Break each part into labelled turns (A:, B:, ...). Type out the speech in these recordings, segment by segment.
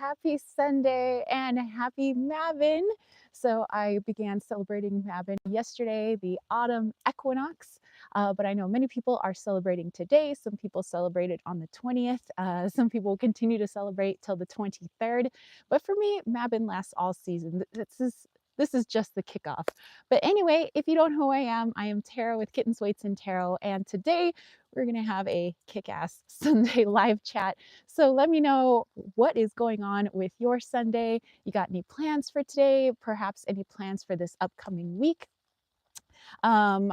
A: happy Sunday and happy Mabon. So I began celebrating Mabon yesterday, the autumn equinox. But I know many people are celebrating today. Some people celebrated on the 20th. Some people continue to celebrate till the 23rd. But for me, Mabon lasts all season. This is just the kickoff. But anyway, if you don't know who I am Tara with Kittens, Weights, and Tarot. And today we're going to have a kick-ass Sunday live chat. So let me know what is going on with your Sunday. You got any plans for today? Perhaps any plans for this upcoming week?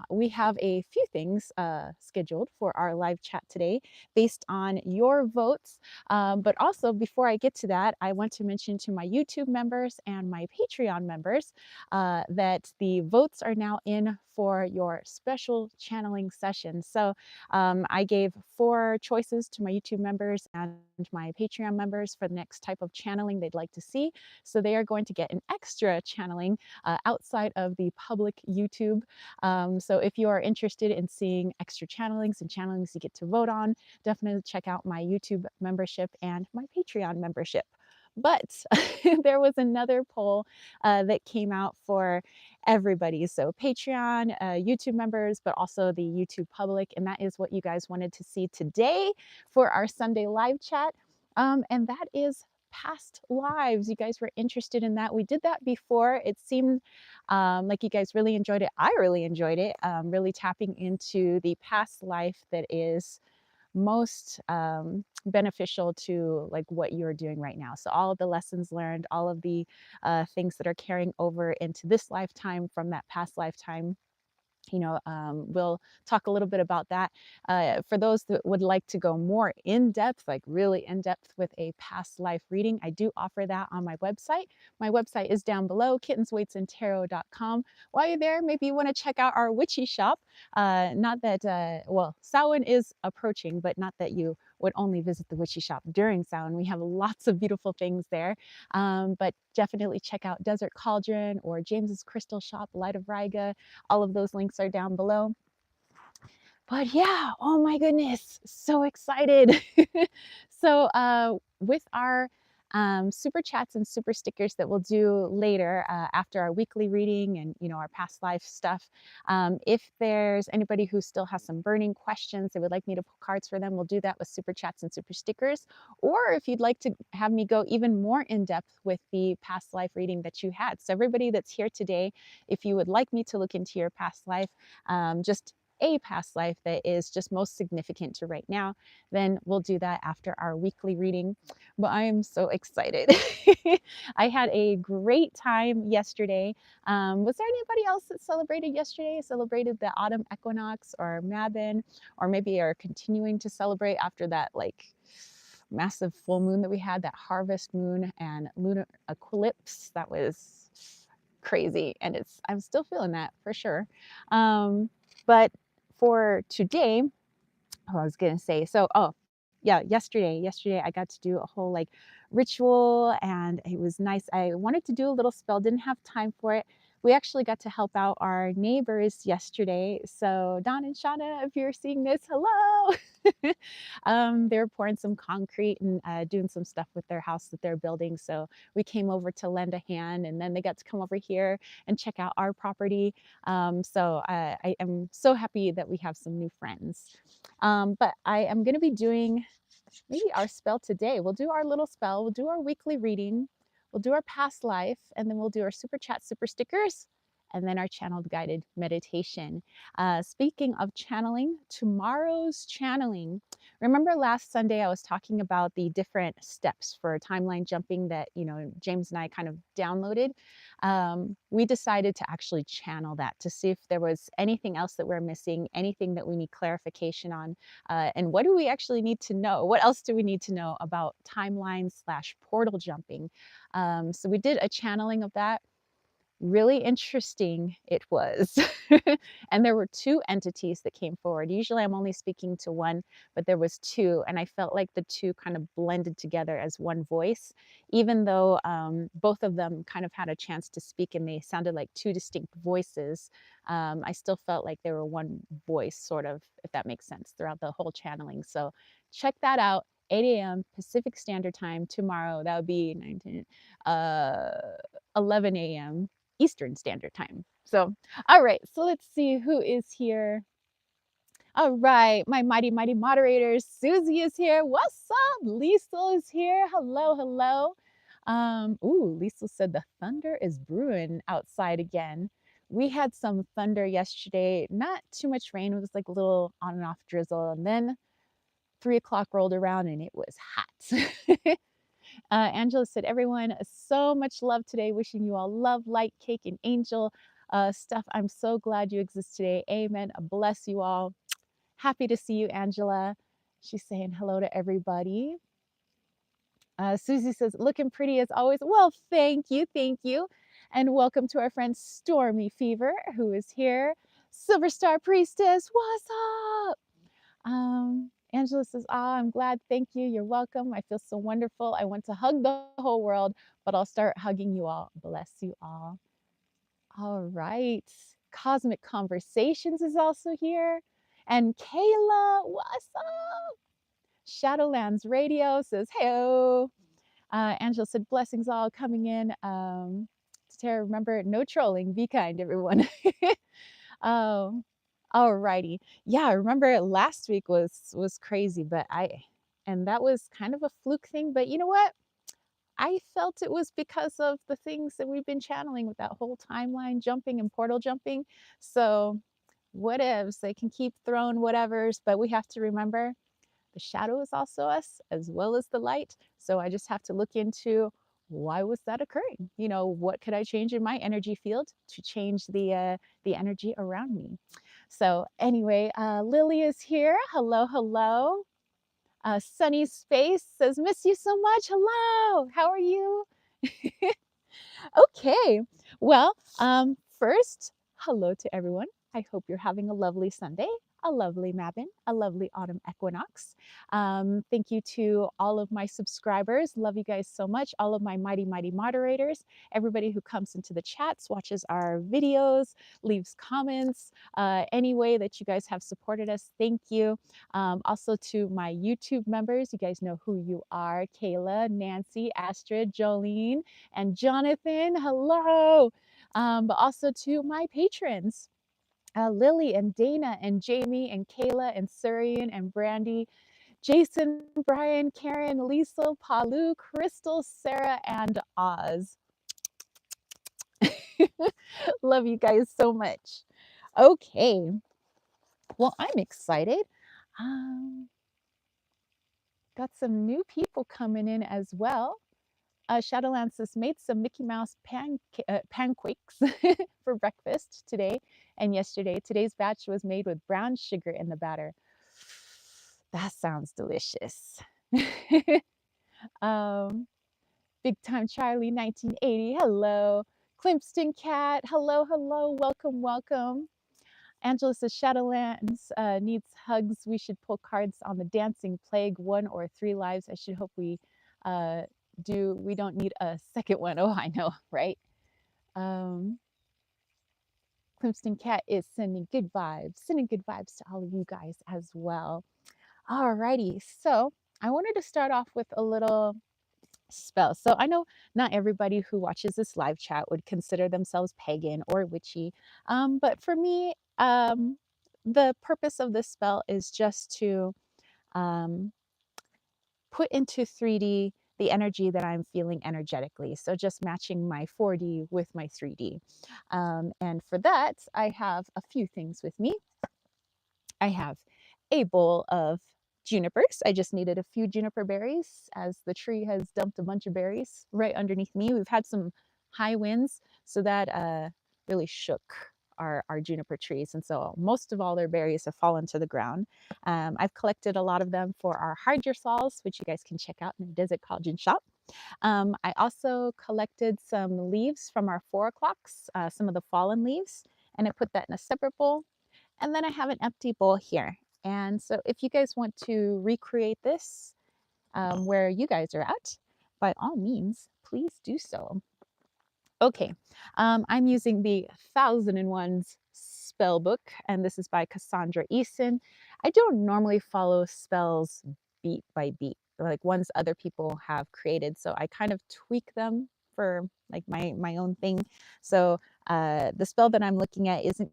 A: We have a few things scheduled for our live chat today based on your votes. But also, before I get to that, I want to mention to my YouTube members and my Patreon members that the votes are now in for your special channeling session. So I gave 4 choices to my YouTube members and my Patreon members for the next type of channeling they'd like to see. So they are going to get an extra channeling outside of the public YouTube. So if you are interested in seeing extra channelings and channelings you get to vote on, definitely check out my YouTube membership and my Patreon membership. But there was another poll that came out for everybody. So Patreon, YouTube members, but also the YouTube public. And that is what you guys wanted to see today for our Sunday live chat. And that is past lives. You guys were interested in that. We did that before. It seemed like you guys really enjoyed it. I really enjoyed it. Really tapping into the past life that is most beneficial to like what you're doing right now. So all of the lessons learned, all of the things that are carrying over into this lifetime from that past lifetime. We'll talk a little bit about that. For those that would like to go more in depth, like really in depth with a past life reading, I do offer that on my website. My website is down below, kittensweightsandtarot.com. While you're there, maybe you want to check out our witchy shop. Not that, well, Samhain is approaching, but not that you would only visit the witchy shop during Samhain. We have lots of beautiful things there. But definitely check out Desert Cauldron or James's Crystal Shop, Light of Riga. All of those links are down below. But yeah, oh my goodness, so excited. So with our super chats and super stickers that we'll do later after our weekly reading and our past life stuff, if there's anybody who still has some burning questions they would like me to pull cards for them, we'll do that with super chats and super stickers. Or if you'd like to have me go even more in depth with the past life reading that you had. So everybody that's here today, if you would like me to look into your past life, just a past life that is just most significant to right now, then we'll do that after our weekly reading. But I am so excited. I had a great time yesterday. Was there anybody else that celebrated yesterday? Celebrated the autumn equinox or Mabon, or maybe are continuing to celebrate after that like massive full moon that we had, that harvest moon and lunar eclipse? That was crazy, and I'm still feeling that for sure. But for today, I was gonna say, so yeah, yesterday I got to do a whole like ritual and it was nice. I wanted to do a little spell, didn't have time for it. We actually got to help out our neighbors yesterday. So Don and Shauna, if you're seeing this, hello. They were pouring some concrete and doing some stuff with their house that they're building. So we came over to lend a hand, and then they got to come over here and check out our property. So I am so happy that we have some new friends. But I am going to be doing maybe our spell today. We'll do our little spell. We'll do our weekly reading. We'll do our past life, and then we'll do our super chat, super stickers, and then our channeled guided meditation. Speaking of channeling, tomorrow's channeling. Remember last Sunday I was talking about the different steps for timeline jumping that James and I kind of downloaded. We decided to actually channel that to see if there was anything else that we're missing, anything that we need clarification on, and what do we actually need to know? What else do we need to know about timeline/portal jumping? So we did a channeling of that. Really interesting it was. And there were 2 entities that came forward. Usually I'm only speaking to one, but there was 2, and I felt like the 2 kind of blended together as one voice, even though both of them kind of had a chance to speak and they sounded like 2 distinct voices. I still felt like they were one voice, sort of, if that makes sense, throughout the whole channeling. So check that out 8 a.m. Pacific Standard Time tomorrow. That would be 19, 11 a.m. Eastern Standard Time. So, all right, so let's see who is here. All right, my mighty, mighty moderators. Susie is here. What's up? Liesel is here. Hello, hello. Liesel said the thunder is brewing outside again. We had some thunder yesterday, not too much rain. It was like a little on and off drizzle. And then 3 o'clock rolled around and it was hot. Angela said, everyone, so much love today. Wishing you all love, light, cake, and angel stuff. I'm so glad you exist today. Amen. Bless you all. Happy to see you, Angela. She's saying hello to everybody. Susie says, looking pretty as always. Well, thank you, thank you. And welcome to our friend Stormy Fever, who is here. Silver Star Priestess, what's up? Angela says, I'm glad, thank you, you're welcome. I feel so wonderful. I want to hug the whole world, but I'll start hugging you all. Bless you all. All right. Cosmic Conversations is also here. And Kayla, what's up? Shadowlands Radio says, hey. Angela said, blessings all coming in. Tara, remember, no trolling. Be kind, everyone. um, all righty. Yeah, I remember last week was crazy, but and that was kind of a fluke thing. But you know what? I felt it was because of the things that we've been channeling with that whole timeline jumping and portal jumping. So whatevs, they can keep throwing whatevers, but we have to remember the shadow is also us as well as the light. So I just have to look into why was that occurring? You know, what could I change in my energy field to change the energy around me? So anyway, Lily is here. Hello, hello. Sunny Space says, miss you so much. Hello, how are you? Okay, well, first, hello to everyone. I hope you're having a lovely Sunday, a lovely Mabon, a lovely autumn equinox. Thank you to all of my subscribers. Love you guys so much. All of my mighty, mighty moderators, everybody who comes into the chats, watches our videos, leaves comments, any way that you guys have supported us, thank you. Also to my YouTube members, you guys know who you are. Kayla, Nancy, Astrid, Jolene, and Jonathan, hello. But also to my patrons, Lily and Dana and Jamie and Kayla and Surian and Brandy, Jason, Brian, Karen, Lisa, Palu, Crystal, Sarah, and Oz. Love you guys so much. Okay. Well, I'm excited. Got some new people coming in as well. Shadowlands has made some Mickey Mouse pancakes for breakfast today and yesterday. Today's batch was made with brown sugar in the batter. That sounds delicious. Big Time Charlie 1980, hello. Climpston Cat, hello, hello, welcome, welcome. Angela says Shadowlands needs hugs. We should pull cards on the dancing plague, 1 or 3 lives. I should hope we do. We don't need a second one. Oh, I know, right? Clemston Cat is sending good vibes to all of you guys as well. All righty, so I wanted to start off with a little spell. So I know not everybody who watches this live chat would consider themselves pagan or witchy, but for me, the purpose of this spell is just to put into 3D the energy that I'm feeling energetically. So just matching my 4D with my 3D. And for that, I have a few things with me. I have a bowl of junipers. I just needed a few juniper berries as the tree has dumped a bunch of berries right underneath me. We've had some high winds, so that really shook our juniper trees. And so most of all their berries have fallen to the ground. I've collected a lot of them for our hydrosols, which you guys can check out in the Desert Collagen shop. I also collected some leaves from our 4 o'clocks, some of the fallen leaves, and I put that in a separate bowl. And then I have an empty bowl here. And so if you guys want to recreate this where you guys are at, by all means, please do so. Okay, I'm using the 1001 spell book, and this is by Cassandra Eason. I don't normally follow spells beat by beat. like ones other people have created. So I kind of tweak them for like my own thing. So the spell that I'm looking at isn't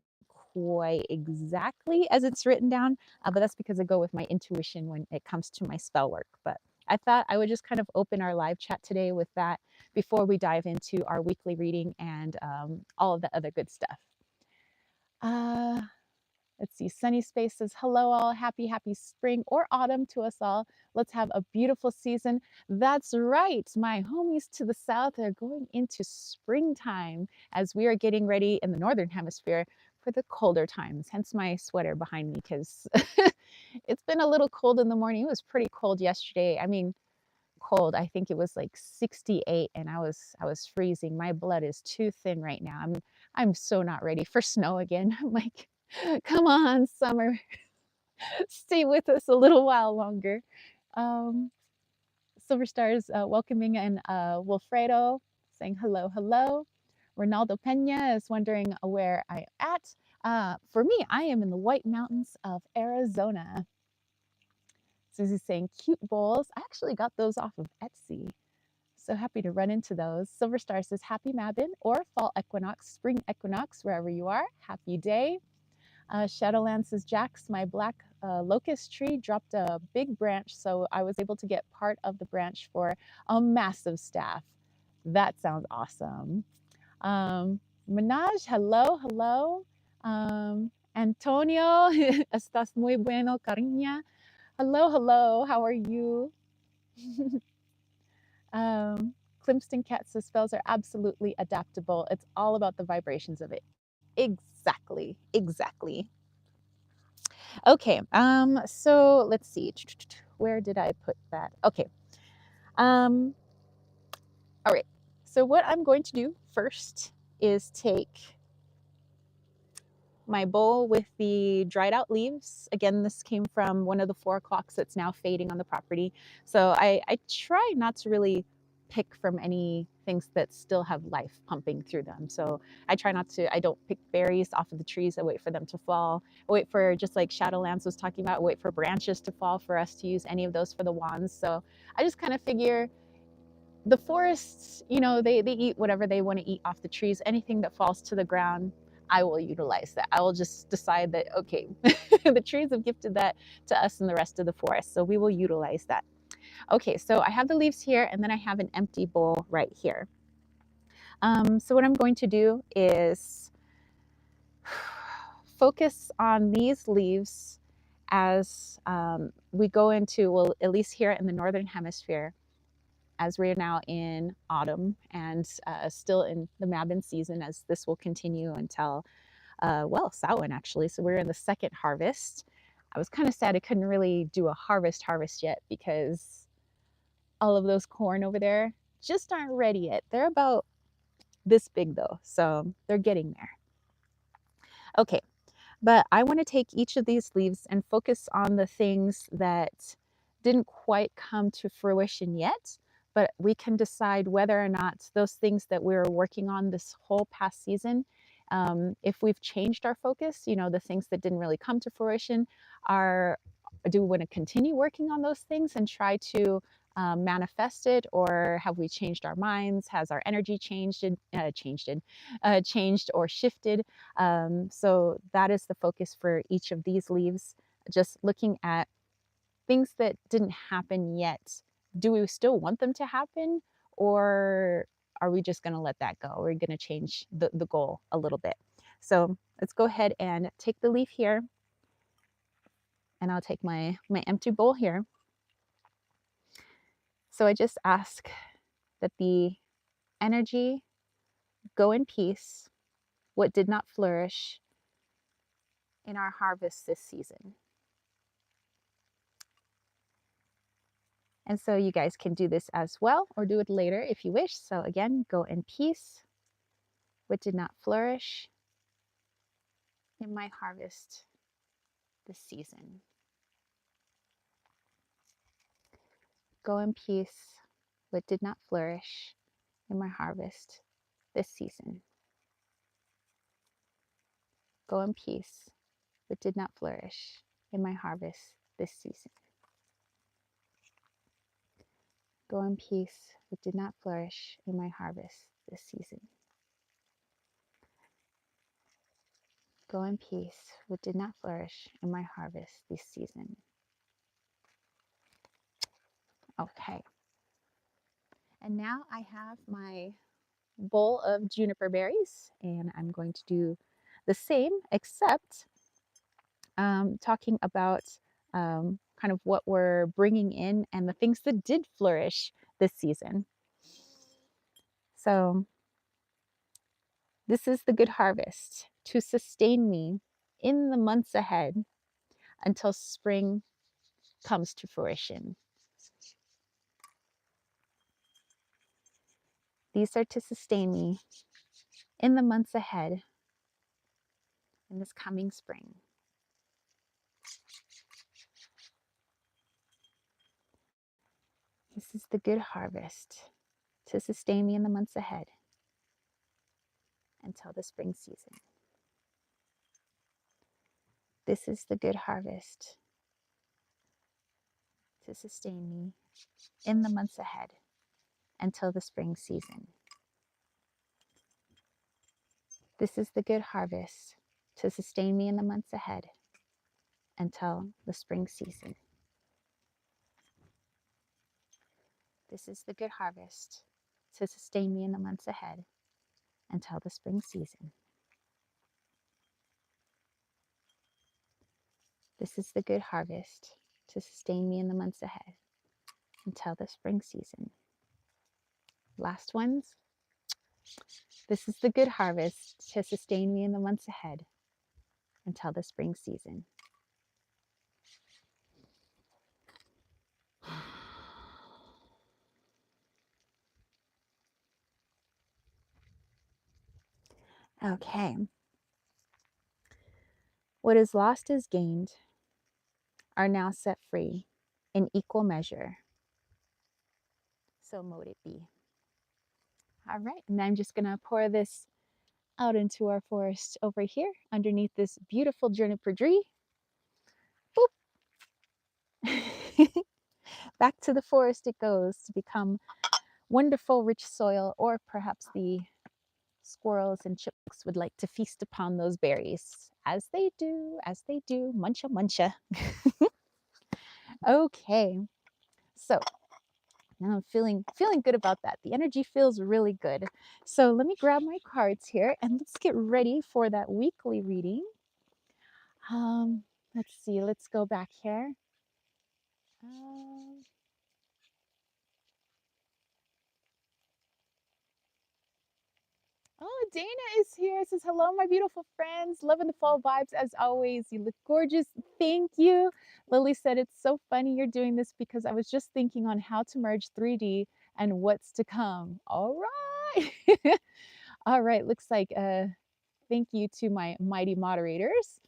A: quite exactly as it's written down, but that's because I go with my intuition when it comes to my spell work. But I thought I would just kind of open our live chat today with that before we dive into our weekly reading and all of the other good stuff. Uh, Let's see. Sunny Space says, hello, all. Happy, happy spring or autumn to us all. Let's have a beautiful season. That's right. My homies to the south are going into springtime as we are getting ready in the northern hemisphere for the colder times. Hence my sweater behind me because it's been a little cold in the morning. It was pretty cold yesterday. I mean, cold. I think it was like 68 and I was freezing. My blood is too thin right now. I'm so not ready for snow again. I'm like, come on, summer, stay with us a little while longer. Um, Silver Stars welcoming and Wilfredo saying hello, hello. Ronaldo Pena is wondering where I'm at. For me, I am in the White Mountains of Arizona. Susie's saying cute bowls. I actually got those off of Etsy. So happy to run into those. Silver Star says happy Mabon or fall equinox, spring equinox, wherever you are. Happy day. Shadowland says, Jax, my black locust tree dropped a big branch, so I was able to get part of the branch for a massive staff. That sounds awesome. Minaj, hello, hello. Antonio, estás muy bueno, cariña. Hello, hello, how are you? Clemston Cat says, spells are absolutely adaptable. It's all about the vibrations of it. Exactly, exactly. Okay, so let's see. Where did I put that? Okay. All right. So what I'm going to do first is take my bowl with the dried out leaves. Again, this came from one of the 4 o'clocks that's now fading on the property. So I try not to really pick from any things that still have life pumping through them. So I try not to, I don't pick berries off of the trees. I wait for them to fall. I wait for, just like Shadowlands was talking about, I wait for branches to fall for us to use any of those for the wands. So I just kind of figure the forests, you know, they eat whatever they want to eat off the trees. Anything that falls to the ground, I will utilize that. I will just decide that, okay, the trees have gifted that to us and the rest of the forest, so we will utilize that. Okay, so I have the leaves here, and then I have an empty bowl right here. So what I'm going to do is focus on these leaves as we go into, well, at least here in the Northern Hemisphere, as we're now in autumn and still in the Mabon season, as this will continue until, well, Samhain actually. So we're in the second harvest. I was kind of sad I couldn't really do a harvest yet because all of those corn over there just aren't ready yet. They're about this big though, so they're getting there. Okay, but I want to take each of these leaves and focus on the things that didn't quite come to fruition yet, but we can decide whether or not those things that we were working on this whole past season, if we've changed our focus, you know, the things that didn't really come to fruition, do we want to continue working on those things and try to manifest it, or have we changed our minds? Has our energy changed or shifted? So that is the focus for each of these leaves, just looking at things that didn't happen yet. Do we still want them to happen, or are we just going to let that go? We're going to change the goal a little bit. So let's go ahead and take the leaf here, and I'll take my empty bowl here. So I just ask that the energy go in peace, what did not flourish in our harvest this season. And so you guys can do this as well, or do it later if you wish. So again, go in peace, what did not flourish in my harvest this season. Go in peace, what did not flourish in my harvest this season. Go in peace, what did not flourish in my harvest this season. Go in peace, what did not flourish in my harvest this season. Go in peace, what did not flourish in my harvest this season. Okay. And now I have my bowl of juniper berries, and I'm going to do the same, except talking about kind of what we're bringing in and the things that did flourish this season. So, this is the good harvest to sustain me in the months ahead until spring comes to fruition. These are to sustain me in the months ahead in this coming spring. This is the good harvest to sustain me in the months ahead until the spring season. This is the good harvest to sustain me in the months ahead until the spring season. This is the good harvest to sustain me in the months ahead until the spring season. This is the good harvest to sustain me in the months ahead until the spring season. This is the good harvest to sustain me in the months ahead until the spring season. Last ones. This is the good harvest to sustain me in the months ahead until the spring season. Okay. What is lost is gained are now set free in equal measure. So mote it be. All right, and I'm just gonna pour this out into our forest over here underneath this beautiful juniper tree. Boop. Back to the forest it goes to become wonderful rich soil, or perhaps the squirrels and chipmunks would like to feast upon those berries. As they do, muncha muncha. Okay, so now I'm feeling good about that. The energy feels really good. So let me grab my cards here and let's get ready for that weekly reading. Let's see, let's go back here. Oh, Dana is here. Says, hello, my beautiful friends. Loving the fall vibes as always. You look gorgeous. Thank you. Lily said, it's so funny you're doing this because I was just thinking on how to merge 3D and what's to come. All right. All right. Looks like thank you to my mighty moderators.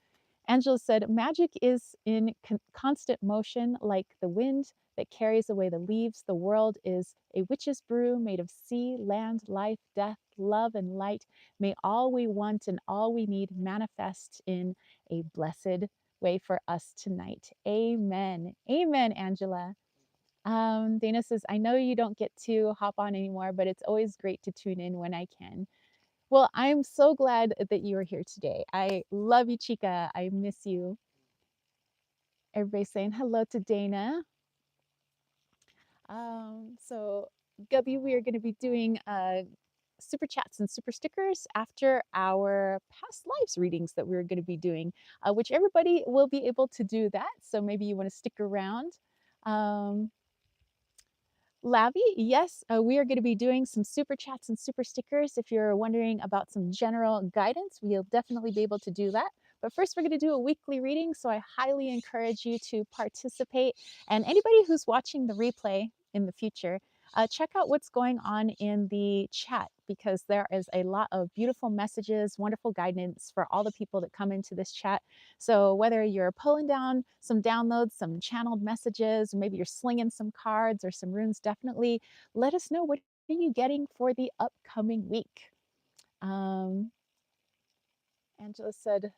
A: Angela said, magic is in constant motion like the wind that carries away the leaves. The world is a witch's brew made of sea, land, life, death, love, and light. May all we want and all we need manifest in a blessed way for us tonight. Amen. Amen, Angela. Dana says, I know you don't get to hop on anymore, but it's always great to tune in when I can. Well, I'm so glad that you are here today. I love you, Chica. I miss you. Everybody's saying hello to Dana. So, Gubby, we are going to be doing super chats and super stickers after our past lives readings that we're going to be doing, which everybody will be able to do that. So maybe you want to stick around. Lavi, yes, we are going to be doing some super chats and super stickers. If you're wondering about some general guidance, we'll definitely be able to do that. But first, we're going to do a weekly reading, so I highly encourage you to participate. And anybody who's watching the replay in the future, check out what's going on in the chat, because there is a lot of beautiful messages, wonderful guidance for all the people that come into this chat. So whether you're pulling down some downloads, some channeled messages, or maybe you're slinging some cards or some runes, definitely let us know what are you getting for the upcoming week. Angela said,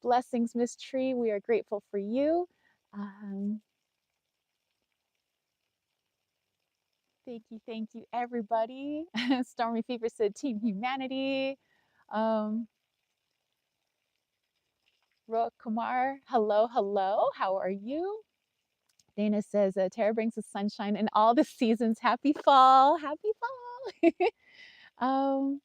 A: blessings, Miss Tree. We are grateful for you. Thank you, everybody. Stormy Fever said Team Humanity. Um, Roa Kumar, hello, hello. How are you? Dana says, Tara brings the sunshine in all the seasons. Happy fall. Happy fall. um,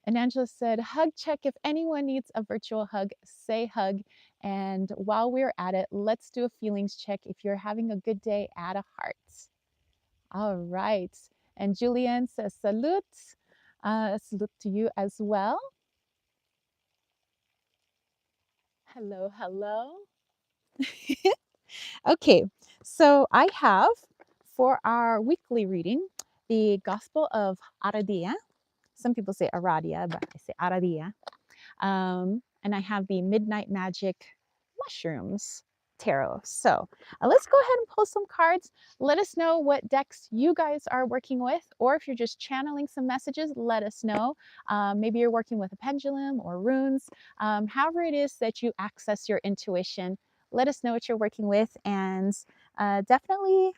A: and Angela said, hug check. If anyone needs a virtual hug, say hug. And while we're at it, let's do a feelings check. If you're having a good day, add a heart. All right. And Julianne says, salute. Salute to you as well. Hello, hello. Okay, so I have for our weekly reading the Gospel of Aradia. Some people say Aradia, but I say Aradia. And I have the Midnight Magic Mushrooms Tarot. So let's go ahead and pull some cards. Let us know what decks you guys are working with, or if you're just channeling some messages, let us know. Maybe you're working with a pendulum or runes. However it is that you access your intuition, let us know what you're working with, and definitely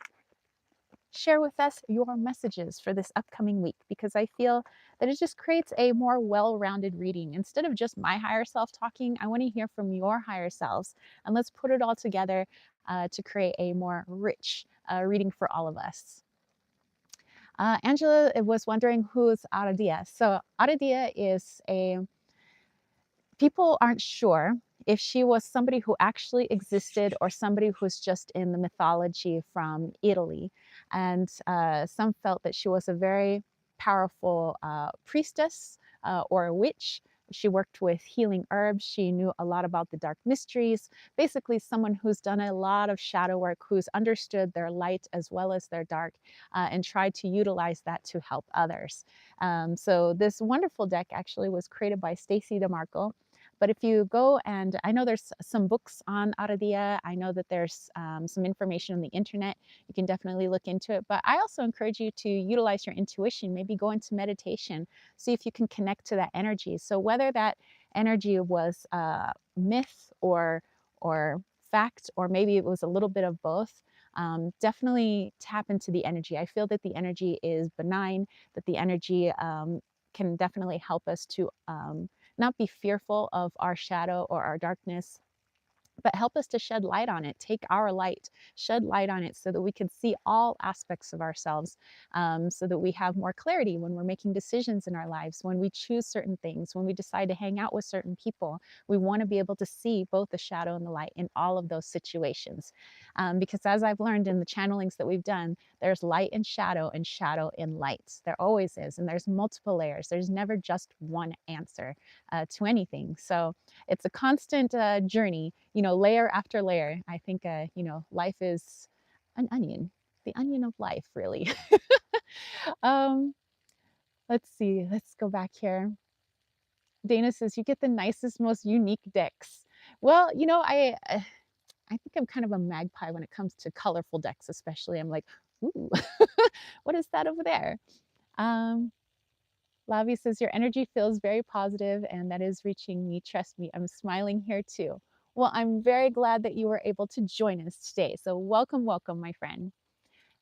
A: share with us your messages for this upcoming week, because I feel that it just creates a more well-rounded reading. Instead of just my higher self talking, I want to hear from your higher selves, and let's put it all together to create a more rich reading for all of us. Angela was wondering who's Aradia. So Aradia is a, people aren't sure if she was somebody who actually existed or somebody who's just in the mythology from Italy. And some felt that she was a very powerful priestess or a witch. She worked with healing herbs. She knew a lot about the dark mysteries. Basically, someone who's done a lot of shadow work, who's understood their light as well as their dark, and tried to utilize that to help others. So this wonderful deck actually was created by Stacy DeMarco. But if you go, and I know there's some books on Aradia, I know that there's some information on the internet, you can definitely look into it. But I also encourage you to utilize your intuition, maybe go into meditation, see if you can connect to that energy. So whether that energy was myth or fact, or maybe it was a little bit of both, definitely tap into the energy. I feel that the energy is benign, that the energy can definitely help us to not be fearful of our shadow or our darkness, but help us to shed light on it. Take our light, shed light on it, so that we can see all aspects of ourselves, so that we have more clarity when we're making decisions in our lives, when we choose certain things, when we decide to hang out with certain people. We want to be able to see both the shadow and the light in all of those situations. Because as I've learned in the channelings that we've done, there's light and shadow in light. There always is, and there's multiple layers. There's never just one answer to anything. So it's a constant journey, layer after layer. I think, life is an onion, the onion of life, really. um, let's see, let's go back here. Dana says, you get the nicest, most unique decks. Well, I think I'm kind of a magpie when it comes to colorful decks, especially. I'm like, ooh, what is that over there? Um, Lavi says, your energy feels very positive, and that is reaching me. Trust me, I'm smiling here too. Well, I'm very glad that you were able to join us today. So welcome, welcome, my friend.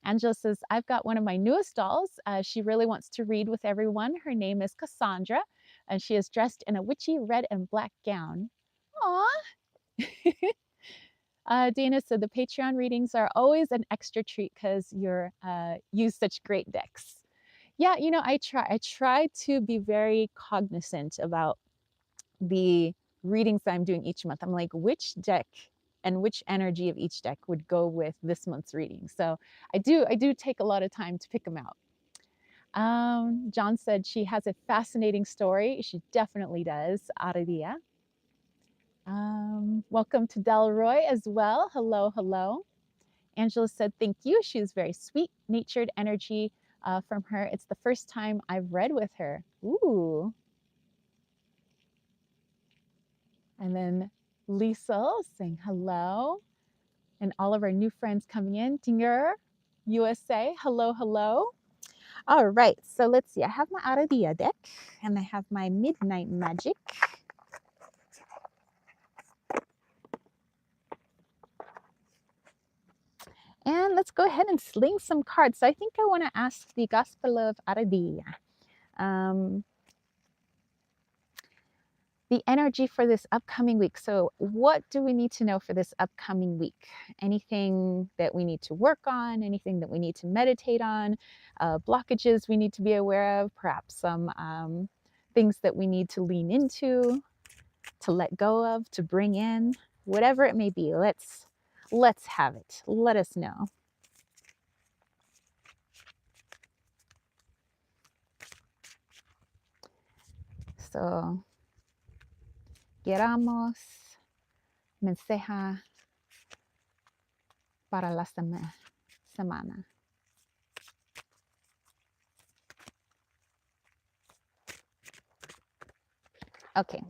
A: Angela says, I've got one of my newest dolls. She really wants to read with everyone. Her name is Cassandra, and she is dressed in a witchy red and black gown. Aw. Dana said, the Patreon readings are always an extra treat because you're use such great decks. Yeah, I try to be very cognizant about the readings that I'm doing each month. I'm like, which deck and which energy of each deck would go with this month's reading. So I do take a lot of time to pick them out. John said she has a fascinating story. She definitely does. Aradia. Welcome to Delroy as well. Hello, hello. Angela said, thank you. She was very sweet, natured energy from her. It's the first time I've read with her. Ooh. And then Lisa saying hello. And all of our new friends coming in. Tinger, USA, hello, hello. All right, so let's see. I have my Aradia deck, and I have my Midnight Magic. And let's go ahead and sling some cards. So I think I want to ask the Gospel of Aradia. Um, the energy for this upcoming week. So, what do we need to know for this upcoming week? Anything that we need to work on? Anything that we need to meditate on? Blockages we need to be aware of? Perhaps some things that we need to lean into, to let go of, to bring in, whatever it may be. Let's have it. Let us know. So, queramos mensaje para la semana. Okay.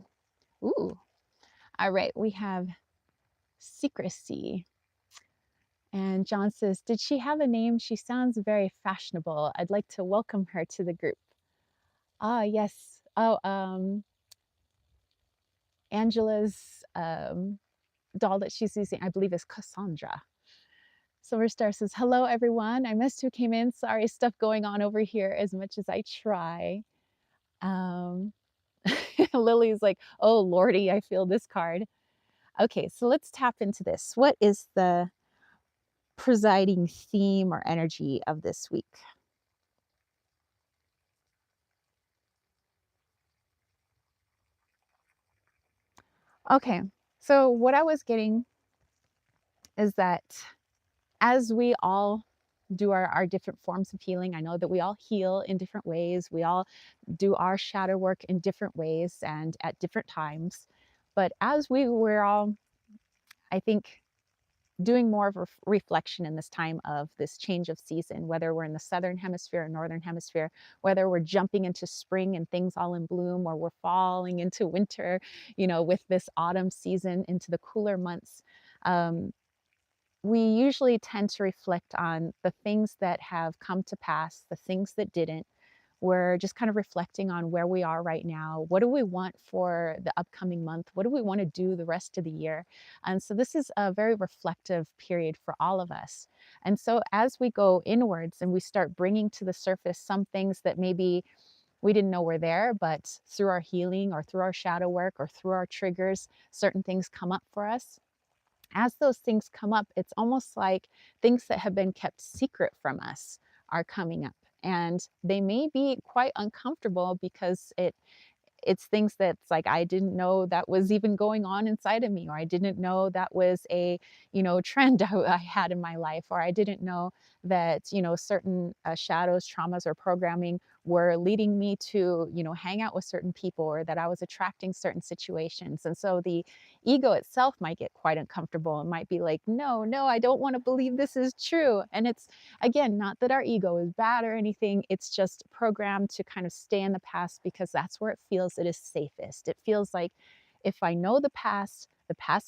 A: Ooh. All right. We have secrecy. And John says, did she have a name? She sounds very fashionable. I'd like to welcome her to the group. Ah, yes. Oh, Angela's doll that she's using, I believe, is Cassandra. Silver Star says, hello, everyone. I missed who came in. Sorry, stuff going on over here as much as I try. Lily's like, oh, Lordy, I feel this card. Okay, so let's tap into this. What is the presiding theme or energy of this week? Okay, so what I was getting is that as we all do our different forms of healing, I know that we all heal in different ways. We all do our shadow work in different ways and at different times. But as we were all, I think, doing more of a reflection in this time of this change of season, whether we're in the southern hemisphere or northern hemisphere, whether we're jumping into spring and things all in bloom, or we're falling into winter, with this autumn season into the cooler months. We usually tend to reflect on the things that have come to pass, the things that didn't. We're just kind of reflecting on where we are right now. What do we want for the upcoming month? What do we want to do the rest of the year? And so this is a very reflective period for all of us. And so as we go inwards and we start bringing to the surface some things that maybe we didn't know were there, but through our healing or through our shadow work or through our triggers, certain things come up for us. As those things come up, it's almost like things that have been kept secret from us are coming up. And they may be quite uncomfortable because it's things that's like I didn't know that was even going on inside of me, or I didn't know that was a trend I had in my life, or I didn't know that certain shadows, traumas, or programming were leading me to hang out with certain people, or that I was attracting certain situations. And so the ego itself might get quite uncomfortable and might be like, no, no, I don't want to believe this is true. And it's, again, not that our ego is bad or anything. It's just programmed to kind of stay in the past because that's where it feels it is safest. It feels like if I know the past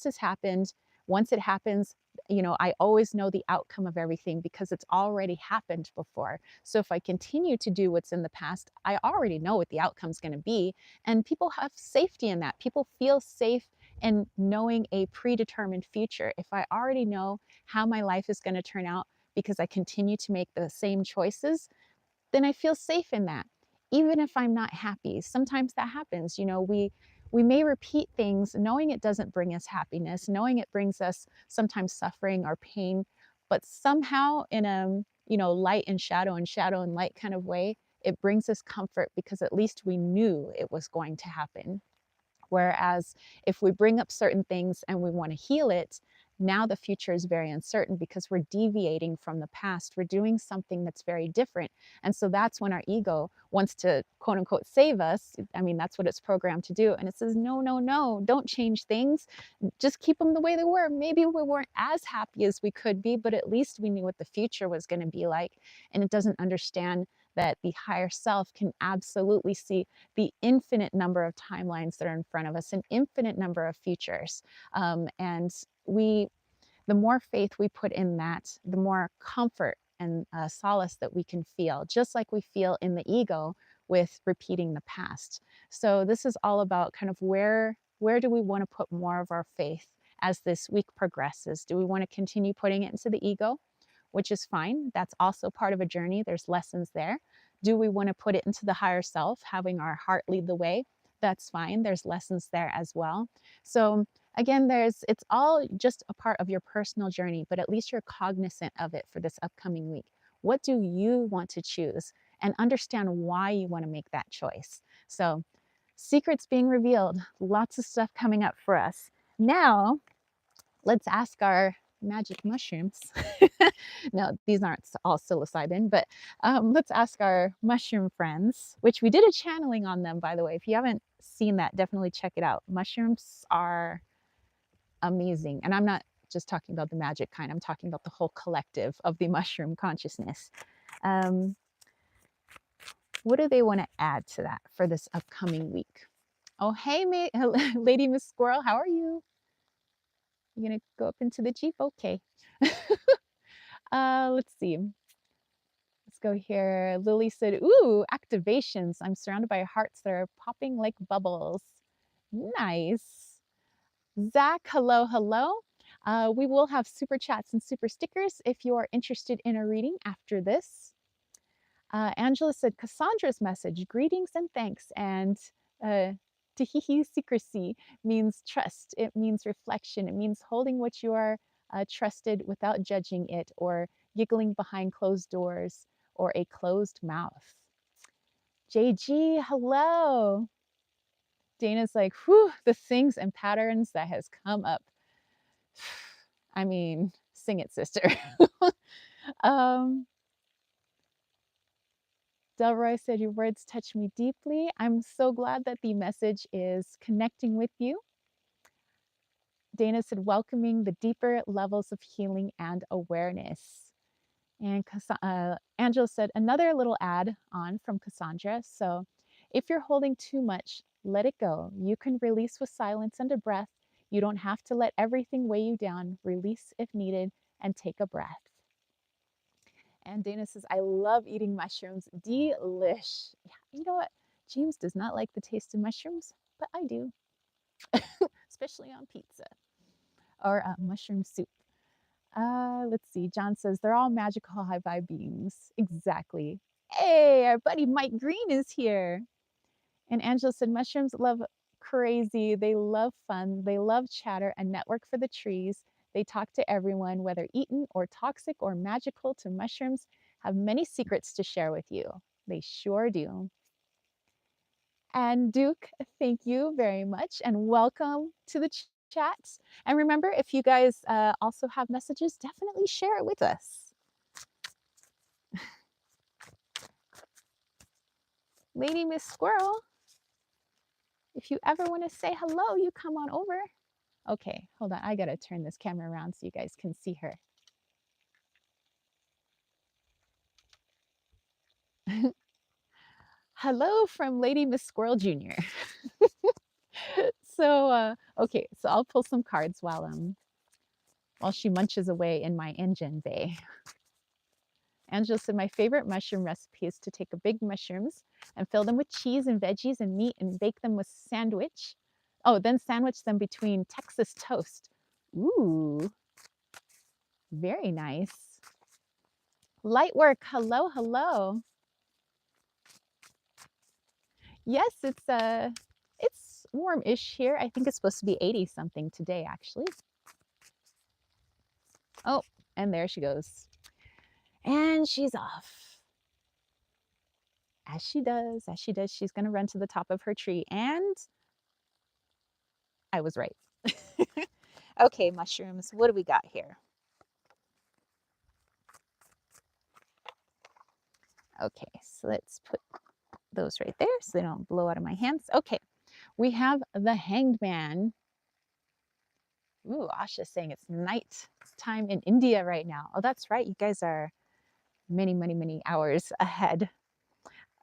A: has happened. Once it happens, I always know the outcome of everything because it's already happened before. So if I continue to do what's in the past, I already know what the outcome's going to be. And people have safety in that. People feel safe in knowing a predetermined future. If I already know how my life is going to turn out because I continue to make the same choices, then I feel safe in that. Even if I'm not happy, sometimes that happens. We may repeat things knowing it doesn't bring us happiness, knowing it brings us sometimes suffering or pain, but somehow in a light and shadow and light kind of way, it brings us comfort because at least we knew it was going to happen. Whereas if we bring up certain things and we want to heal it, now the future is very uncertain because we're deviating from the past. We're doing something that's very different. And so that's when our ego wants to, quote unquote, save us. I mean, that's what it's programmed to do. And it says, no, no, no, don't change things. Just keep them the way they were. Maybe we weren't as happy as we could be, but at least we knew what the future was going to be like. And it doesn't understand that the higher self can absolutely see the infinite number of timelines that are in front of us, an infinite number of futures. And the more faith we put in that, the more comfort and solace that we can feel, just like we feel in the ego with repeating the past. So this is all about kind of where do we want to put more of our faith as this week progresses? Do we want to continue putting it into the ego? which is fine. That's also part of a journey. There's lessons there. Do we want to put it into the higher self, having our heart lead the way? That's fine. There's lessons there as well. So again, it's all just a part of your personal journey, but at least you're cognizant of it for this upcoming week. What do you want to choose? And understand why you want to make that choice. So secrets being revealed, lots of stuff coming up for us. Now, let's ask our magic mushrooms. No, these aren't all psilocybin, but let's ask our mushroom friends, which we did a channeling on them, by the way. If you haven't seen that, definitely check it out. Mushrooms are amazing. And I'm not just talking about the magic kind, I'm talking about the whole collective of the mushroom consciousness. What do they want to add to that for this upcoming week? Oh, hey, Lady Miss Squirrel, how are you? You gonna go up into the Jeep? Okay. Let's see. Let's go here. Lily said, ooh, activations. I'm surrounded by hearts that are popping like bubbles. Nice. Zach, hello, hello. We will have super chats and super stickers if you are interested in a reading after this. Angela said, Cassandra's message, greetings and thanks. And Tahihi secrecy means trust. It means reflection. It means holding what you are trusted without judging it or giggling behind closed doors or a closed mouth. JG, hello. Dana's like, whew, the things and patterns that has come up. I mean, sing it, sister. Delroy said, your words touch me deeply. I'm so glad that the message is connecting with you. Dana said, welcoming the deeper levels of healing and awareness. And Angela said, another little add on from Cassandra. So if you're holding too much, let it go. You can release with silence and a breath. You don't have to let everything weigh you down. Release if needed and take a breath. And Dana says, I love eating mushrooms. Delish. Yeah, you know what? James does not like the taste of mushrooms, but I do, especially on pizza or mushroom soup. Let's see. John says, they're all magical high vibe beings. Exactly. Hey, our buddy Mike Green is here. And Angela said, mushrooms love crazy. They love fun. They love chatter and network for the trees. They talk to everyone, whether eaten or toxic or magical to mushrooms, have many secrets to share with you. They sure do. And Duke, thank you very much and welcome to the chat. And remember, if you guys also have messages, definitely share it with us. Lady Miss Squirrel, if you ever want to say hello, you come on over. Okay, hold on. I got to turn this camera around so you guys can see her. Hello from Lady Miss Squirrel Jr. So, okay, so I'll pull some cards while she munches away in my engine bay. Angela said, my favorite mushroom recipe is to take a big mushrooms and fill them with cheese and veggies and meat and bake them with sandwich. Oh, then sandwich them between Texas toast. Ooh, very nice. Light work, hello, hello. Yes, it's warm-ish here. I think it's supposed to be 80 something today, actually. Oh, and there she goes. And she's off. As she does, she's going to run to the top of her tree. And I was right. Okay, mushrooms, what do we got here? Okay, so let's put those right there so they don't blow out of my hands. Okay, we have the Hanged Man. Ooh, Asha's saying it's night time in India right now. Oh, that's right. You guys are many, many, many hours ahead.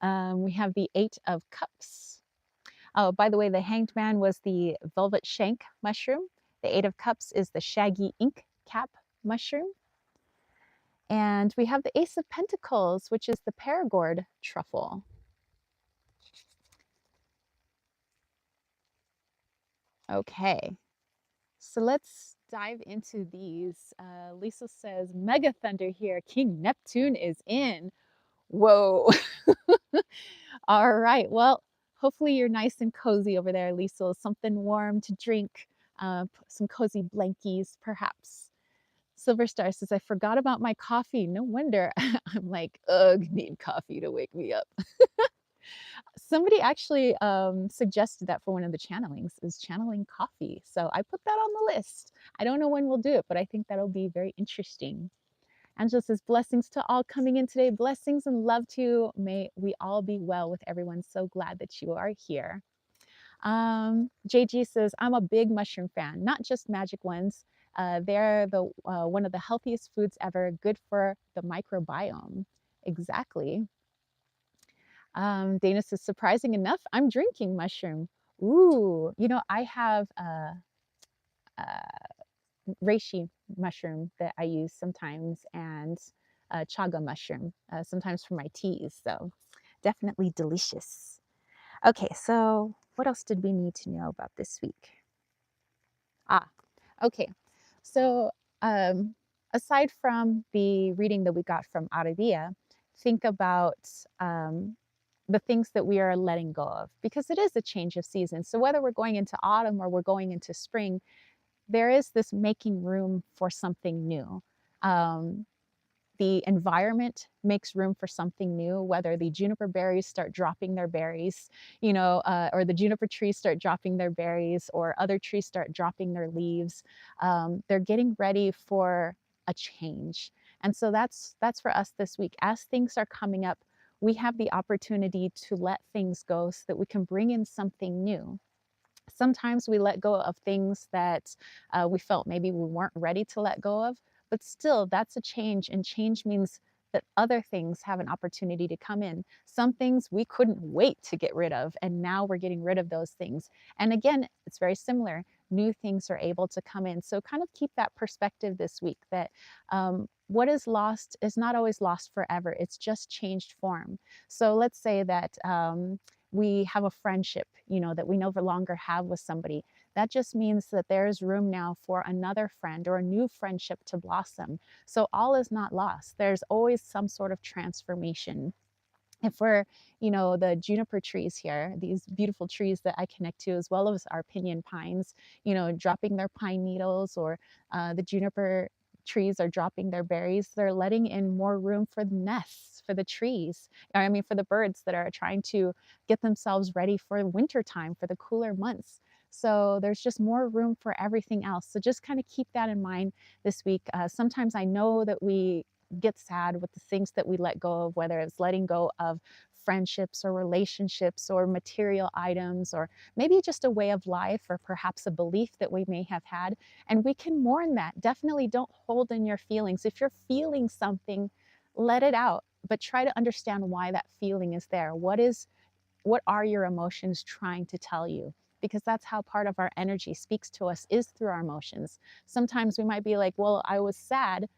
A: We have the Eight of Cups. Oh, by the way, the Hanged Man was the velvet shank mushroom. The Eight of Cups is the shaggy ink cap mushroom. And we have the Ace of Pentacles, which is the Paragourd truffle. Okay, so let's dive into these. Lisa says, Mega Thunder here. King Neptune is in. Whoa. All right. Well, hopefully you're nice and cozy over there, Lisa. Something warm to drink, some cozy blankies, perhaps. Silver Star says, I forgot about my coffee. No wonder. I'm like, ugh, need coffee to wake me up. Somebody actually suggested that for one of the channelings is channeling coffee. So I put that on the list. I don't know when we'll do it, but I think that'll be very interesting. Angela says, blessings to all coming in today. Blessings and love to you. May we all be well with everyone. So glad that you are here. JG says, I'm a big mushroom fan, not just magic ones. They're the one of the healthiest foods ever, good for the microbiome. Exactly. Dana says, surprising enough, I'm drinking mushroom. Ooh, you know, I have a reishi mushroom that I use sometimes and chaga mushroom sometimes for my teas. So definitely delicious. Okay, so what else did we need to know about this week? Okay, so aside from the reading that we got from Aradia, think about the things that we are letting go of because it is a change of season. So whether we're going into autumn or we're going into spring, there is this making room for something new. The environment makes room for something new, whether the juniper berries start dropping their berries, or the juniper trees start dropping their berries, or other trees start dropping their leaves. They're getting ready for a change. And so that's for us this week. As things are coming up, we have the opportunity to let things go so that we can bring in something new. Sometimes we let go of things that we felt maybe we weren't ready to let go of, but still, that's a change. And change means that other things have an opportunity to come in. Some things we couldn't wait to get rid of, and now we're getting rid of those things. And again, it's very similar. New things are able to come in. So kind of keep that perspective this week that what is lost is not always lost forever. It's just changed form. So let's say that we have a friendship, that we no longer have with somebody. That just means that there's room now for another friend or a new friendship to blossom. So all is not lost. There's always some sort of transformation. If we're, the juniper trees here, these beautiful trees that I connect to, as well as our pinyon pines, dropping their pine needles, or the juniper trees are dropping their berries, they're letting in more room for the nests, for the trees, for the birds that are trying to get themselves ready for winter time, for the cooler months. So there's just more room for everything else. So just kind of keep that in mind this week. Sometimes I know that we get sad with the things that we let go of, whether it's letting go of friendships or relationships or material items, or maybe just a way of life, or perhaps a belief that we may have had. And we can mourn that. Definitely don't hold in your feelings. If you're feeling something, let it out, but try to understand why that feeling is there. What are your emotions trying to tell you? Because that's how part of our energy speaks to us, is through our emotions. Sometimes we might be like, well, I was sad,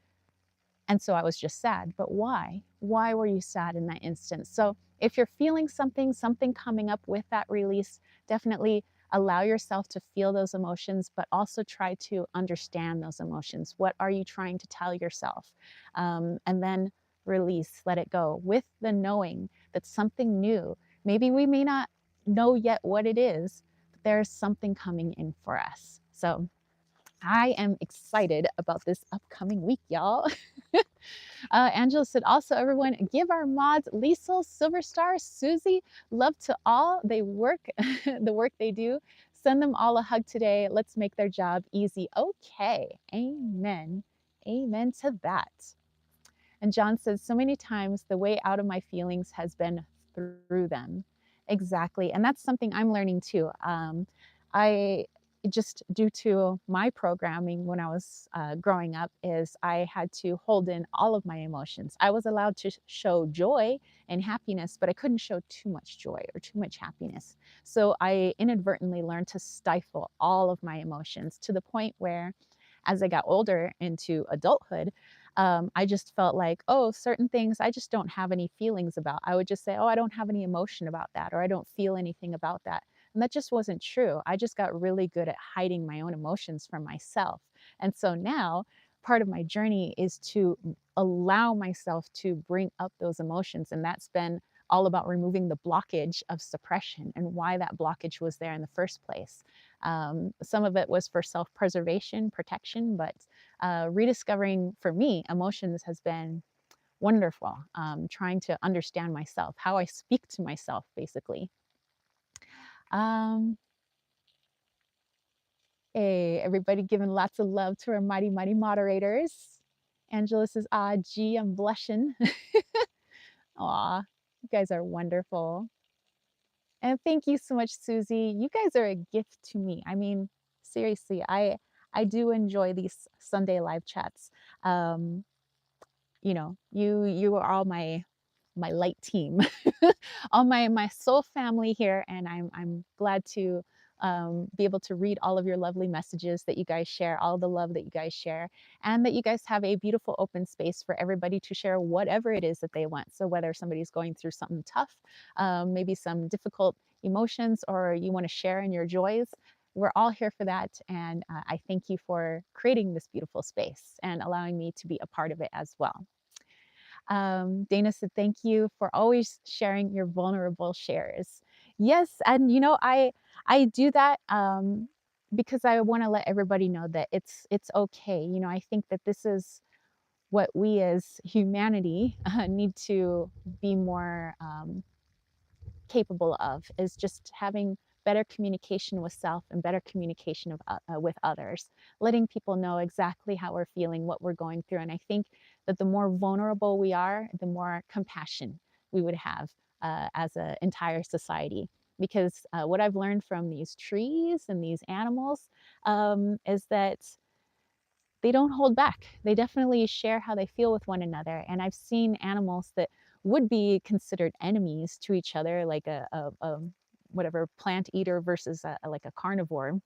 A: and so I was just sad. But why? Why were you sad in that instance? So if you're feeling something coming up with that release, definitely allow yourself to feel those emotions, but also try to understand those emotions. What are you trying to tell yourself? And then release, let it go, with the knowing that something new, maybe we may not know yet what it is, but there's something coming in for us. So I am excited about this upcoming week, y'all. Angela said, also, everyone, give our mods, Liesel, Silver Star, Susie, love to all. They work, the work they do. Send them all a hug today. Let's make their job easy. Okay. Amen. Amen to that. And John says, so many times the way out of my feelings has been through them. Exactly. And that's something I'm learning too. I just, due to my programming when I was growing up, is I had to hold in all of my emotions. I was allowed to show joy and happiness, but I couldn't show too much joy or too much happiness. So I inadvertently learned to stifle all of my emotions, to the point where, as I got older into adulthood, I just felt like, oh, certain things I just don't have any feelings about. I would just say, oh, I don't have any emotion about that, or I don't feel anything about that. And that just wasn't true. I just got really good at hiding my own emotions from myself. And so now part of my journey is to allow myself to bring up those emotions. And that's been all about removing the blockage of suppression and why that blockage was there in the first place. Some of it was for self preservation, protection, but rediscovering for me emotions has been wonderful. Trying to understand myself, how I speak to myself, basically. Um, hey, everybody giving lots of love to our mighty, mighty moderators. Angela says, ah, gee, I'm blushing. Aw, you guys are wonderful. And thank you so much, Susie. You guys are a gift to me. I mean, seriously, I do enjoy these Sunday live chats. Um, you are all my light team, all my soul family here, and I'm glad to be able to read all of your lovely messages that you guys share, all the love that you guys share, and that you guys have a beautiful open space for everybody to share whatever it is that they want. So whether somebody's going through something tough, maybe some difficult emotions, or you want to share in your joys, we're all here for that. And I thank you for creating this beautiful space and allowing me to be a part of it as well. Dana said, thank you for always sharing your vulnerable shares. Yes, and I do that because I want to let everybody know that it's okay. I think that this is what we as humanity need to be more capable of, is just having better communication with self and better communication with others, letting people know exactly how we're feeling, what we're going through. And I think that the more vulnerable we are, the more compassion we would have as an entire society. Because what I've learned from these trees and these animals is that they don't hold back. They definitely share how they feel with one another. And I've seen animals that would be considered enemies to each other, like a whatever plant eater versus like a carnivore.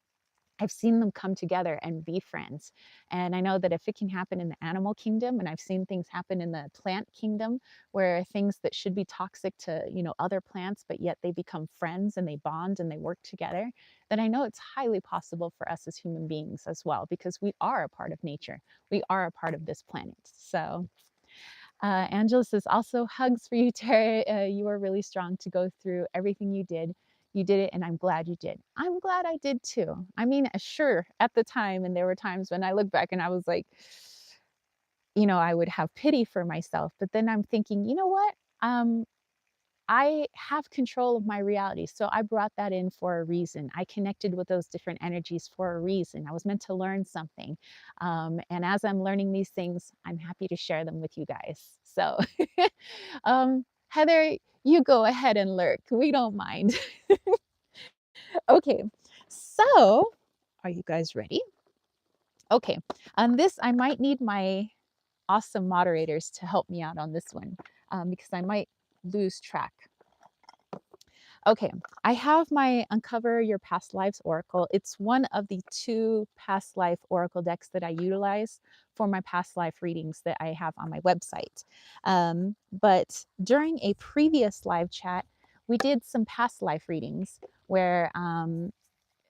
A: I've seen them come together and be friends. And I know that if it can happen in the animal kingdom, and I've seen things happen in the plant kingdom where things that should be toxic to, other plants, but yet they become friends and they bond and they work together, then I know it's highly possible for us as human beings as well, because we are a part of nature. We are a part of this planet. So Angela says, also hugs for you, Tara. You were really strong to go through everything you did. You did it, and I'm glad you did. I'm glad I did too. I mean, sure, at the time, and there were times when I look back and I was like, I would have pity for myself. But then I'm thinking, you know what? I have control of my reality. So I brought that in for a reason. I connected with those different energies for a reason. I was meant to learn something. And as I'm learning these things, I'm happy to share them with you guys. So, Heather, you go ahead and lurk. We don't mind. Okay, so are you guys ready? Okay, on this, I might need my awesome moderators to help me out on this one because I might lose track. Okay, I have my Uncover Your Past Lives Oracle. It's one of the 2 past life oracle decks that I utilize for my past life readings that I have on my website. But during a previous live chat, we did some past life readings where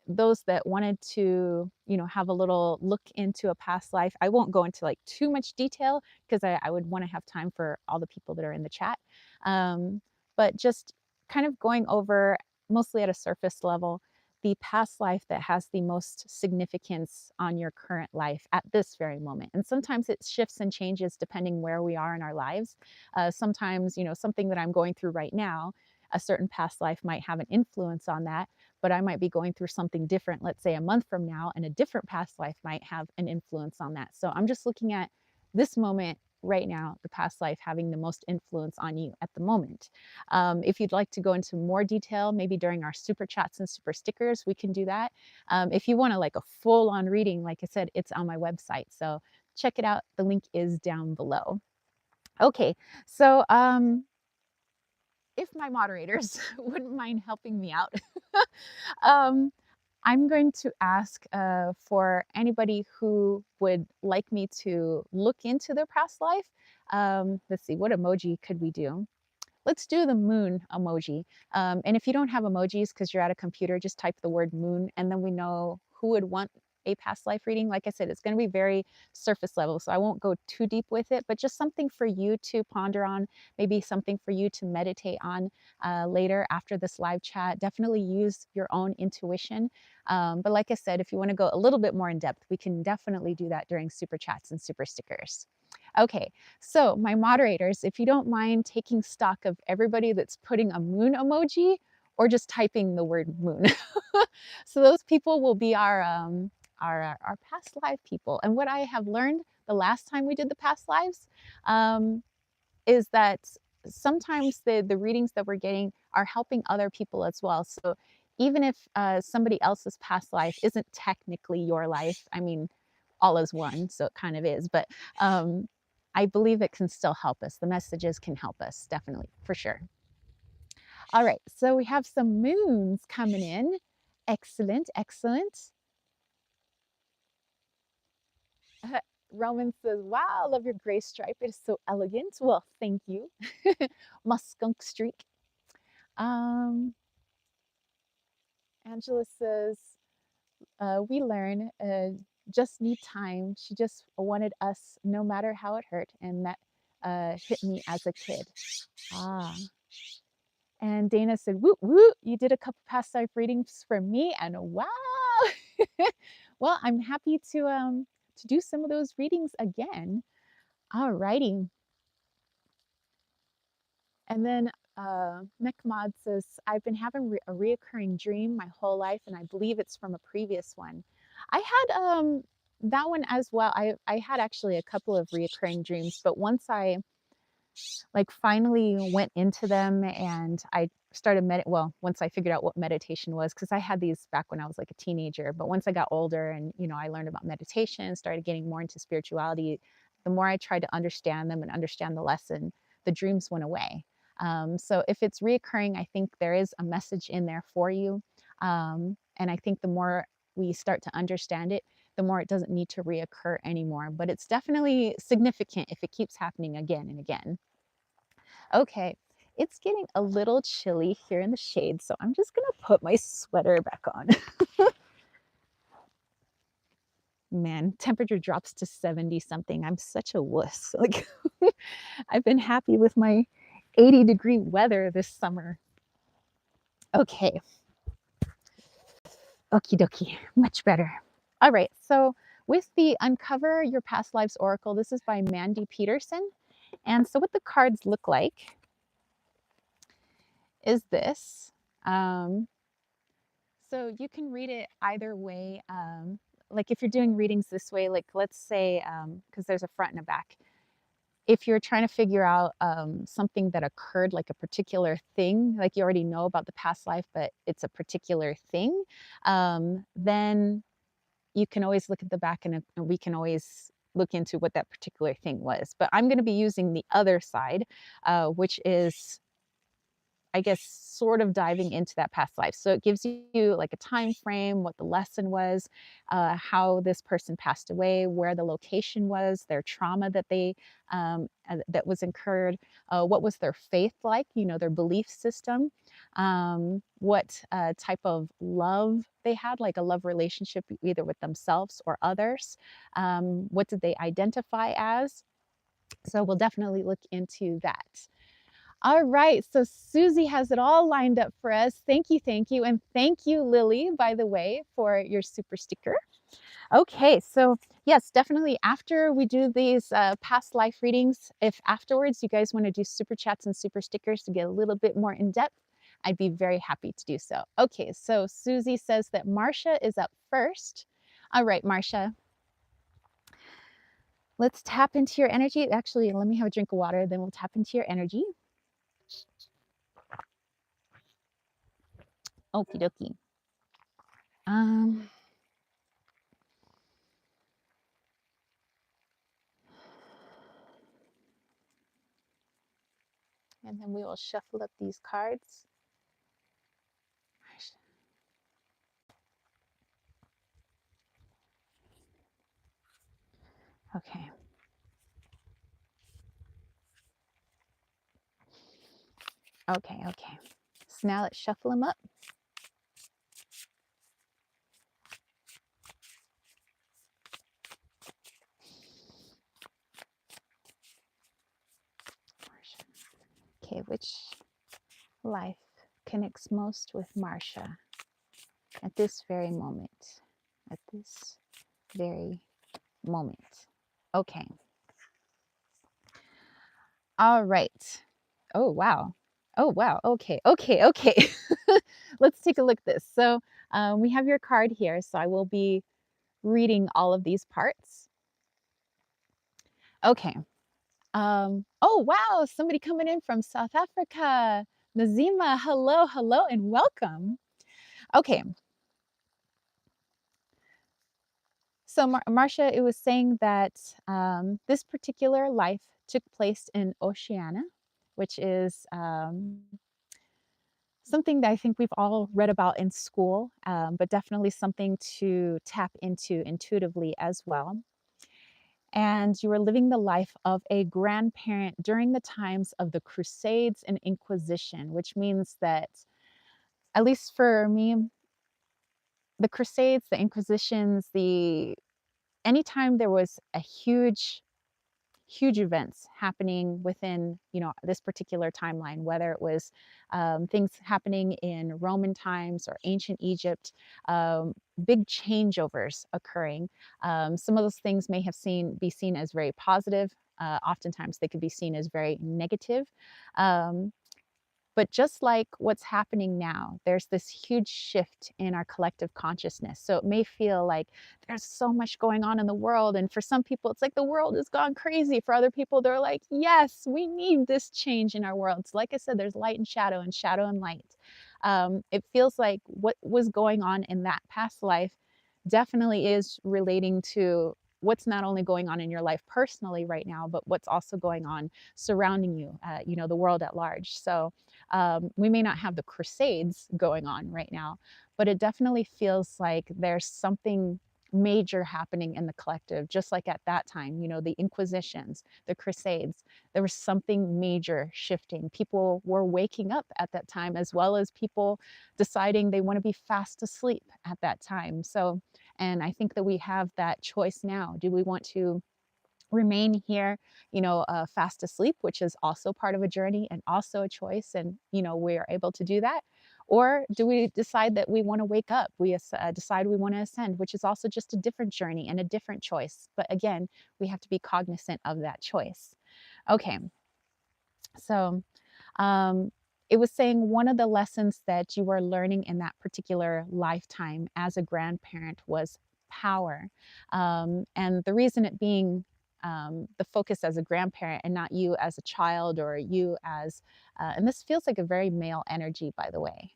A: those that wanted to, have a little look into a past life. I won't go into like too much detail because I would want to have time for all the people that are in the chat. But just kind of going over, mostly at a surface level, the past life that has the most significance on your current life at this very moment. And sometimes it shifts and changes depending where we are in our lives. Sometimes, something that I'm going through right now, a certain past life might have an influence on that, but I might be going through something different, let's say a month from now, and a different past life might have an influence on that. So I'm just looking at this moment right now, the past life having the most influence on you at the moment. If you'd like to go into more detail, maybe during our super chats and super stickers, we can do that. If you want to like a full on reading, like I said, it's on my website. So check it out. The link is down below. Okay, so if my moderators wouldn't mind helping me out, I'm going to ask for anybody who would like me to look into their past life. Let's see, what emoji could we do? Let's do the moon emoji. And if you don't have emojis because you're at a computer, just type the word moon, and then we know who would want a past life reading. Like I said, it's going to be very surface level, so I won't go too deep with it, but just something for you to ponder on, maybe something for you to meditate on later after this live chat. Definitely use your own intuition. But like I said, if you want to go a little bit more in depth, we can definitely do that during super chats and super stickers. Okay, so my moderators, if you don't mind taking stock of everybody that's putting a moon emoji or just typing the word moon. So those people will be our past life people. And what I have learned the last time we did the past lives is that sometimes the readings that we're getting are helping other people as well. So even if somebody else's past life isn't technically your life, I mean, all is one, so it kind of is, but I believe it can still help us. The messages can help us, definitely, for sure. All right, so we have some moons coming in. Excellent, excellent. Roman says, wow, I love your gray stripe. It is so elegant. Well, thank you. My skunk streak. Angela says, we learn, just need time. She just wanted us no matter how it hurt. And that hit me as a kid. Ah. And Dana said, woo, woo, you did a couple past life readings for me. And wow. Well, I'm happy to do some of those readings again. All righty. And then Mechmod says, I've been having a reoccurring dream my whole life, and I believe it's from a previous one. I had that one as well. I had actually a couple of reoccurring dreams, but once I like finally went into them and I started once I figured out what meditation was, because I had these back when I was like a teenager, but once I got older and I learned about meditation, started getting more into spirituality, the more I tried to understand them and understand the lesson, the dreams went away. So if it's reoccurring, I think there is a message in there for you. And I think the more we start to understand it, the more it doesn't need to reoccur anymore. But it's definitely significant if it keeps happening again and again. Okay, it's getting a little chilly here in the shade, so I'm just gonna put my sweater back on. Man, temperature drops to 70 something. I'm such a wuss. Like, I've been happy with my 80-degree weather this summer. Okay. Okie dokie, much better. All right, so with the Uncover Your Past Lives Oracle, this is by Mandy Peterson. And so what the cards look like is this. So you can read it either way. Like if you're doing readings this way, like let's say, because there's a front and a back, if you're trying to figure out something that occurred, like a particular thing, like you already know about the past life, but it's a particular thing, then you can always look at the back and we can always look into what that particular thing was. But I'm going to be using the other side, which is, I guess, sort of diving into that past life. So it gives you like a time frame, what the lesson was, how this person passed away, where the location was, their trauma that that was incurred, what was their faith like, their belief system, what type of love they had, like a love relationship either with themselves or others. What did they identify as? So we'll definitely look into that. All right, so Susie has it all lined up for us. Thank you, thank you. And thank you, Lily, by the way, for your super sticker. Okay, so yes, definitely after we do these past life readings, if afterwards you guys want to do super chats and super stickers to get a little bit more in depth, I'd be very happy to do so. Okay, so Susie says that Marcia is up first. All right, Marcia. Let's tap into your energy. Actually, let me have a drink of water, then we'll tap into your energy. Okie dokie. And then we will shuffle up these cards. Okay. Okay, okay. So now let's shuffle them up. Okay, which life connects most with Marcia at this very moment? At this very moment. Okay. All right. Oh, wow. Oh, wow. Okay. Okay. Okay. Let's take a look at this. So we have your card here. So I will be reading all of these parts. Okay. Oh, wow. Somebody coming in from South Africa. Nazima, hello, hello, and welcome. Okay. So, Marcia, it was saying that this particular life took place in Oceania, which is something that I think we've all read about in school, but definitely something to tap into intuitively as well. And you were living the life of a grandparent during the times of the Crusades and Inquisition, which means that, at least for me, the Crusades, the Inquisitions, anytime there was a huge events happening within, this particular timeline, whether it was things happening in Roman times or ancient Egypt, big changeovers occurring. Some of those things may be seen as very positive. Oftentimes they could be seen as very negative. Um, but just like what's happening now, there's this huge shift in our collective consciousness. So it may feel like there's so much going on in the world. And for some people, it's like the world has gone crazy. For other people, they're like, yes, we need this change in our world. So, like I said, there's light and shadow and light. It feels like what was going on in that past life definitely is relating to what's not only going on in your life personally right now, but what's also going on surrounding you, the world at large. So we may not have the crusades going on right now, but it definitely feels like there's something major happening in the collective, just like at that time, the Inquisitions, the Crusades, there was something major shifting. People were waking up at that time, as well as people deciding they want to be fast asleep at that time. So, and I think that we have that choice now. Do we want to remain here, fast asleep, which is also part of a journey and also a choice, and we are able to do that? Or do we decide that we want to wake up? We decide we want to ascend, which is also just a different journey and a different choice. But again, we have to be cognizant of that choice. Okay, so um, it was saying one of the lessons that you were learning in that particular lifetime as a grandparent was power. And the reason it being the focus as a grandparent and not you as a child or you as, and this feels like a very male energy, by the way.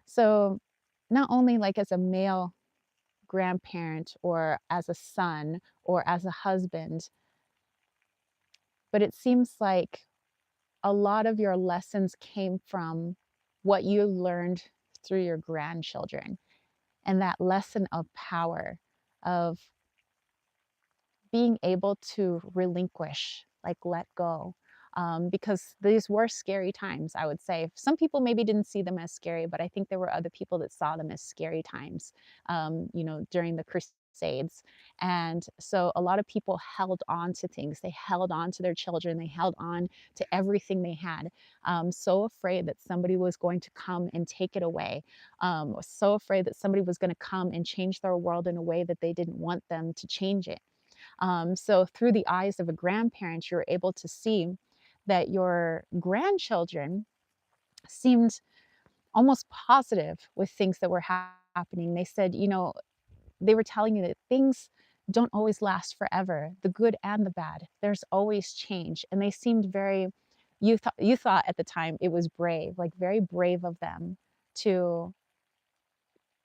A: So, not only like as a male grandparent or as a son or as a husband, but it seems like a lot of your lessons came from what you learned through your grandchildren, and that lesson of power, of being able to relinquish, like let go. Because these were scary times, I would say. Some people maybe didn't see them as scary, but I think there were other people that saw them as scary times, during the Crusades. And so a lot of people held on to things. They held on to their children. They held on to everything they had, so afraid that somebody was going to come and take it away, so afraid that somebody was going to come and change their world in a way that they didn't want them to change it. So through the eyes of a grandparent, you're able to see that your grandchildren seemed almost positive with things that were happening. They said, they were telling you that things don't always last forever, the good and the bad. There's always change. And they seemed very, you thought at the time it was brave, like very brave of them to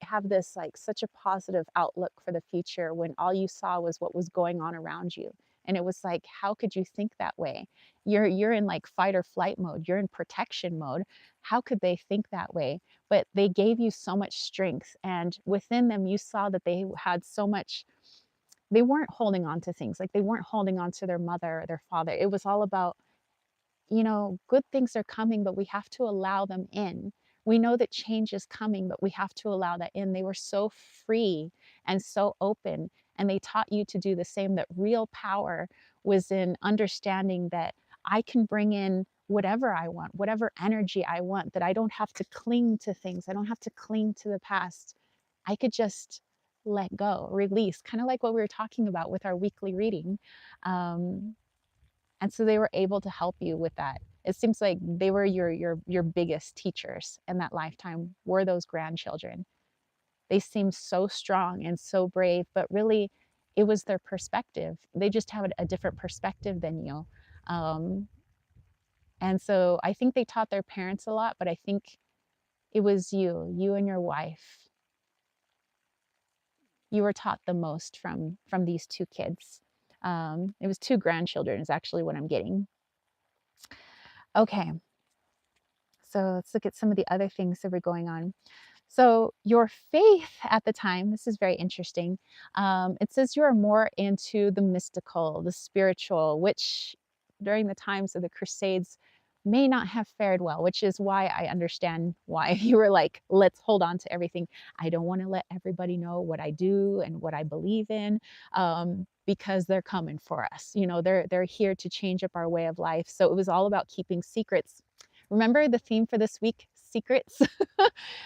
A: have this like such a positive outlook for the future when all you saw was what was going on around you. And it was like, how could you think that way? You're in like fight or flight mode, you're in protection mode. How could they think that way? But they gave you so much strength, and within them you saw that they had so much. They weren't holding on to things, like they weren't holding on to their mother or their father. It was all about, good things are coming, but we have to allow them in. We know that change is coming, but we have to allow that in. They were so free and so open, and they taught you to do the same, that real power was in understanding that I can bring in whatever I want, whatever energy I want, that I don't have to cling to things. I don't have to cling to the past. I could just let go, release, kind of like what we were talking about with our weekly reading. Um, and so they were able to help you with that. It seems like they were your biggest teachers in that lifetime, were those grandchildren. They seemed so strong and so brave, but really it was their perspective. They just have a different perspective than you. Um, and so I think they taught their parents a lot, but I think it was you and your wife. You were taught the most from these two kids. It was two grandchildren is actually what I'm getting. Okay, so let's look at some of the other things that were going on. So, your faith at the time, this is very interesting. It says you are more into the mystical, the spiritual, which during the times of the Crusades may not have fared well, which is why I understand why you were like, let's hold on to everything. I don't want to let everybody know what I do and what I believe in. Because they're coming for us. You know, they're here to change up our way of life. So it was all about keeping secrets. Remember the theme for this week? Secrets.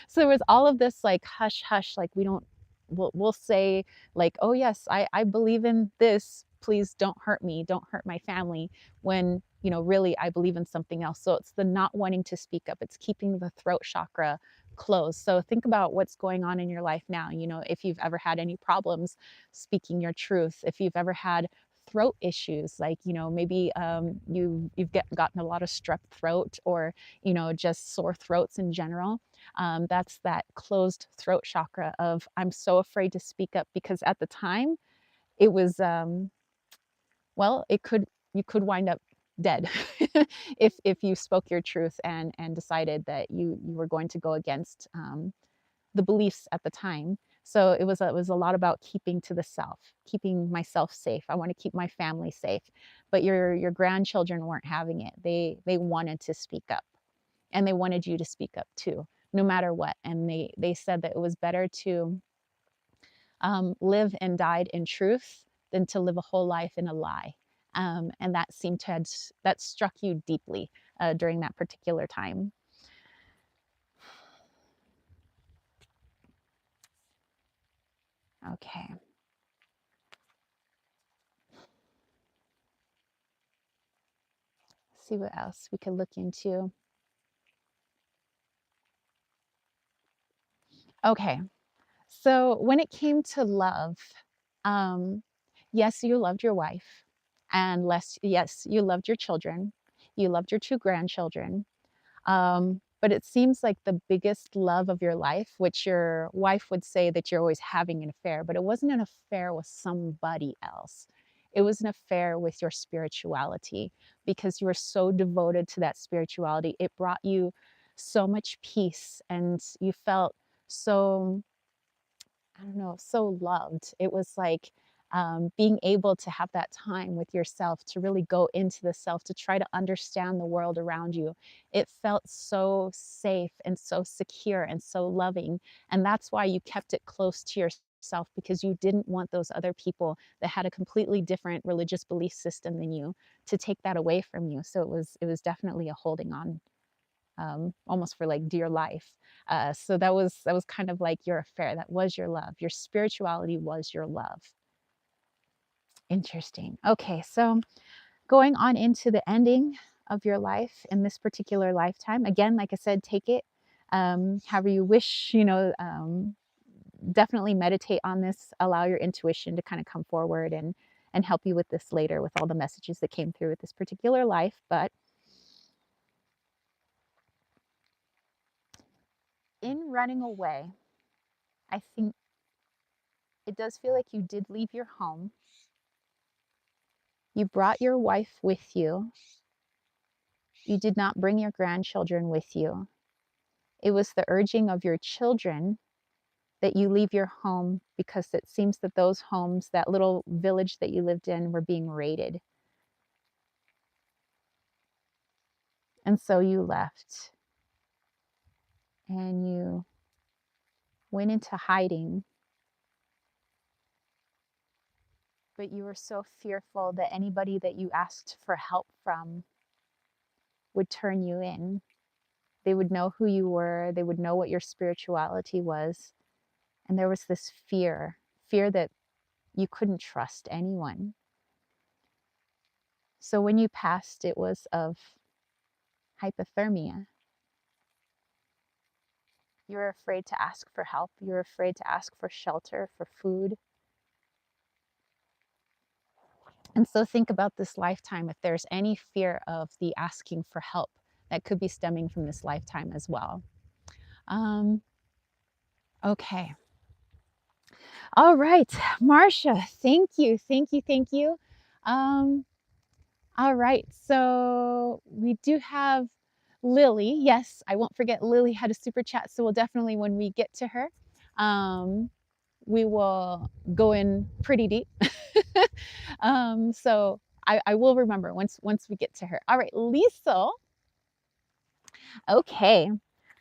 A: So there was all of this like hush hush, like we don't, we'll say like, oh yes, I believe in this, please don't hurt me, don't hurt my family, when you know really I believe in something else. So it's the not wanting to speak up, it's keeping the throat chakra closed. So think about what's going on in your life now. You know, if you've ever had any problems speaking your truth, if you've ever had throat issues, like you know maybe gotten a lot of strep throat, or you know just sore throats in general. That's that closed throat chakra of I'm so afraid to speak up, because at the time it was well, it could, you could wind up dead if you spoke your truth and decided that you were going to go against the beliefs at the time. So it was a lot about keeping to the self, keeping myself safe. I want to keep my family safe. But your grandchildren weren't having it. They wanted to speak up, and they wanted you to speak up too, no matter what. And they said that it was better to live and died in truth than to live a whole life in a lie. And that seemed to have, that struck you deeply during that particular time. Okay. See what else we could look into. Okay. So when it came to love, um, yes, you loved your wife, and yes, you loved your children, you loved your two grandchildren. But it seems like the biggest love of your life, which your wife would say that you're always having an affair, but it wasn't an affair with somebody else. It was an affair with your spirituality, because you were so devoted to that spirituality. It brought you so much peace, and you felt so, I don't know, so loved. It was like being able to have that time with yourself, to really go into the self, to try to understand the world around you. It felt so safe and so secure and so loving. And that's why you kept it close to yourself, because you didn't want those other people that had a completely different religious belief system than you to take that away from you. So it was definitely a holding on, almost for like dear life. So that was kind of like your affair. That was your love. Your spirituality was your love. Interesting. Okay, so going on into the ending of your life in this particular lifetime. Again, like I said, take it however you wish. You know, definitely meditate on this. Allow your intuition to kind of come forward and help you with this later, with all the messages that came through with this particular life. But in running away, I think it does feel like you did leave your home. You brought your wife with you. You did not bring your grandchildren with you. It was the urging of your children that you leave your home, because it seems that those homes, that little village that you lived in, were being raided. And so you left and you went into hiding. But you were so fearful that anybody that you asked for help from would turn you in. They would know who you were, they would know what your spirituality was. And there was this fear that you couldn't trust anyone. So when you passed, it was of hypothermia. You were afraid to ask for help. You were afraid to ask for shelter, for food. And so think about this lifetime, if there's any fear of the asking for help that could be stemming from this lifetime as well. Okay. All right, Marcia, thank you, thank you, thank you. All right, so we do have Lily. Yes, I won't forget Lily had a super chat, so we'll definitely, when we get to her, we will go in pretty deep. So I will remember once we get to her. All right, Liesel. Okay,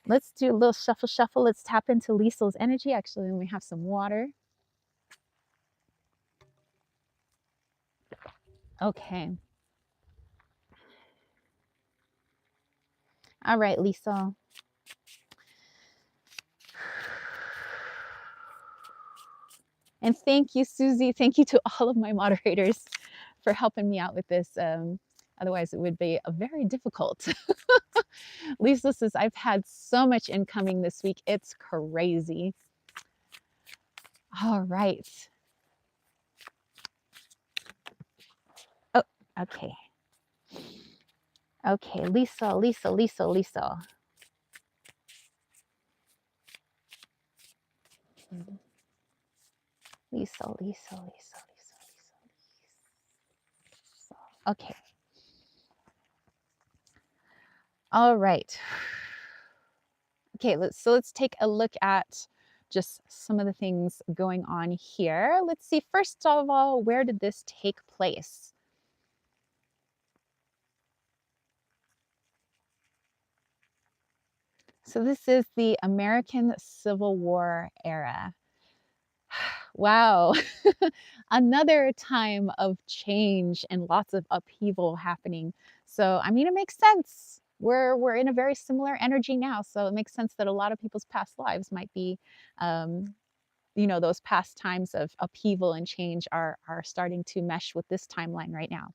A: let's do a little shuffle shuffle. Let's tap into Liesel's energy. Actually, let me have some water. Okay. All right, Liesel. And thank you, Susie. Thank you to all of my moderators for helping me out with this. Otherwise, it would be a very difficult. Lisa says, I've had so much incoming this week. It's crazy. All right. Oh, okay. Okay, Lisa, Lisa, Lisa, Lisa. Lisa, Lisa, Lisa, Lisa, Lisa, Lisa. Okay. All right. Okay, let's take a look at just some of the things going on here. Let's see, first of all, where did this take place? So this is the American Civil War era. Wow, another time of change and lots of upheaval happening. So, I mean, it makes sense. We're in a very similar energy now, so it makes sense that a lot of people's past lives might be, um, those past times of upheaval and change are starting to mesh with this timeline right now.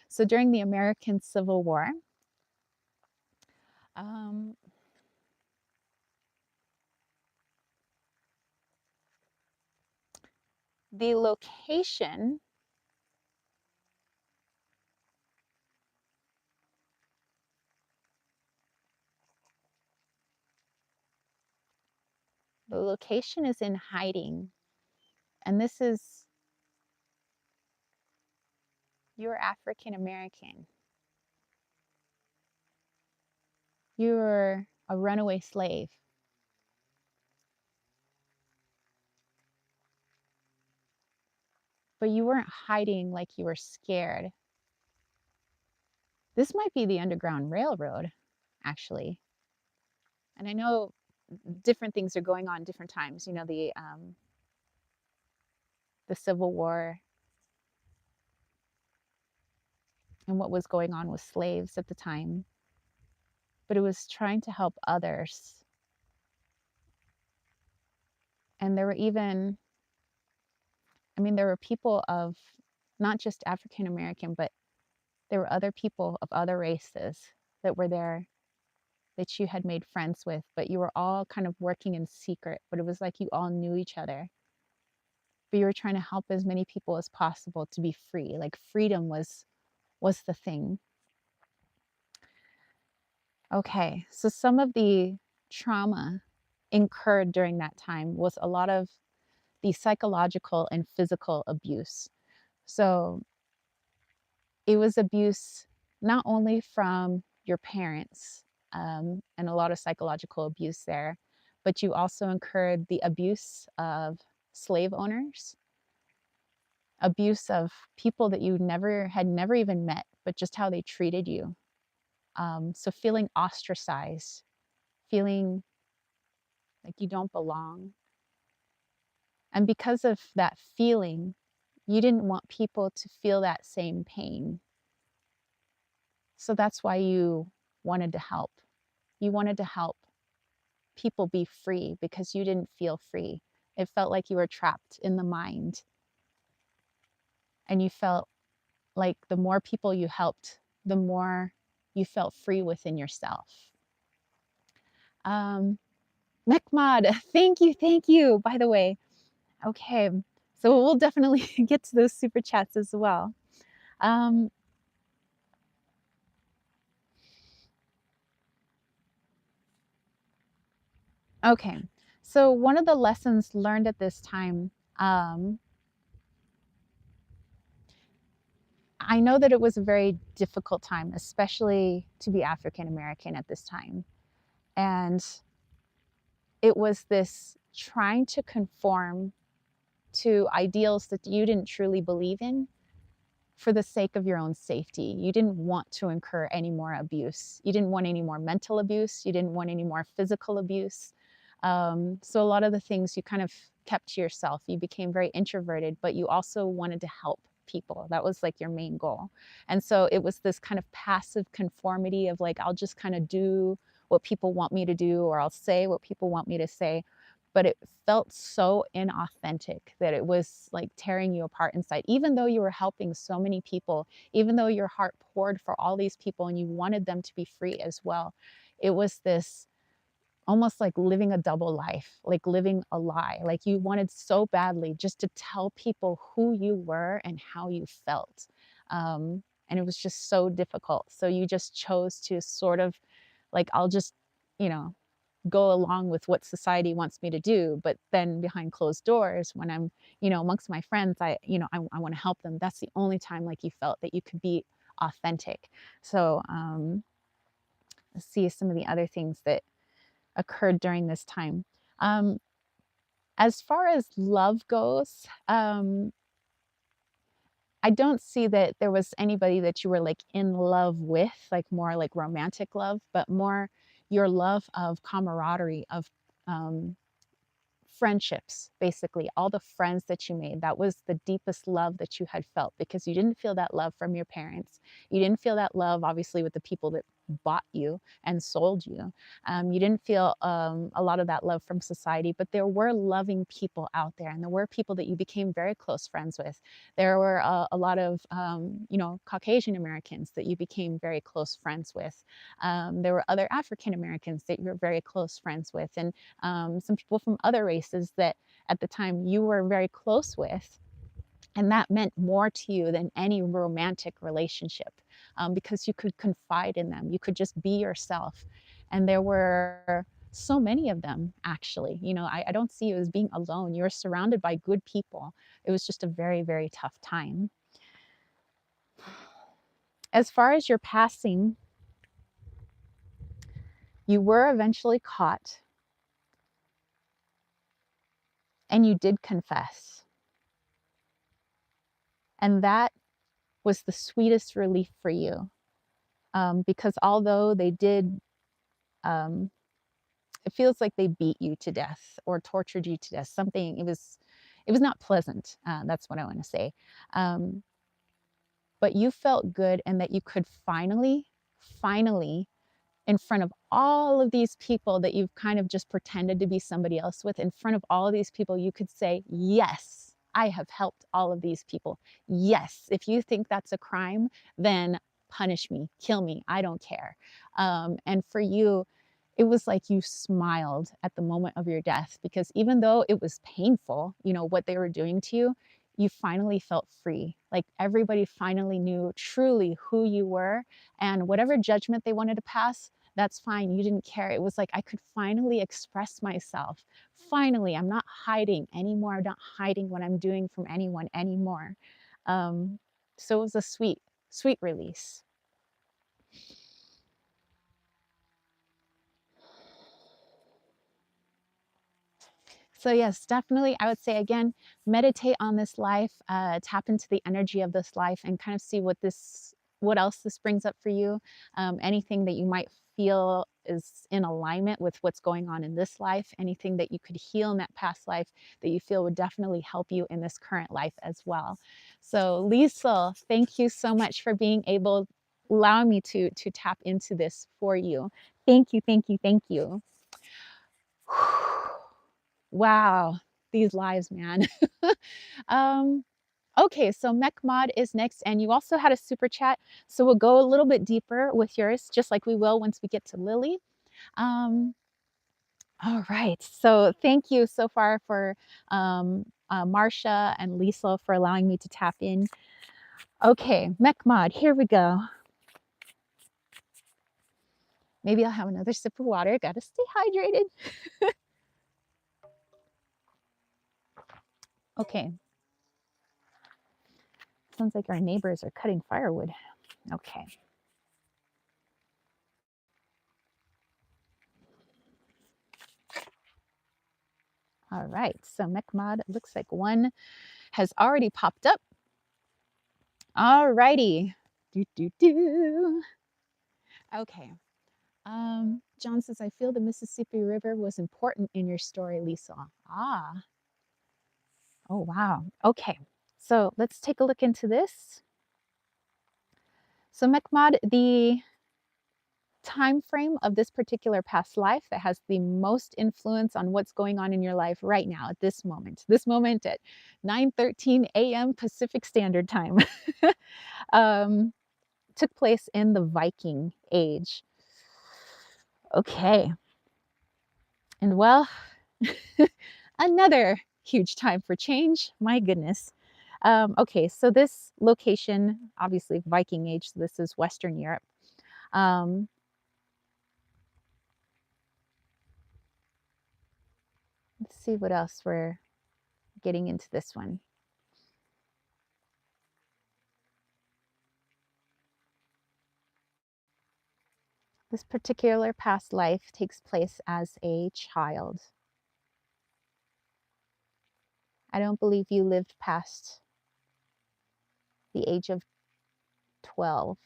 A: So during the American Civil War, um, the location is in hiding, and this is, you're African American. You're a runaway slave. But you weren't hiding like you were scared. This might be the Underground Railroad, actually. And I know different things are going on different times. The Civil War and what was going on with slaves at the time. But it was trying to help others. And there were even, there were people of not just African American, but there were other people of other races that were there that you had made friends with, but you were all kind of working in secret, but it was like you all knew each other. But you were trying to help as many people as possible to be free. Like freedom was the thing. Okay, so some of the trauma incurred during that time was a lot of the psychological and physical abuse. So it was abuse not only from your parents, and a lot of psychological abuse there, but you also incurred the abuse of slave owners, abuse of people that you had never even met, but just how they treated you. So feeling ostracized, feeling like you don't belong. And because of that feeling, you didn't want people to feel that same pain. So that's why you wanted to help. You wanted to help people be free because you didn't feel free. It felt like you were trapped in the mind. And you felt like the more people you helped, the more you felt free within yourself. Mekmad, thank you, by the way. Okay, so we'll definitely get to those super chats as well. Okay, so one of the lessons learned at this time, I know that it was a very difficult time, especially to be African American at this time. And it was this trying to conform to ideals that you didn't truly believe in for the sake of your own safety. You didn't want to incur any more abuse. You didn't want any more mental abuse. You didn't want any more physical abuse. So a lot of the things you kind of kept to yourself. You became very introverted, but you also wanted to help people. That was like your main goal. And so it was this kind of passive conformity of like, I'll just kind of do what people want me to do, or I'll say what people want me to say. But it felt so inauthentic that it was like tearing you apart inside, even though you were helping so many people, even though your heart poured for all these people and you wanted them to be free as well. It was this almost like living a double life, like living a lie. Like you wanted so badly just to tell people who you were and how you felt. And it was just so difficult. So you just chose to sort of like, I'll just, you know, go along with what society wants me to do. But then behind closed doors, when I'm, amongst my friends, I want to help them. That's the only time like you felt that you could be authentic. So let's see some of the other things that occurred during this time. As far as love goes, I don't see that there was anybody that you were like in love with, like more like romantic love, but more your love of camaraderie, of um, friendships, basically, all the friends that you made. That was the deepest love that you had felt because you didn't feel that love from your parents. You didn't feel that love, obviously, with the people that bought you and sold you. You didn't feel a lot of that love from society, but there were loving people out there, and there were people that you became very close friends with. There were a lot of, Caucasian Americans that you became very close friends with. There were other African Americans that you were very close friends with, and some people from other races that at the time you were very close with. And that meant more to you than any romantic relationship because you could confide in them. You could just be yourself. And there were so many of them, actually. I don't see you as being alone. You were surrounded by good people. It was just a very, very tough time. As far as your passing, you were eventually caught and you did confess. And that was the sweetest relief for you. Because although they did, it feels like they beat you to death or tortured you to death. It was not pleasant. That's what I want to say. But you felt good, and that you could finally, in front of all of these people that you've kind of just pretended to be somebody else with, in front of all of these people, you could say, yes, I have helped all of these people. Yes, if you think that's a crime, then punish me, kill me, I don't care. And for you, it was like you smiled at the moment of your death, because even though it was painful, what they were doing to you, you finally felt free. Like everybody finally knew truly who you were, and whatever judgment they wanted to pass, that's fine. You didn't care. It was like I could finally express myself. Finally, I'm not hiding anymore. I'm not hiding what I'm doing from anyone anymore. So it was a sweet, sweet release. So yes, definitely, I would say again, meditate on this life, tap into the energy of this life, and kind of see what else this brings up for you. Anything that you might feel is in alignment with what's going on in this life, anything that you could heal in that past life that you feel would definitely help you in this current life as well. So Liesl, thank you so much for being able allowing me to tap into this for you. Thank you, thank you, thank you. Wow, these lives, man. um, okay, so Mechmod is next, and you also had a super chat, so we'll go a little bit deeper with yours, just like we will once we get to Lily. Um, all right, so thank you so far for Marcia and Lisa for allowing me to tap in. Okay, Mechmod, here we go. Maybe I'll have another sip of water. Gotta stay hydrated. Okay. Sounds like our neighbors are cutting firewood. Okay. All right. So Mechmod, looks like one has already popped up. All righty. Do, do, do. Okay. John says, I feel the Mississippi River was important in your story, Lisa. Ah. Oh, wow. Okay. So let's take a look into this. So Mechmod, the time frame of this particular past life that has the most influence on what's going on in your life right now at this moment at 9:13 a.m. Pacific Standard Time, took place in the Viking Age. Okay. And well, another huge time for change. My goodness. Okay, so this location, obviously Viking Age, so this is Western Europe. Um, let's see what else we're getting into this one. This particular past life takes place as a child. I don't believe you lived past the age of 12,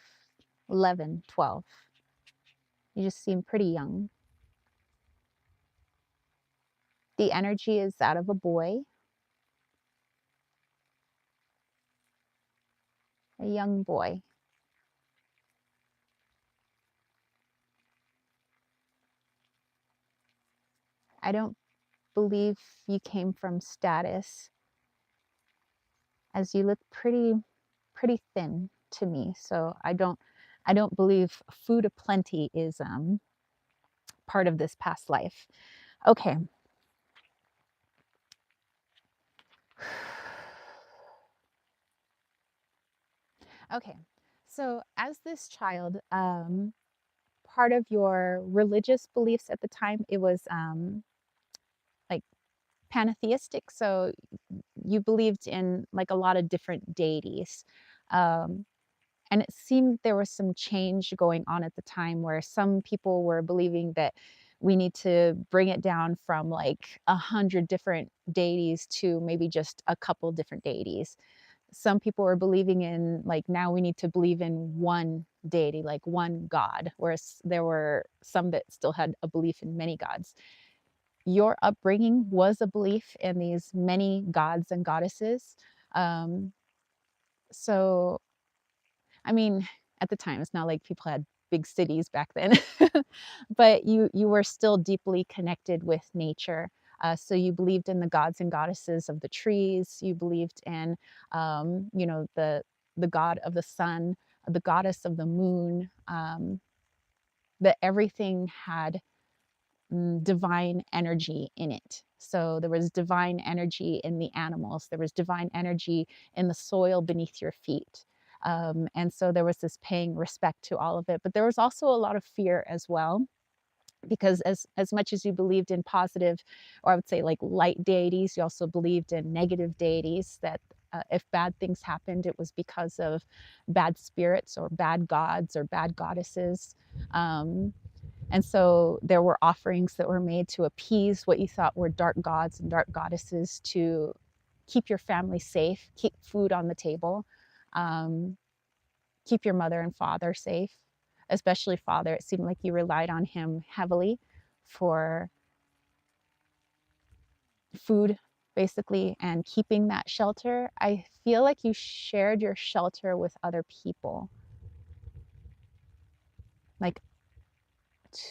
A: 11, 12. You just seem pretty young. The energy is that of a boy, a young boy. I don't believe you came from status, as you look pretty thin to me. So I don't believe food aplenty is part of this past life. Okay. Okay. So as this child, part of your religious beliefs at the time, it was like pantheistic. So you believed in like a lot of different deities. Um, and it seemed there was some change going on at the time where some people were believing that we need to bring it down from like 100 different deities to maybe just a couple different deities. Some people were believing in like now we need to believe in one deity, like one god, whereas there were some that still had a belief in many gods. Your upbringing was a belief in these many gods and goddesses. Um, so, I mean, at the time, it's not like people had big cities back then, but you were still deeply connected with nature. So you believed in the gods and goddesses of the trees. You believed in, the god of the sun, the goddess of the moon. That everything had divine energy in it. So there was divine energy in the animals. There was divine energy in the soil beneath your feet. And so there was this paying respect to all of it. But there was also a lot of fear as well, because as much as you believed in positive, or I would say like light deities, you also believed in negative deities that if bad things happened, it was because of bad spirits or bad gods or bad goddesses. And so there were offerings that were made to appease what you thought were dark gods and dark goddesses, to keep your family safe, keep food on the table, um, keep your mother and father safe, especially father. It seemed like you relied on him heavily for food, basically, and keeping that shelter. I feel like you shared your shelter with other people. like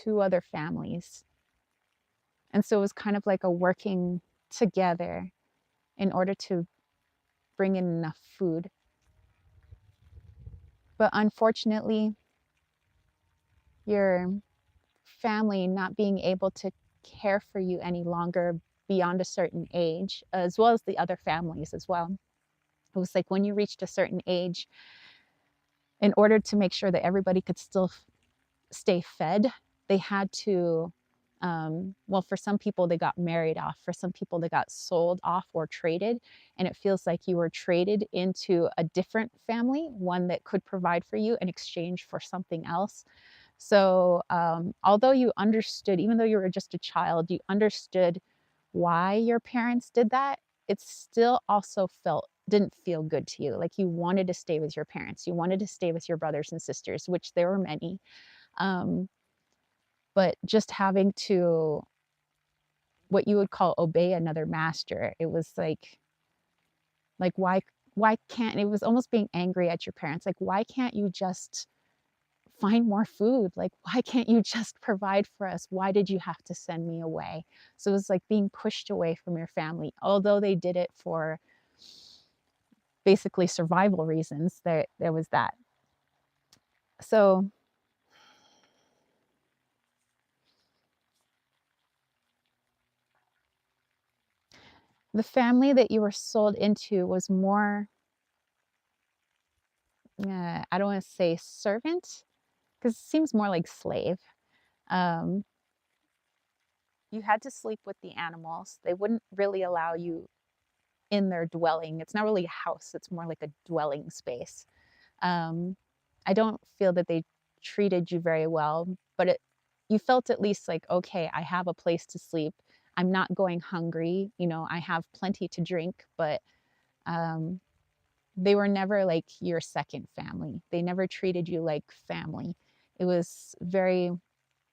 A: 2 other families. And so it was kind of like a working together in order to bring in enough food. But unfortunately, your family not being able to care for you any longer beyond a certain age, as well as the other families as well. It was like when you reached a certain age, in order to make sure that everybody could still stay fed, they had to, well, for some people, they got married off. For some people, they got sold off or traded. And it feels like you were traded into a different family, one that could provide for you in exchange for something else. So, although you understood, even though you were just a child, you understood why your parents did that, it still also didn't feel good to you. Like you wanted to stay with your parents, you wanted to stay with your brothers and sisters, which there were many. Um, but just having to, what you would call, obey another master, it was like why can't, it was almost being angry at your parents, like why can't you just find more food? Like, why can't you just provide for us? Why did you have to send me away? So it was like being pushed away from your family, although they did it for basically survival reasons. There was that. So the family that you were sold into was more, I don't want to say servant, because it seems more like slave. Um, you had to sleep with the animals. They wouldn't really allow you in their dwelling. It's not really a house, it's more like a dwelling space. Um, I don't feel that they treated you very well, but you felt at least like, okay, I have a place to sleep. I'm not going hungry. You know, I have plenty to drink, but um, they were never like your second family. They never treated you like family. It was very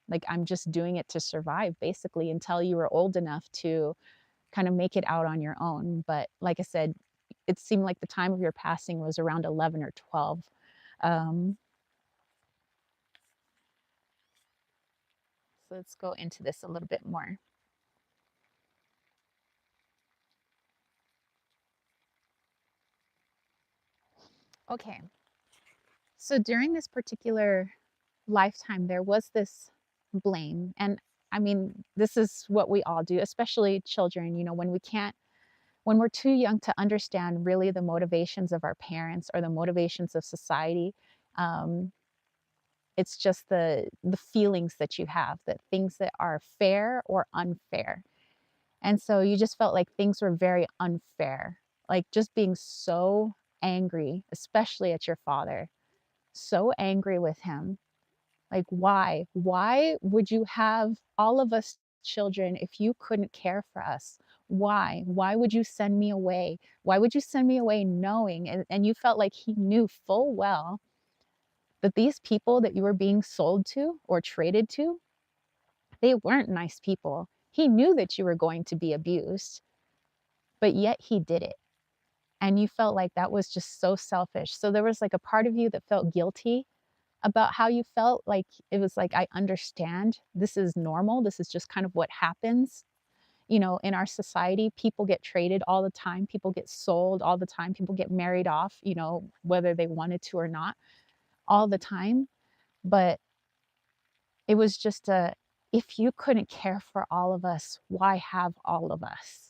A: like, I'm just doing it to survive, basically, until you were old enough to kind of make it out on your own. But like I said, it seemed like the time of your passing was around 11 or 12. Um, so let's go into this a little bit more. Okay, so during this particular lifetime, there was this blame. And I mean, this is what we all do, especially children, you know, when we're too young to understand really the motivations of our parents or the motivations of society. Um, it's just the feelings that you have, that things that are fair or unfair. And so you just felt like things were very unfair, like just being so angry, especially at your father, so angry with him. Like, why? Why would you have all of us children if you couldn't care for us? Why? Why would you send me away? Why would you send me away knowing? And you felt like he knew full well that these people that you were being sold to or traded to, they weren't nice people. He knew that you were going to be abused, but yet he did it. And you felt like that was just so selfish. So there was like a part of you that felt guilty about how you felt. Like it was like, I understand, this is normal, this is just kind of what happens. You know, in our society, people get traded all the time, people get sold all the time, people get married off, you know, whether they wanted to or not, all the time. But it was just a, if you couldn't care for all of us, why have all of us?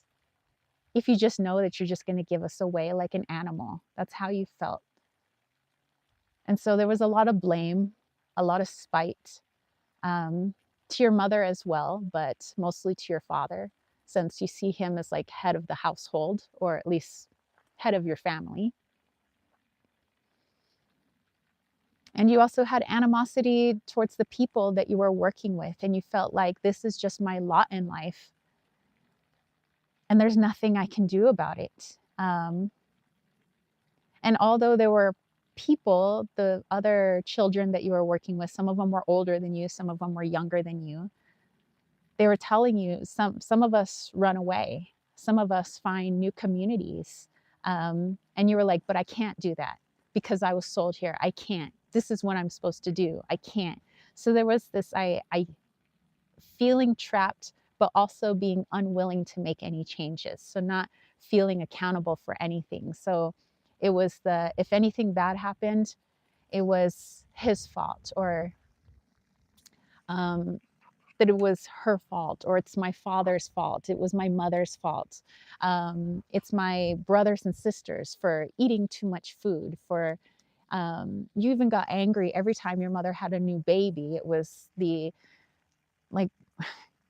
A: If you just know that you're just going to give us away like an animal, that's how you felt. And so there was a lot of blame, a lot of spite, to your mother as well, but mostly to your father, since you see him as like head of the household, or at least head of your family. And you also had animosity towards the people that you were working with, and you felt like this is just my lot in life, and there's nothing I can do about it. And although there were people, the other children that you were working with, some of them were older than you, some of them were younger than you, they were telling you, some of us run away, some of us find new communities. And you were like, but I can't do that because I was sold here. I can't. This is what I'm supposed to do. I can't. So there was this I feeling trapped, but also being unwilling to make any changes. So not feeling accountable for anything. So it was the, if anything bad happened, it was his fault, or um, that it was her fault, or it's my father's fault, it was my mother's fault, it's my brothers and sisters for eating too much food, for you even got angry every time your mother had a new baby. It was the, like,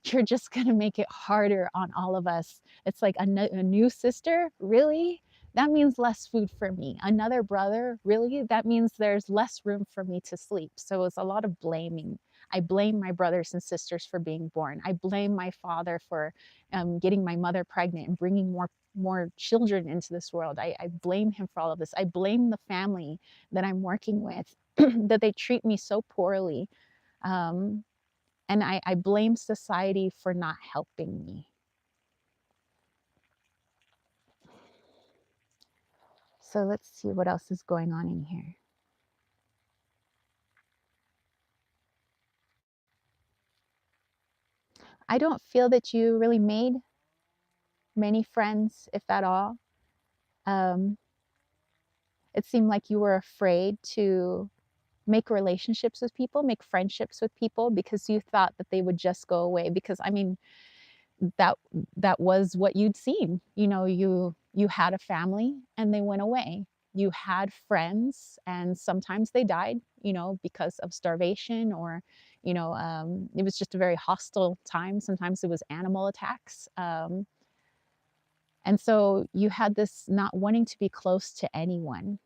A: you're just going to make it harder on all of us. It's like a new sister, really? That means less food for me. Another brother, really? That means there's less room for me to sleep. So it's a lot of blaming. I blame my brothers and sisters for being born. I blame my father for getting my mother pregnant and bringing more children into this world. I blame him for all of this. I blame the family that I'm working with that they treat me so poorly. Um, and I blame society for not helping me. So let's see what else is going on in here. I don't feel that you really made many friends, if at all. Um, it seemed like you were afraid to make relationships with people, make friendships with people, because you thought that they would just go away. Because I mean, that that was what you'd seen. You know, you had a family and they went away. You had friends and sometimes they died, you know, because of starvation, or it was just a very hostile time. Sometimes it was animal attacks. And so you had this not wanting to be close to anyone,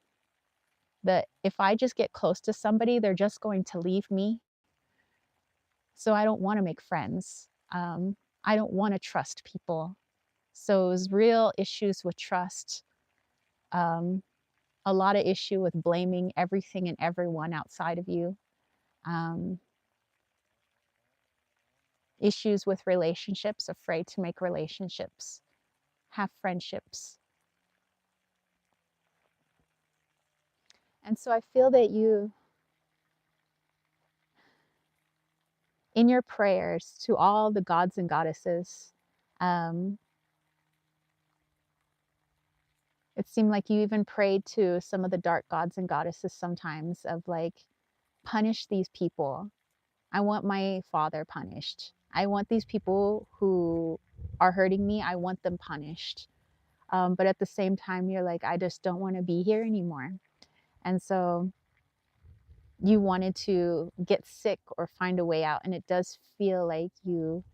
A: that if I just get close to somebody, they're just going to leave me. So I don't want to make friends. I don't want to trust people. So it was real issues with trust, um, a lot of issue with blaming everything and everyone outside of you, um, issues with relationships, afraid to make relationships, have friendships. And so I feel that you, in your prayers to all the gods and goddesses, um, it seemed like you even prayed to some of the dark gods and goddesses sometimes, of like, punish these people. I want my father punished. I want these people who are hurting me, I want them punished. But at the same time, you're like, I just don't want to be here anymore. And so you wanted to get sick or find a way out. And it does feel like you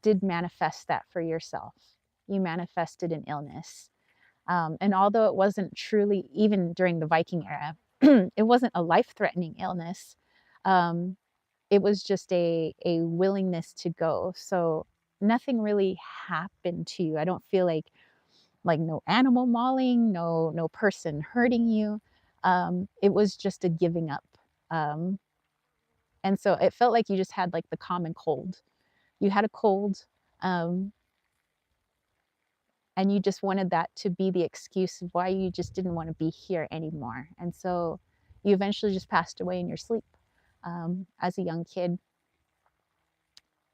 A: did manifest that for yourself. You manifested an illness. And although it wasn't truly, even during the Viking era, it wasn't a life threatening illness. Um, it was just a willingness to go. So nothing really happened to you. I don't feel like no animal mauling, no person hurting you. It was just a giving up. Um, and so it felt like you just had like the common cold. You had a cold, um, and you just wanted that to be the excuse of why you just didn't want to be here anymore. And so you eventually just passed away in your sleep, as a young kid.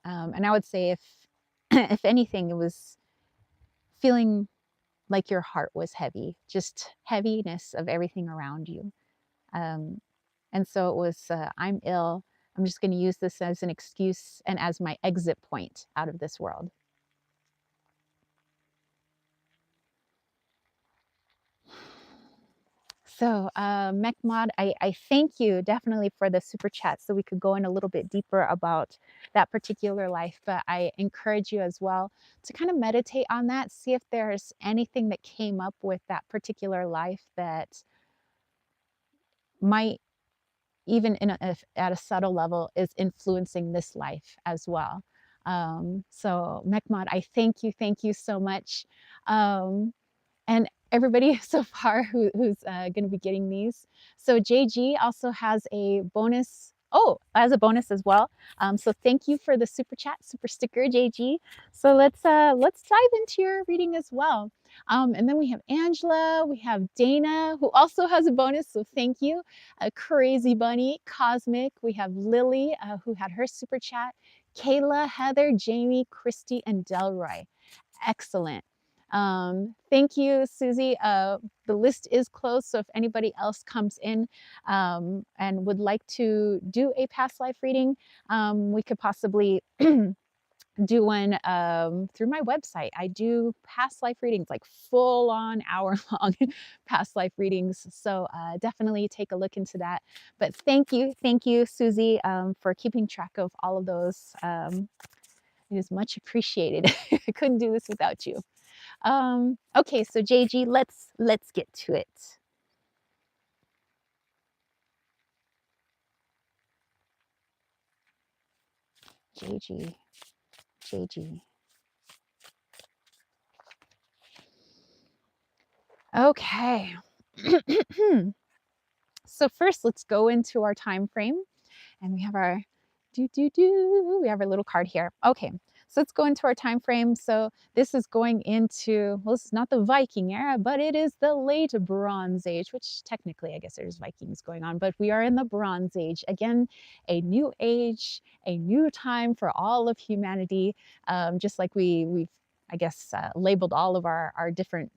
A: And I would say, if if anything, it was feeling like your heart was heavy, just heaviness of everything around you. Um, and so it was, I'm ill. I'm just going to use this as an excuse and as my exit point out of this world. So, Mechmod, I thank you definitely for the super chat, so we could go in a little bit deeper about that particular life. But I encourage you as well to kind of meditate on that, see if there's anything that came up with that particular life that might, even at a subtle level, is influencing this life as well. So, Mechmod, I thank you so much. And everybody so far who's going to be getting these. So JG also has a bonus Oh, as a bonus as well. So thank you for the super chat, super sticker, JG. So let's dive into your reading as well. And then we have Angela, we have Dana, who also has a bonus. So thank you. Crazy Bunny, Cosmic. We have Lily, who had her super chat. Kayla, Heather, Jamie, Christy, and Delroy. Excellent. Thank you, Susie. The list is closed, so if anybody else comes in and would like to do a past life reading, we could possibly do one through my website. I do past life readings, like full on hour long past life readings. So definitely take a look into that. But thank you, Susie, for keeping track of all of those. It is much appreciated. I couldn't do this without you. Okay, so JG, let's get to it. JG, JG. Okay. So first, let's go into our time frame, and we have our we have our little card here. Okay, so let's go into our time frame. So this is going into, well, this is not the Viking era, but it is the late Bronze Age, which technically I guess there's Vikings going on, but we are in the Bronze Age. Again, a new age, a new time for all of humanity. Just like we've, I guess, labeled all of our different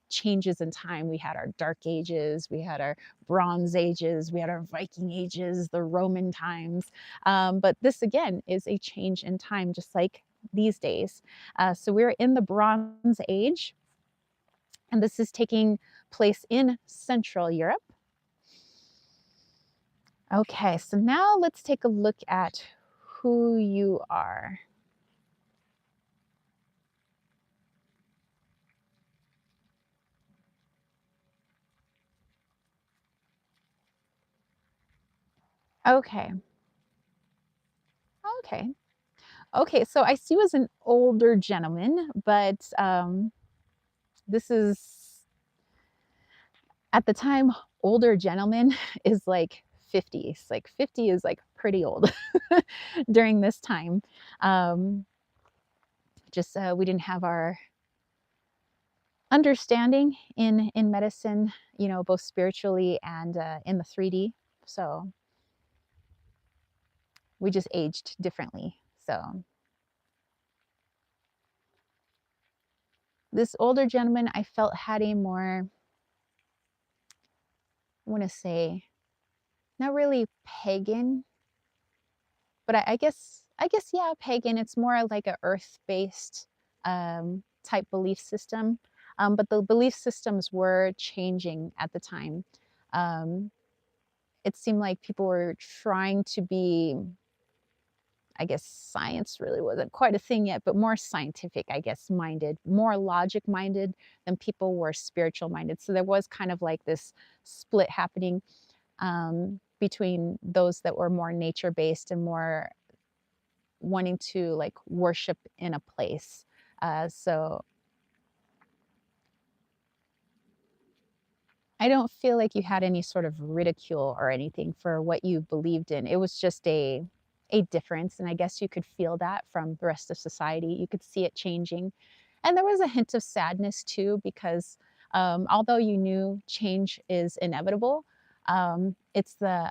A: changes in time. We had our dark ages, we had our bronze ages, we had our Viking ages, the Roman times. But this again is a change in time, just like these days. So we're in the Bronze Age, and this is taking place in Central Europe. Okay, so now let's take a look at who you are. Okay, okay. Okay, so I see you as an older gentleman, but this is at the time, older gentleman is like 50s. Like 50 is like pretty old during this time. Um, just we didn't have our understanding in medicine, you know, both spiritually and in the 3D. So we just aged differently. So this older gentleman, I felt had a more, I want to say, not really pagan, but yeah, pagan. It's more like a earth-based type belief system. But the belief systems were changing at the time. Um, it seemed like people were trying to be, I guess science really wasn't quite a thing yet, but more scientific, I guess, minded, more logic minded than people were spiritual minded. So there was kind of like this split happening between those that were more nature based and more wanting to like worship in a place. So I don't feel like you had any sort of ridicule or anything for what you believed in. It was just a difference, and I guess you could feel that from the rest of society. You could see it changing, and there was a hint of sadness too, because although you knew change is inevitable, it's the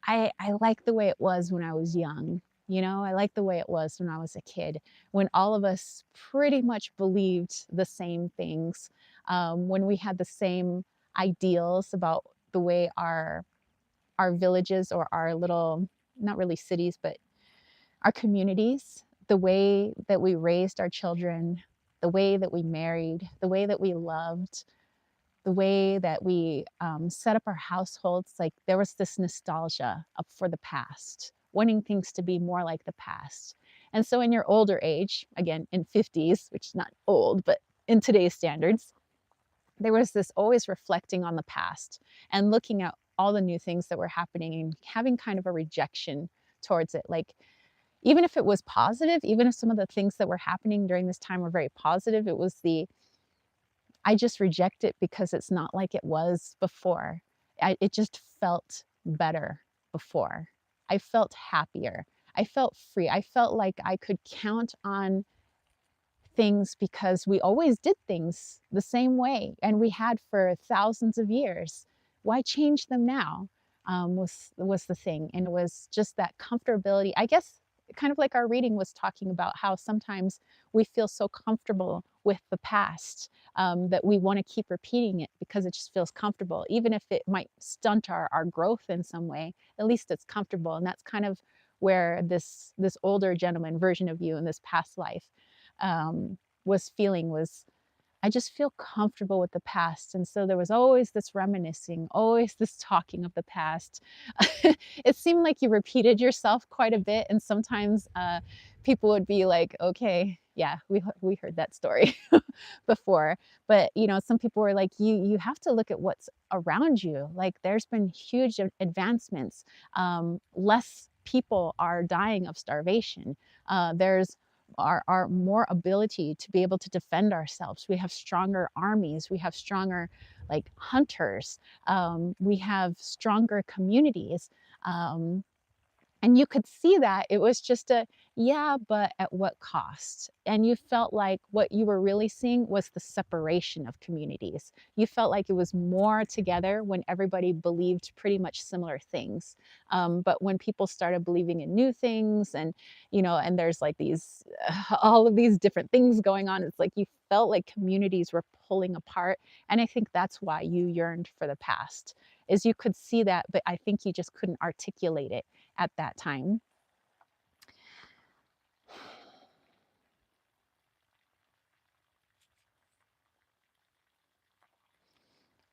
A: I like the way it was when I was young. You know, I like the way it was when I was a kid, when all of us pretty much believed the same things, when we had the same ideals about the way our villages or our little, not really cities, but our communities, the way that we raised our children, the way that we married, the way that we loved, the way that we set up our households. Like there was this nostalgia up for the past, wanting things to be more like the past. And so in your older age, again in 50s, which is not old, but in today's standards, there was this always reflecting on the past and looking at all the new things that were happening and having kind of a rejection towards it. Like even if it was positive, even if some of the things that were happening during this time were very positive, it was the I just reject it because it's not like it was before. It just felt better before. I felt happier. I felt free. I felt like I could count on things because we always did things the same way and we had for thousands of years. Why change them now? Was the thing, and it was just that comfortability. I guess kind of like our reading was talking about how sometimes we feel so comfortable with the past that we want to keep repeating it because it just feels comfortable, even if it might stunt our growth in some way. At least it's comfortable, and that's kind of where this older gentleman version of you in this past life was feeling was I just feel comfortable with the past. And so there was always this reminiscing, always this talking of the past. It seemed like you repeated yourself quite a bit. And sometimes people would be like, okay, yeah, we heard that story before. But, some people were like, you have to look at what's around you. Like there's been huge advancements. Less people are dying of starvation. There's our more ability to be able to defend ourselves. We have stronger armies. We have stronger like hunters. We have stronger communities. Um, and you could see that it was just a, yeah, but at what cost? And you felt like what you were really seeing was the separation of communities. You felt like it was more together when everybody believed pretty much similar things. But when people started believing in new things and there's like these, all of these different things going on, it's like you felt like communities were pulling apart. And I think that's why you yearned for the past, is you could see that, but I think you just couldn't articulate it at that time.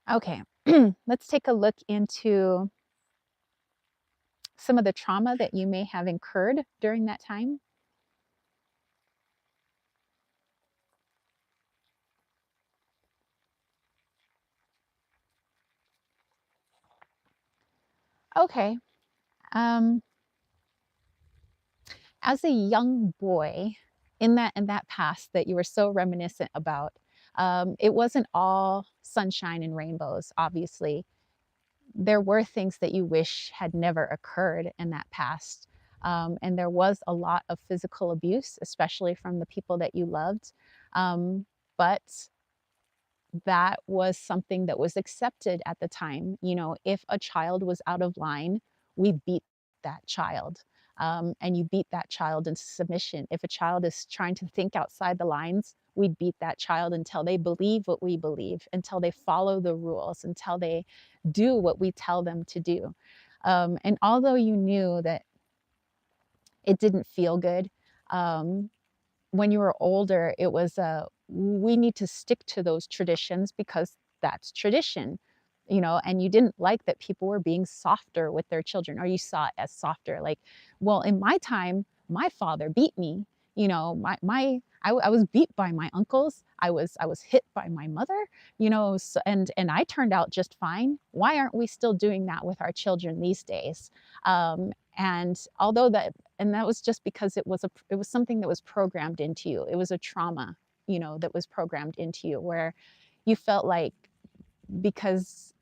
A: Okay, let's take a look into some of the trauma that you may have incurred during that time. Okay, um, as a young boy in that past that you were so reminiscent about, it wasn't all sunshine and rainbows. Obviously, there were things that you wish had never occurred in that past. And there was a lot of physical abuse, especially from the people that you loved. But that was something that was accepted at the time. If a child was out of line, we beat that child. And you beat that child into submission. If a child is trying to think outside the lines, we beat that child until they believe what we believe, until they follow the rules, until they do what we tell them to do. And although you knew that it didn't feel good, um, when you were older, it was we need to stick to those traditions because that's tradition, and you didn't like that people were being softer with their children, or you saw it as softer. Like, well, in my time, my father beat me. I was beat by my uncles. I was hit by my mother. And I turned out just fine. Why aren't we still doing that with our children these days? And although that was just because it was something that was programmed into you. It was a trauma, that was programmed into you, where you felt like because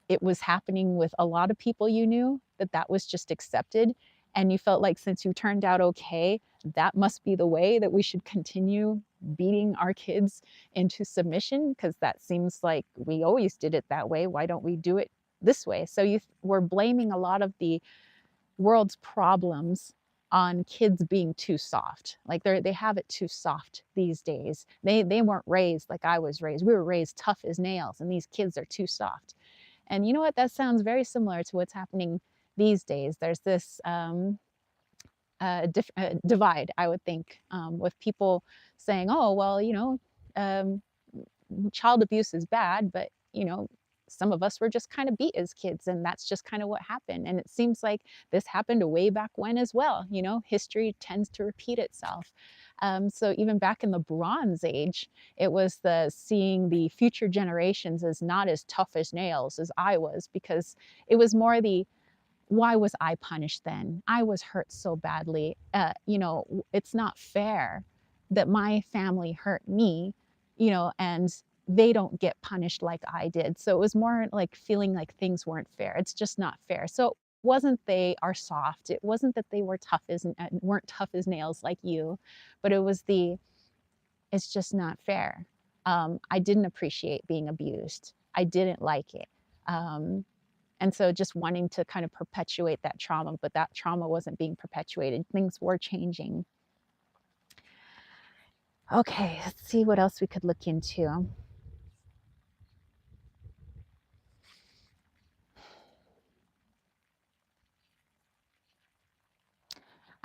A: it was happening with a lot of people you knew, that was just accepted. And you felt like since you turned out okay, that must be the way that we should continue beating our kids into submission, because that seems like we always did it that way. Why don't we do it this way? So you were blaming a lot of the world's problems on kids being too soft. Like they have it too soft these days. They weren't raised like I was raised. We were raised tough as nails, and these kids are too soft. And you know what? That sounds very similar to what's happening these days. There's this divide, I would think, with people saying, "Oh, well, um, child abuse is bad, but some of us were just kind of beat as kids, and that's just kind of what happened." And it seems like this happened way back when as well. History tends to repeat itself. So even back in the Bronze Age, it was the seeing the future generations as not as tough as nails as I was, because it was more the, why was I punished then? I was hurt so badly. It's not fair that my family hurt me, and they don't get punished like I did. So it was more like feeling like things weren't fair. It's just not fair. So wasn't they are soft. It wasn't that they were weren't tough as nails like you, but it was it's just not fair. I didn't appreciate being abused. I didn't like it. Um, and so just wanting to kind of perpetuate that trauma, but that trauma wasn't being perpetuated. Things were changing. Okay, let's see what else we could look into.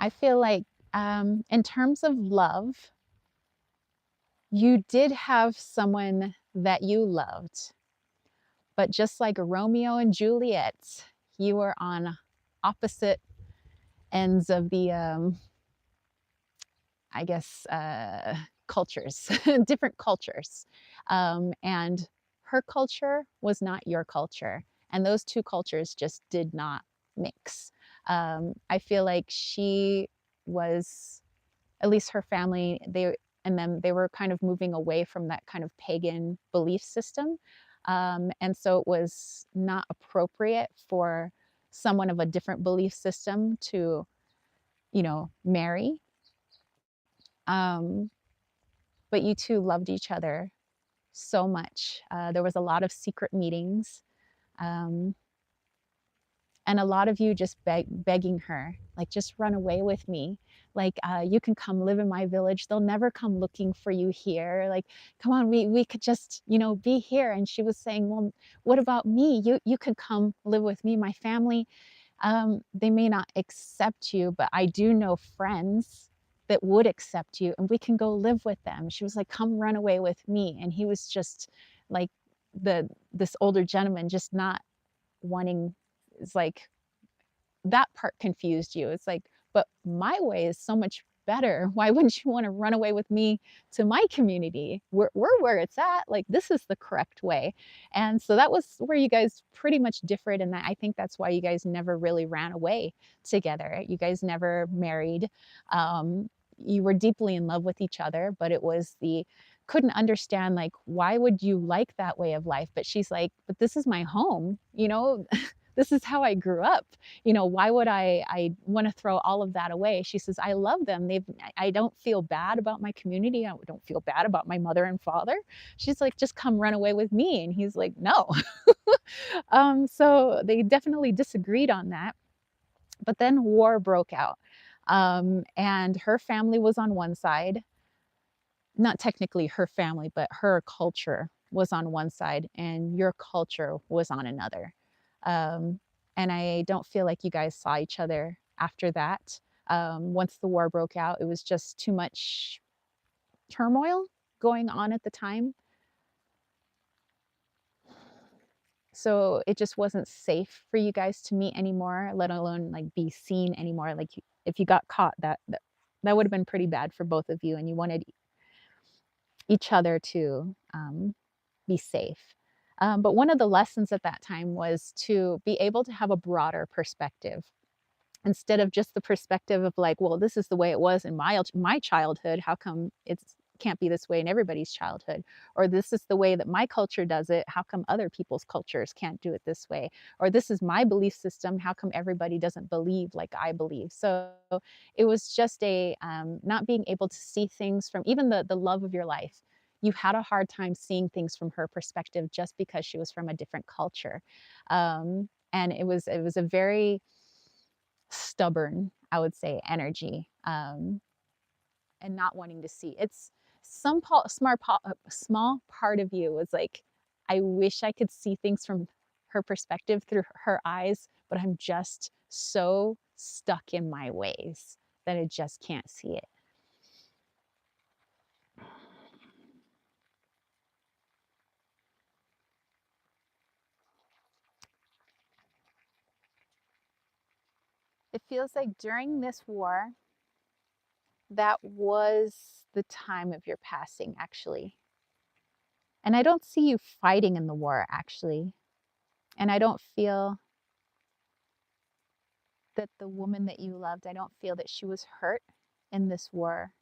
A: I feel like in terms of love, you did have someone that you loved, but just like Romeo and Juliet, you were on opposite ends of the, I guess, cultures, different cultures. And her culture was not your culture. And those two cultures just did not mix. I feel like she was, at least her family, and then they were kind of moving away from that kind of pagan belief system. And so it was not appropriate for someone of a different belief system to, marry. Um, but you two loved each other so much. There was a lot of secret meetings. Um, and a lot of you just begging her, like, just run away with me, like, you can come live in my village, they'll never come looking for you here, like, come on, we could just, be here. And she was saying, well, what about me? You could come live with me, my family, they may not accept you, but I do know friends that would accept you and we can go live with them. She was like, come run away with me. And he was just like, this older gentleman just not wanting. It's like that part confused you. It's like, but my way is so much better. Why wouldn't you want to run away with me to my community? We're where it's at. Like, this is the correct way. And so that was where you guys pretty much differed. And that, I think that's why you guys never really ran away together. You guys never married. You were deeply in love with each other, but it was couldn't understand, like, why would you like that way of life? But she's like, but this is my home, this is how I grew up. Why would I want to throw all of that away? She says, I love them. I don't feel bad about my community. I don't feel bad about my mother and father. She's like, just come run away with me. And he's like, no. So they definitely disagreed on that. But then war broke out. And her family was on one side, not technically her family, but her culture was on one side and your culture was on another. Um, and I don't feel like you guys saw each other after that. Once the war broke out, it was just too much turmoil going on at the time. So it just wasn't safe for you guys to meet anymore, let alone like be seen anymore. Like, if you got caught, that would have been pretty bad for both of you, and you wanted each other to be safe. But one of the lessons at that time was to be able to have a broader perspective instead of just the perspective of like, well, this is the way it was in my childhood. How come it can't be this way in everybody's childhood? Or this is the way that my culture does it. How come other people's cultures can't do it this way? Or this is my belief system. How come everybody doesn't believe like I believe? So it was just a not being able to see things from even the love of your life. You had a hard time seeing things from her perspective just because she was from a different culture. And it was a very stubborn, I would say, energy, and not wanting to see. It's small part of you was like, I wish I could see things from her perspective through her eyes, but I'm just so stuck in my ways that I just can't see it. It feels like during this war, that was the time of your passing, actually. And I don't see you fighting in the war, actually. And I don't feel that the woman that you loved, I don't feel that she was hurt in this war,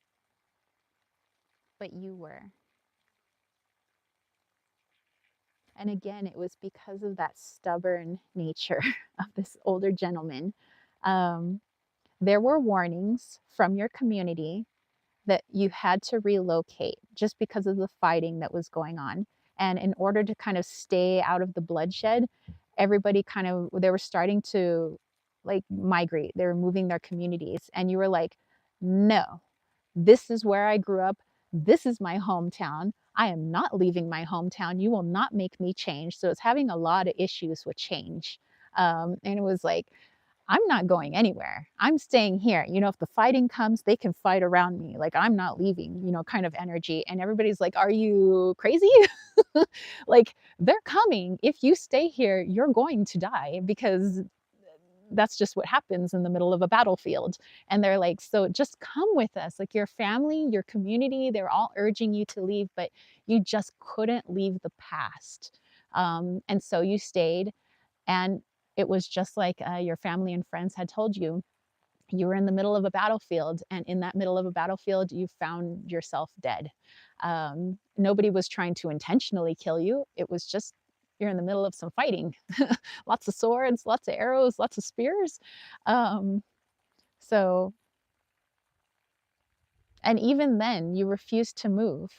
A: but you were. And again, it was because of that stubborn nature of this older gentleman. Um, there were warnings from your community that you had to relocate just because of the fighting that was going on. And in order to kind of stay out of the bloodshed, everybody kind of, they were starting to like migrate. They were moving their communities. And you were like, no, this is where I grew up. This is my hometown. I am not leaving my hometown. You will not make me change. So it's having a lot of issues with change. And it was like, I'm not going anywhere. I'm staying here. You know, if the fighting comes, they can fight around me. Like, I'm not leaving, you know, kind of energy. And everybody's like, are you crazy? Like, they're coming. If you stay here, you're going to die because that's just what happens in the middle of a battlefield. And they're like, so just come with us. Like, your family, your community, they're all urging you to leave, but you just couldn't leave the past. And so you stayed. And it was just like your family and friends had told you. You were in the middle of a battlefield, and in that middle of a battlefield, you found yourself dead. Nobody was trying to intentionally kill you. It was just you're in the middle of some fighting. Lots of swords, lots of arrows, lots of spears. Um, so, and even then, you refused to move.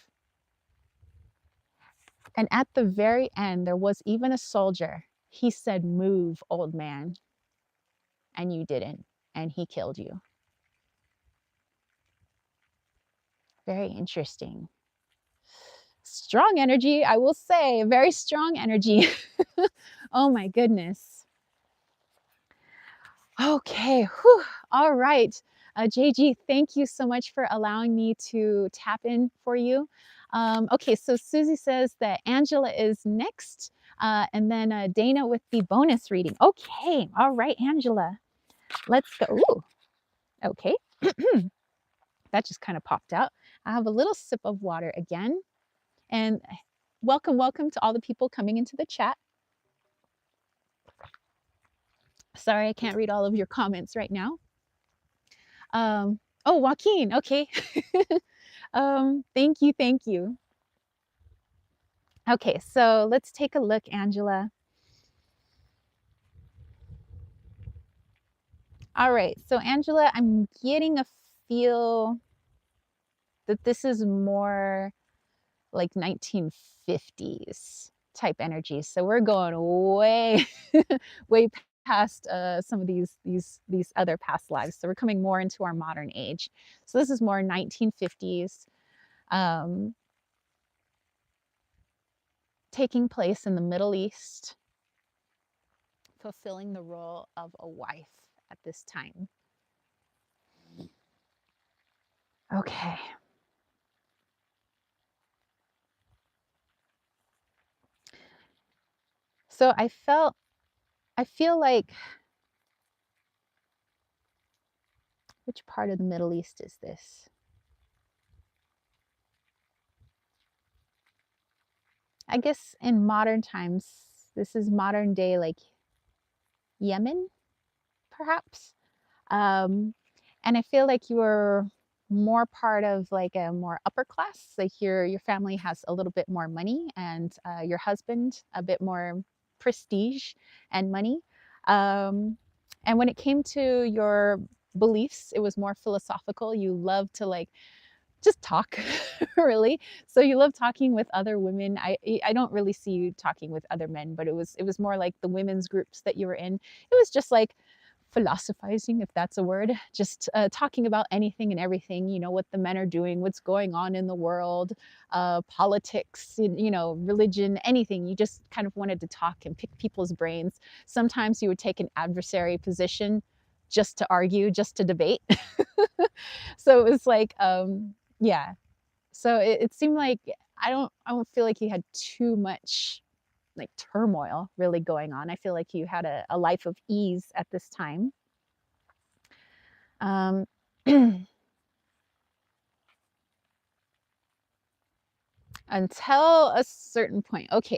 A: And at the very end, there was even a soldier. He said, "Move, old man." And you didn't. And he killed you. Very interesting. Strong energy, I will say, very strong energy. Oh my goodness. Okay, whew. All right. JG, thank you so much for allowing me to tap in for you. Okay, so Susie says that Angela is next, and then Dana with the bonus reading. Okay, all right, Angela, let's go. Ooh, okay, that just kind of popped out. I have a little sip of water again. And welcome to all the people coming into the chat. Sorry, I can't read all of your comments right now. Oh, Joaquin, okay. Thank you, thank you. Okay, so let's take a look, Angela. All right, so Angela, I'm getting a feel that this is more like 1950s type energy. So we're going way, way past some of these other past lives. So we're coming more into our modern age. So this is more 1950s, um, taking place in the Middle East, fulfilling the role of a wife at this time. Okay. So I feel like, which part of the Middle East is this? I guess in modern times, this is modern day, like Yemen, perhaps. Um, and I feel like you were more part of like a more upper class. Like your family has a little bit more money, and your husband a bit more prestige and money. Um, and when it came to your beliefs, it was more philosophical. You love to like just talk really, so you love talking with other women. I don't really see you talking with other men, but it was more like the women's groups that you were in. It was just like philosophizing, if that's a word, just talking about anything and everything, you know, what the men are doing, what's going on in the world, politics, you know, religion, anything. You just kind of wanted to talk and pick people's brains. Sometimes you would take an adversary position just to argue, just to debate. So it was like yeah, so it seemed like I don't feel like you had too much like turmoil really going on. I feel like you had a life of ease at this time. Um, until a certain point. Okay.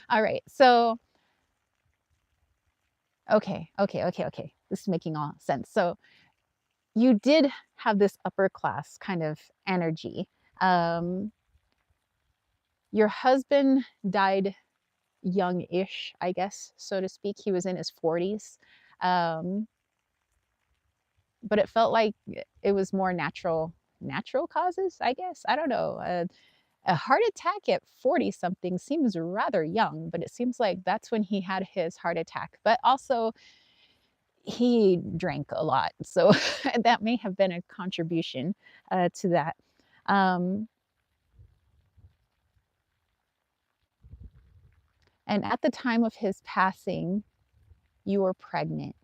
A: All right. So, okay. This is making all sense. So, you did have this upper class kind of energy. Um, your husband died young-ish, I guess, so to speak. He was in his 40s. Um, but it felt like it was more natural causes, I guess. I don't know. A heart attack at 40 something seems rather young, but it seems like that's when he had his heart attack. But also, he drank a lot. So that may have been a contribution to that. Um, and at the time of his passing, you were pregnant.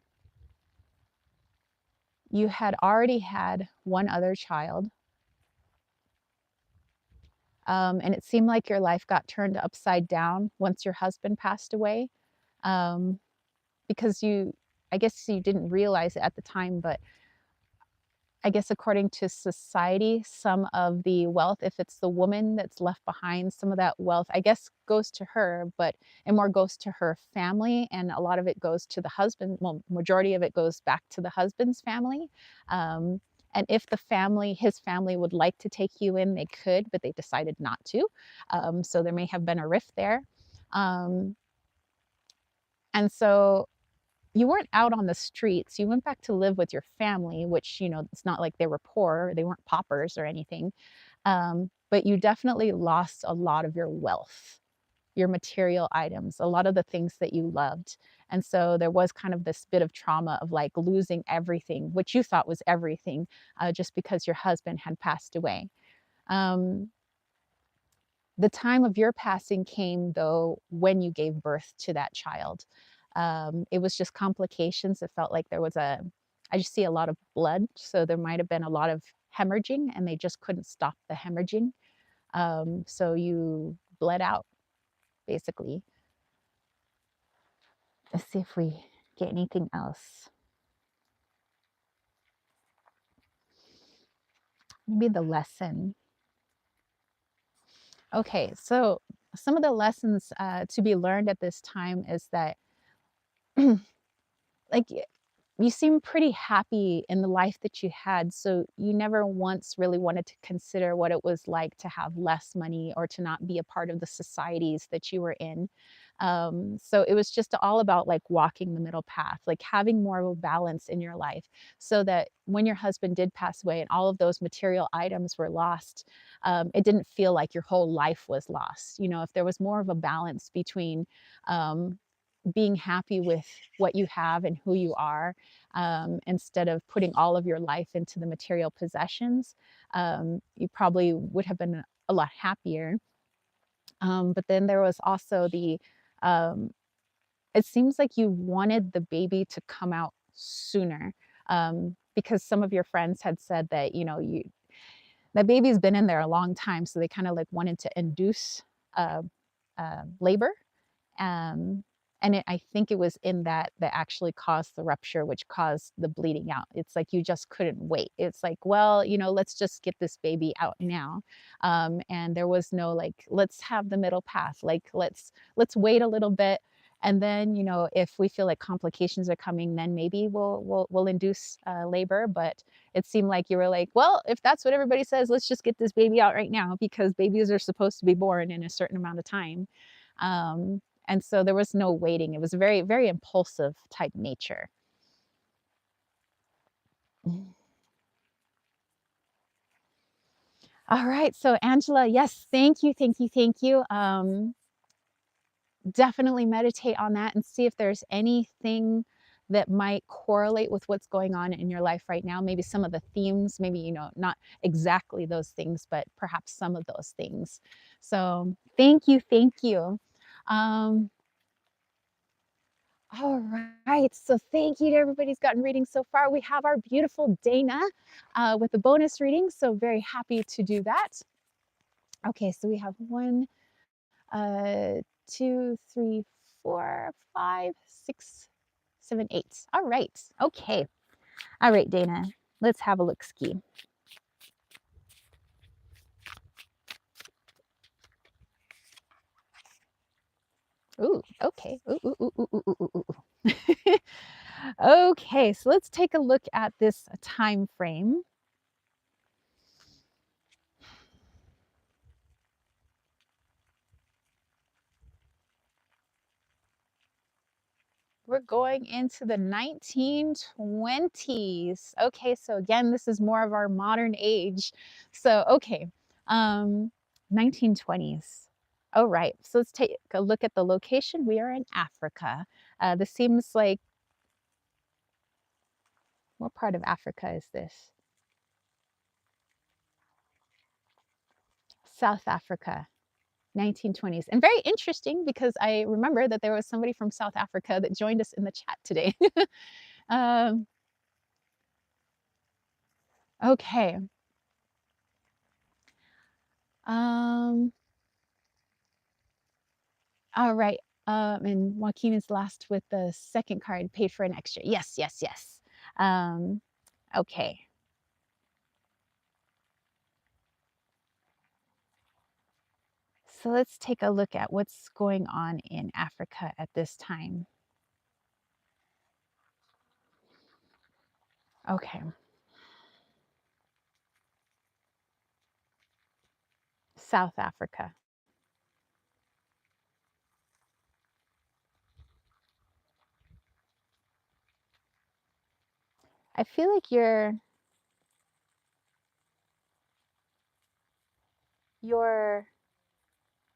A: You had already had one other child. And it seemed like your life got turned upside down once your husband passed away. Um, because I guess you didn't realize it at the time, but I guess according to society, some of the wealth, if it's the woman that's left behind, some of that wealth, I guess, goes to her, but it more goes to her family, and a lot of it goes to the husband. Well, majority of it goes back to the husband's family. Um, and if his family would like to take you in, they could, but they decided not to. So there may have been a rift there. Um, and so you weren't out on the streets. You went back to live with your family, which, it's not like they were poor, they weren't paupers or anything. But you definitely lost a lot of your wealth, your material items, a lot of the things that you loved. And so there was kind of this bit of trauma of like losing everything, which you thought was everything, just because your husband had passed away. Um, the time of your passing came, though, when you gave birth to that child. It was just complications. It felt like I just see a lot of blood. So there might have been a lot of hemorrhaging, and they just couldn't stop the hemorrhaging. So you bled out, basically. Let's see if we get anything else. Maybe the lesson. Okay, so some of the lessons to be learned at this time is that, like, you seem pretty happy in the life that you had, so you never once really wanted to consider what it was like to have less money or to not be a part of the societies that you were in. So it was just all about like walking the middle path, like having more of a balance in your life, so that when your husband did pass away and all of those material items were lost, it didn't feel like your whole life was lost. If there was more of a balance between um, being happy with what you have and who you are, instead of putting all of your life into the material possessions, you probably would have been a lot happier. But then there was also um, it seems like you wanted the baby to come out sooner, because some of your friends had said that, the baby's been in there a long time, so they kind of like wanted to induce uh, labor. um, I think it was in that actually caused the rupture, which caused the bleeding out. It's like you just couldn't wait. It's like, well, let's just get this baby out now. And there was no like, let's have the middle path. Like, let's wait a little bit, and then, if we feel like complications are coming, then maybe we'll induce labor. But it seemed like you were like, well, if that's what everybody says, let's just get this baby out right now, because babies are supposed to be born in a certain amount of time. Um, and so there was no waiting. It was very, very impulsive type nature. All right. So, Angela, yes, thank you, thank you, thank you. Definitely meditate on that and see if there's anything that might correlate with what's going on in your life right now. Maybe some of the themes, maybe, not exactly those things, but perhaps some of those things. So, thank you, thank you. Um, All right, so thank you to everybody who's gotten readings so far. We have our beautiful Dana with the bonus reading, so very happy to do that. Okay, so we have 1, 2, 3, 4, 5, 6, 7, 8. All right, okay. All right, Dana, let's have a look-ski. Ooh, okay. Ooh, ooh, ooh, ooh, ooh, ooh, ooh. Okay, so let's take a look at this time frame. we're going into the 1920s. Okay, so again, this is more of our modern age. So, okay, um, 1920s. All right, so let's take a look at the location. We are in Africa. This seems like, what part of Africa is this? South Africa. 1920s. And very interesting because I remember that there was somebody from South Africa that joined us in the chat today. um, okay. Um, all right. And Joaquin is last with the second card, paid for an extra. Yes, yes, yes. Um, okay. So let's take a look at what's going on in Africa at this time. Okay. South Africa. I feel like you're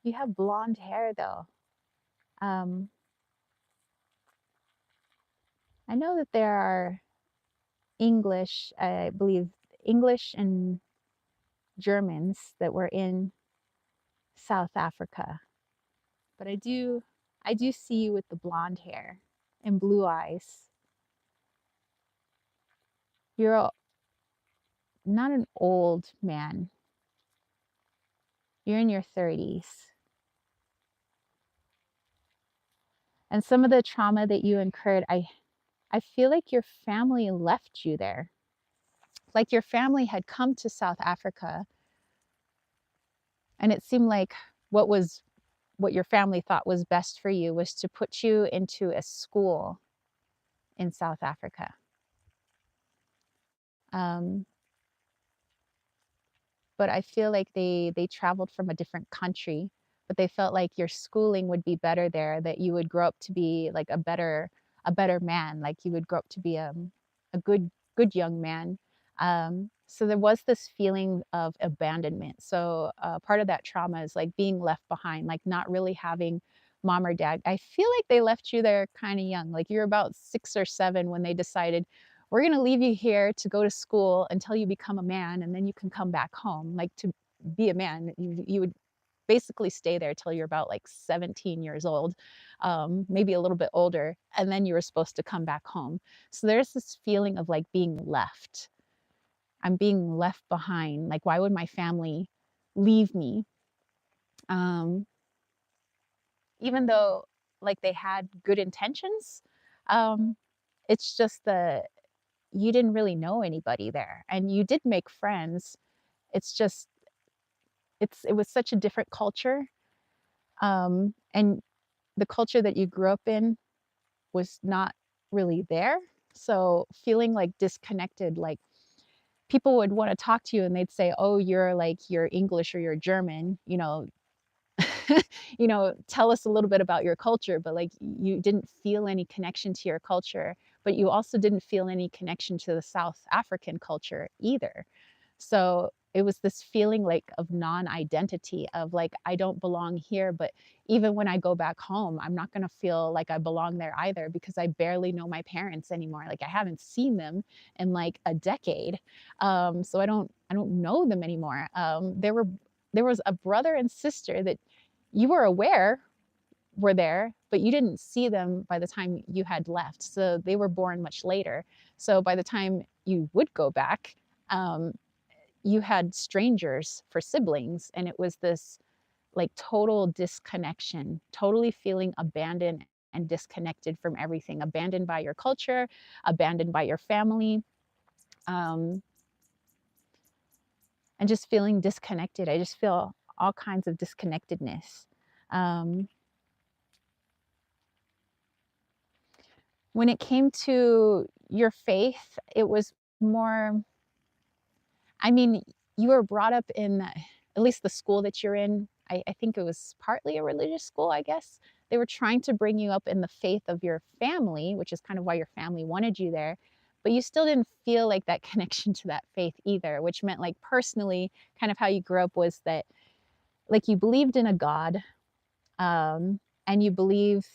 A: you have blonde hair though. Um, I know that there are English, I believe English and Germans that were in South Africa. But I do see you with the blonde hair and blue eyes. You're not an old man. You're in your 30s. And some of the trauma that you incurred, I feel like your family left you there. Like your family had come to South Africa and it seemed like what was what your family thought was best for you was to put you into a school in South Africa. Um, but I feel like they traveled from a different country, but they felt like your schooling would be better there, that you would grow up to be like a better man, like you would grow up to be a good young man. So there was this feeling of abandonment. So part of that trauma is like being left behind, like not really having mom or dad. I feel like they left you there kind of young, like you're about 6 or 7 when they decided we're going to leave you here to go to school until you become a man and then you can come back home. Like to be a man, you would basically stay there till you're about like 17 years old, maybe a little bit older, and then you were supposed to come back home. So there's this feeling of like being left. I'm being left behind. Like, why would my family leave me? Um, Even though like they had good intentions, um, it's just the you didn't really know anybody there and you did make friends. It's just it was such a different culture. And the culture that you grew up in was not really there. So feeling like disconnected, like people would want to talk to you and they'd say, oh, you're English or you're German, tell us a little bit about your culture, but like you didn't feel any connection to your culture, but you also didn't feel any connection to the South African culture either. So it was this feeling like of non-identity, of like I don't belong here, but even when I go back home, I'm not going to feel like I belong there either because I barely know my parents anymore. Like I haven't seen them in like a decade. So I don't know them anymore. There was a brother and sister that you were aware were there, but you didn't see them by the time you had left. So they were born much later. So by the time you would go back, um, you had strangers for siblings, and it was this like total disconnection, totally feeling abandoned and disconnected from everything, abandoned by your culture, abandoned by your family, um, and just feeling disconnected. I just feel all kinds of disconnectedness. Um, when it came to your faith, it was more, I mean, you were brought up in at least the school that you're in. I think it was partly a religious school, I guess. they were trying to bring you up in the faith of your family, which is kind of why your family wanted you there, but you still didn't feel like that connection to that faith either, which meant like personally, kind of how you grew up was that like you believed in a God, and you believe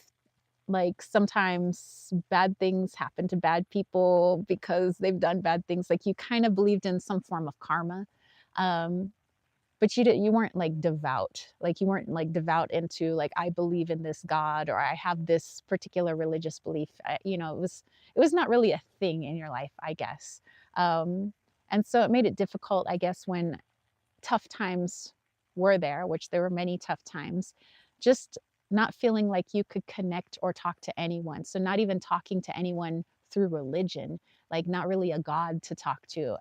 A: like sometimes bad things happen to bad people because they've done bad things. Like you kind of believed in some form of karma. Um, but you weren't like devout. Like you weren't like devout into like I believe in this God or I have this particular religious belief. It was not really a thing in your life, I guess. Um, and so it made it difficult, I guess, when tough times were there, which there were many tough times, just not feeling like you could connect or talk to anyone. So, not even talking to anyone through religion, like not really a God to talk to,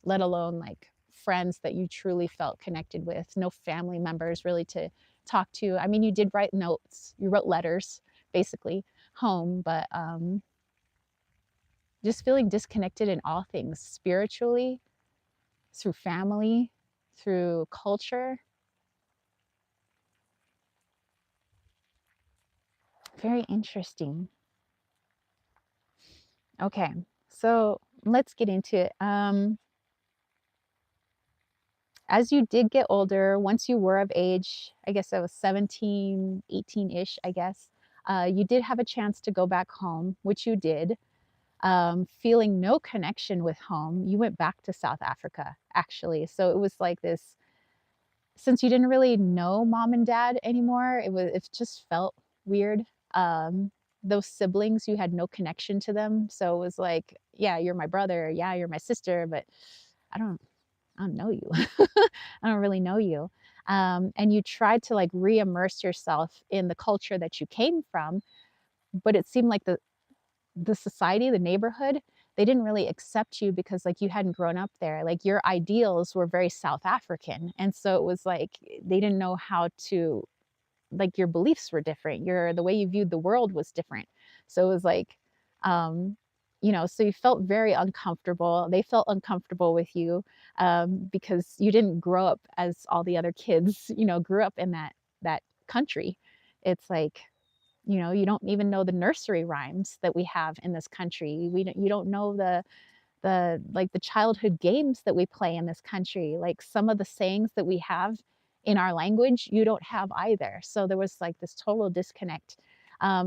A: let alone like friends that you truly felt connected with, no family members really to talk to. I mean, you did write notes, you wrote letters basically home, but just feeling disconnected in all things spiritually, through family, through culture. Very interesting. Okay, so let's get into it. As you did get older, once you were of age, I guess I was 17, 18-ish, I guess, you did have a chance to go back home, which you did. Feeling no connection with home, you went back to South Africa, actually. So it was like this, since you didn't really know mom and dad anymore, it just felt weird. Um, those siblings, you had no connection to them, so it was like, yeah, you're my brother, yeah, you're my sister, but I don't, I don't know you. I don't really know you. And you tried to like re-immerse yourself in the culture that you came from, but it seemed like the society, the neighborhood, they didn't really accept you because like you hadn't grown up there. Like your ideals were very South African. And so it was like they didn't know how to, like your beliefs were different. The way you viewed the world was different. So it was like um so you felt very uncomfortable. They felt uncomfortable with you because you didn't grow up as all the other kids, grew up in that country. It's like you don't even know the nursery rhymes that we have in this country. You don't know the like the childhood games that we play in this country. Like some of the sayings that we have in our language, you don't have either. So there was like this total disconnect.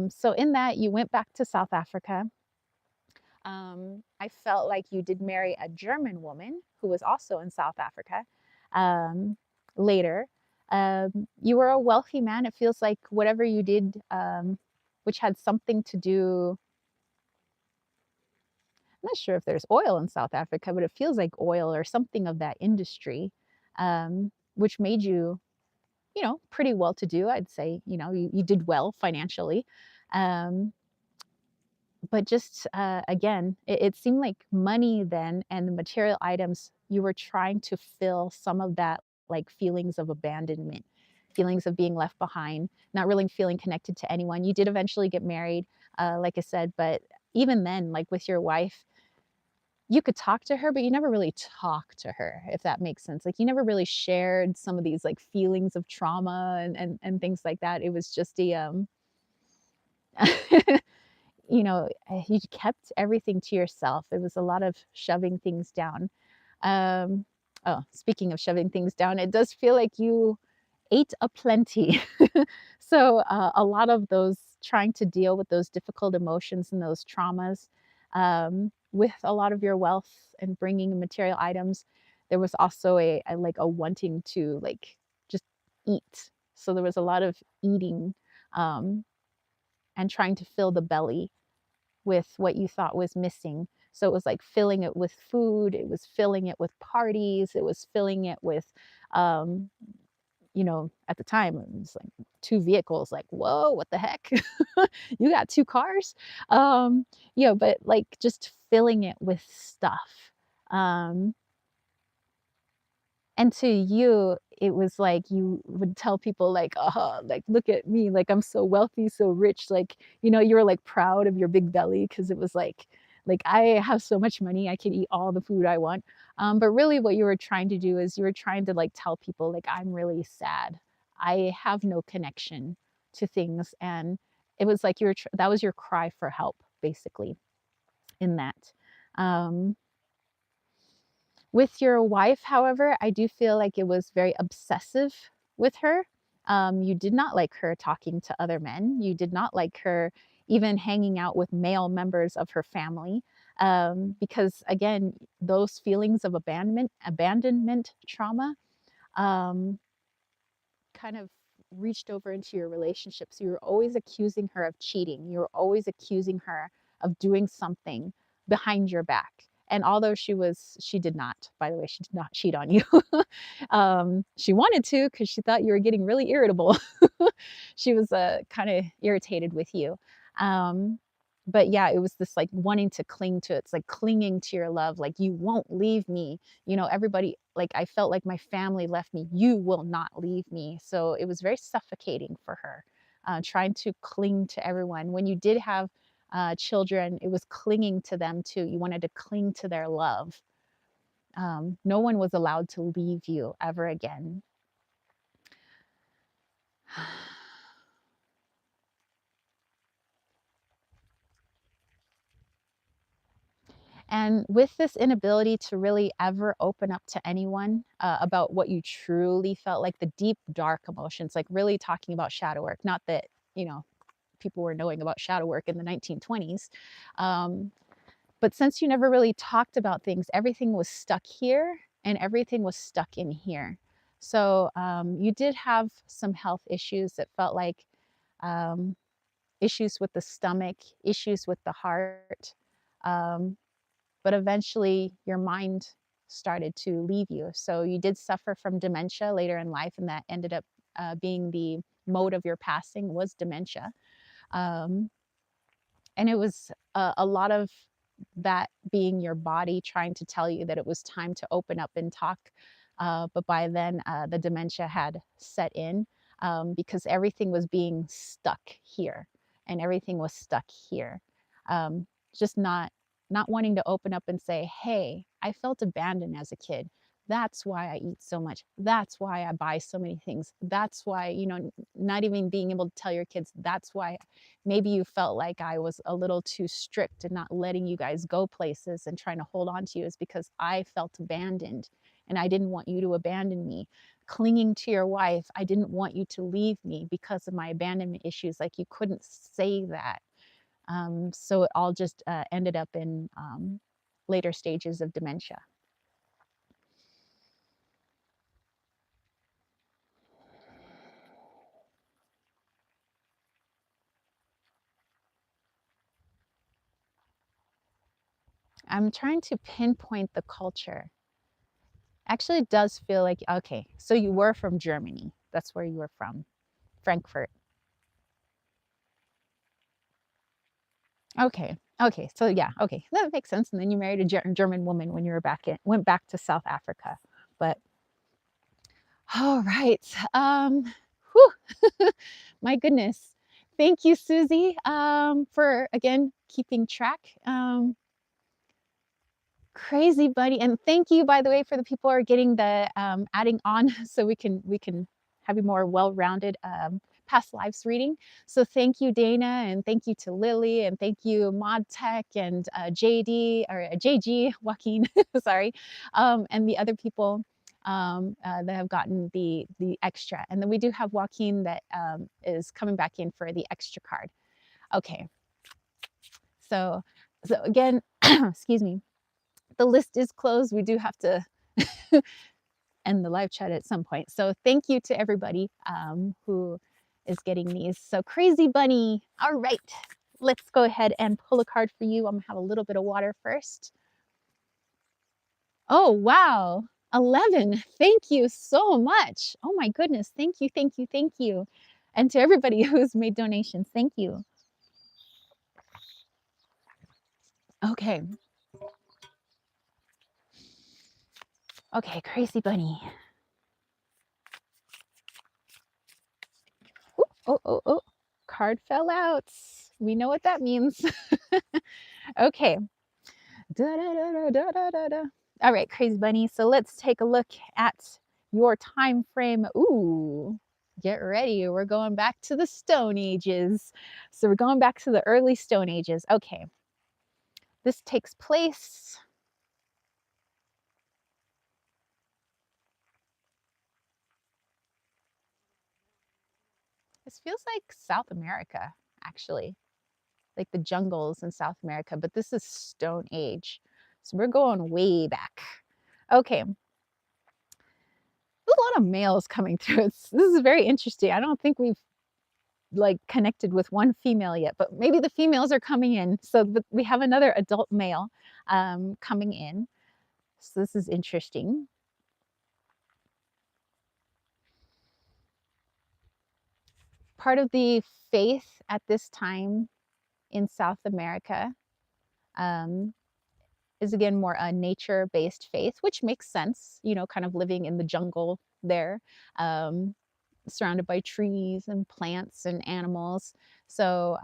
A: So in that, you went back to South Africa. I felt like you did marry a German woman who was also in South Africa um, later. You were a wealthy man. It feels like whatever you did, which had something to do, I'm not sure if there's oil in South Africa, but it feels like oil or something of that industry, which made you, pretty well to do. I'd say, you did well financially. Um, but just again, it seemed like money then and the material items, you were trying to fill some of that like feelings of abandonment, feelings of being left behind, not really feeling connected to anyone. You did eventually get married, like I said, but even then, like with your wife, you could talk to her, but you never really talked to her, if that makes sense. Like you never really shared some of these like feelings of trauma and things like that. It was just a you kept everything to yourself. It was a lot of shoving things down. Um, oh, speaking of shoving things down, it does feel like you ate aplenty. So a lot of those trying to deal with those difficult emotions and those traumas with a lot of your wealth and bringing material items, there was also a wanting to like just eat. So there was a lot of eating um, and trying to fill the belly with what you thought was missing. So it was like filling it with food, it was filling it with parties, it was filling it with, um, at the time, it was like two vehicles, like, whoa, what the heck? You got two cars? But like just filling it with stuff. Um, and to you, it was like you would tell people like, "Oh, like look at me, like I'm so wealthy, so rich." Like, you were like proud of your big belly because it was like I have so much money, I can eat all the food I want. But really what you were trying to do is you were trying to like tell people like I'm really sad. I have no connection. to things, and it was like that was your cry for help, basically, in that. Um, with your wife, however, I do feel like it was very obsessive with her. You did not like her talking to other men. You did not like her even hanging out with male members of her family. Because again, those feelings of abandonment trauma, um, kind of reached over into your relationships. You were always accusing her of cheating. You were always accusing her of doing something behind your back. And although she did not, by the way, she did not cheat on you. She wanted to because she thought you were getting really irritable. She was kind of irritated with you. Um, but yeah, it was this like wanting to cling to it. It's like clinging to your love, like you won't leave me. Everybody, like I felt like my family left me. You will not leave me. So it was very suffocating for her, trying to cling to everyone. When you did have children, it was clinging to them too. You wanted to cling to their love. No one was allowed to leave you ever again. And with this inability to really ever open up to anyone about what you truly felt, like the deep, dark emotions, like really talking about shadow work, not that, people were knowing about shadow work in the 1920s. Um, but since you never really talked about things, everything was stuck here and everything was stuck in here. So you did have some health issues that felt like um, issues with the stomach, issues with the heart. Um, but eventually your mind started to leave you. So you did suffer from dementia later in life, and that ended up being the mode of your passing was dementia. Um, and it was a lot of that being your body trying to tell you that it was time to open up and talk. But by then, the dementia had set in because everything was being stuck here, and everything was stuck here. Just not wanting to open up and say, "Hey, I felt abandoned as a kid. That's why I eat so much. That's why I buy so many things. That's why, not even being able to tell your kids, that's why maybe you felt like I was a little too strict and not letting you guys go places and trying to hold on to you, is because I felt abandoned and I didn't want you to abandon me. Clinging to your wife, I didn't want you to leave me because of my abandonment issues. Like you couldn't say that. So it all just ended up in later stages of dementia. I'm trying to pinpoint the culture. Actually, it does feel like, okay, so you were from Germany. That's where you were from, Frankfurt. Okay. Okay. So yeah. Okay, that makes sense. And then you married a German woman when you went back to South Africa. But all right. Whew. My goodness. Thank you, Susie, for again keeping track. Crazy buddy, and thank you, by the way, for the people who are getting the adding on, so we can have a more well-rounded past lives reading. So thank you, Dana, and thank you to Lily, and thank you, Mod Tech, and JD or JG Joaquin, sorry, and the other people that have gotten the extra. And then we do have Joaquin that is coming back in for the extra card. Okay, so again, excuse me, the list is closed. We do have to end the live chat at some point. So thank you to everybody who is getting these. So Crazy Bunny. All right, let's go ahead and pull a card for you. I'm gonna have a little bit of water first. Oh, wow. 11. Thank you so much. Oh my goodness. Thank you, thank you, thank you. And to everybody who's made donations, thank you. Okay. Okay, Crazy Bunny. Ooh, oh, oh, oh. Card fell out. We know what that means. Okay. Da, da, da, da, da, da, da. All right, Crazy Bunny. So let's take a look at your time frame. Ooh. Get ready. We're going back to the Stone Ages. So we're going back to the early Stone Ages. Okay. This takes place. This feels like South America, actually, like the jungles in South America, but this is Stone Age. So we're going way back. Okay. There's a lot of males coming through. This is very interesting. I don't think we've like connected with one female yet, but maybe the females are coming in. So we have another adult male coming in. So this is interesting. Part of the faith at this time in South America um, is again more a nature-based faith, which makes sense, you know, kind of living in the jungle there, um, surrounded by trees and plants and animals. So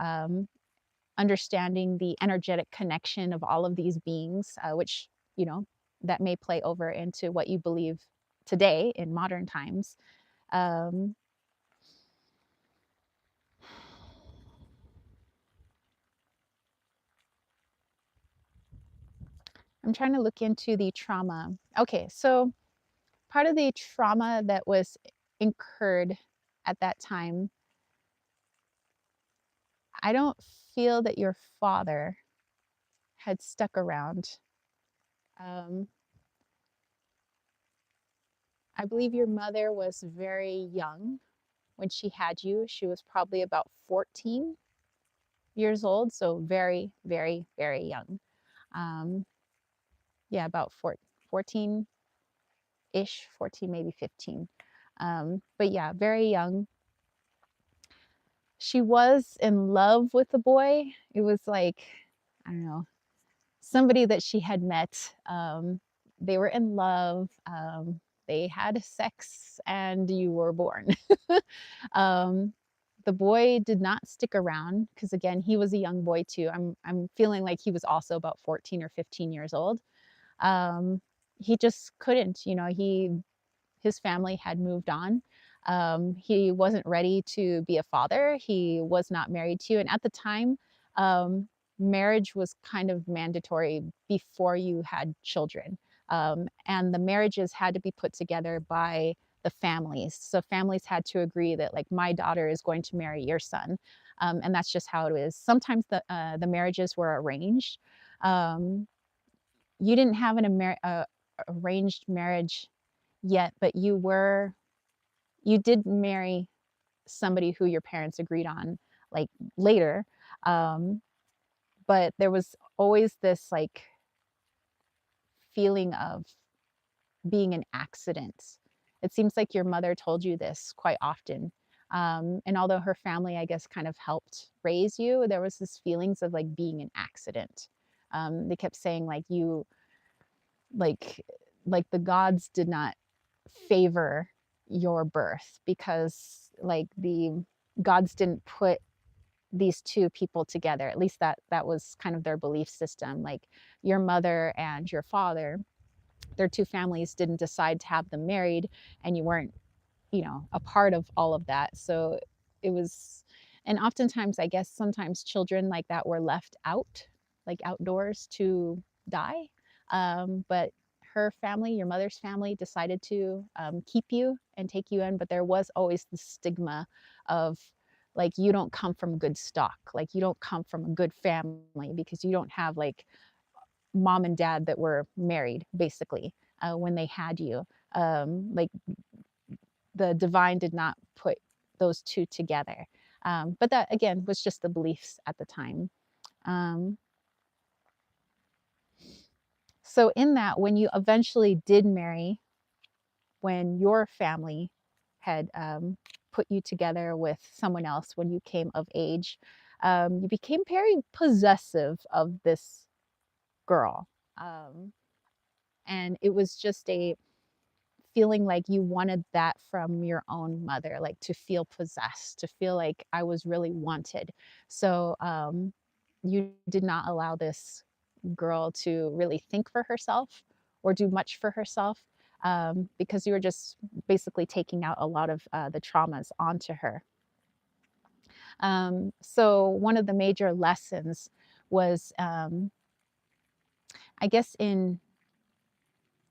A: understanding the energetic connection of all of these beings, which, you know, that may play over into what you believe today in modern times. Um, I'm trying to look into the trauma. Okay, so part of the trauma that was incurred at that time, I don't feel that your father had stuck around. Um, I believe your mother was very young when she had you. She was probably about 14 years old, so very, very, very young. Um, yeah, about 14 ish, 14, maybe 15. But yeah, very young. She was in love with the boy. It was like, I don't know, somebody that she had met. They were in love. They had sex, and you were born. um, the boy did not stick around because, again, he was a young boy too. I'm feeling like he was also about 14 or 15 years old. Um, he just couldn't, you know, his family had moved on. He wasn't ready to be a father. He was not married to, and at the time, um, marriage was kind of mandatory before you had children. And the marriages had to be put together by the families. So families had to agree that, like, my daughter is going to marry your son, and that's just how it is. Sometimes the marriages were arranged. Um, you didn't have arranged marriage yet, but you did marry somebody who your parents agreed on, like, later. Um, but there was always this, like, feeling of being an accident. It seems like your mother told you this quite often. And although her family, I guess, kind of helped raise you, there was this feelings of like being an accident. They kept saying like like like the gods did not favor your birth because like the gods didn't put these two people together. At least that was kind of their belief system. Like your mother and your father, their two families didn't decide to have them married, and you weren't, you know, a part of all of that. So it was, and oftentimes, I guess sometimes children like that were left out, like outdoors to die. But her family, your mother's family, decided to keep you and take you in. But there was always the stigma of like, you don't come from good stock, like, you don't come from a good family because you don't have like mom and dad that were married, basically, when they had you. Like the divine did not put those two together. But that, again, was just the beliefs at the time. Um, so, in that, when you eventually did marry, when your family had put you together with someone else when you came of age, you became very possessive of this girl. Um, and it was just a feeling like you wanted that from your own mother, like to feel possessed, to feel like I was really wanted. So you did not allow this girl to really think for herself or do much for herself. because you were just basically taking out a lot of the traumas onto her. So one of the major lessons was, I guess, in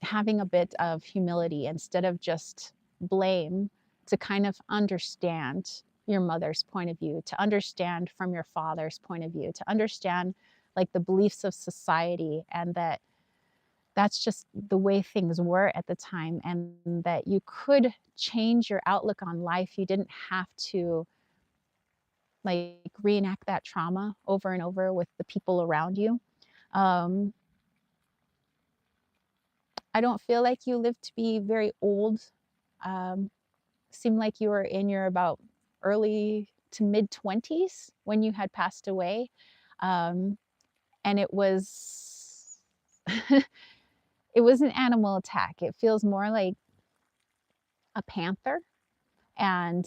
A: having a bit of humility instead of just blame, to kind of understand your mother's point of view, to understand from your father's point of view, to understand like the beliefs of society, and that that's just the way things were at the time, and that you could change your outlook on life. You didn't have to like reenact that trauma over and over with the people around you. Um, I don't feel like you lived to be very old. Um, Seemed like you were in your about early to mid 20s when you had passed away. Um, and it was it was an animal attack. It feels more like a panther, and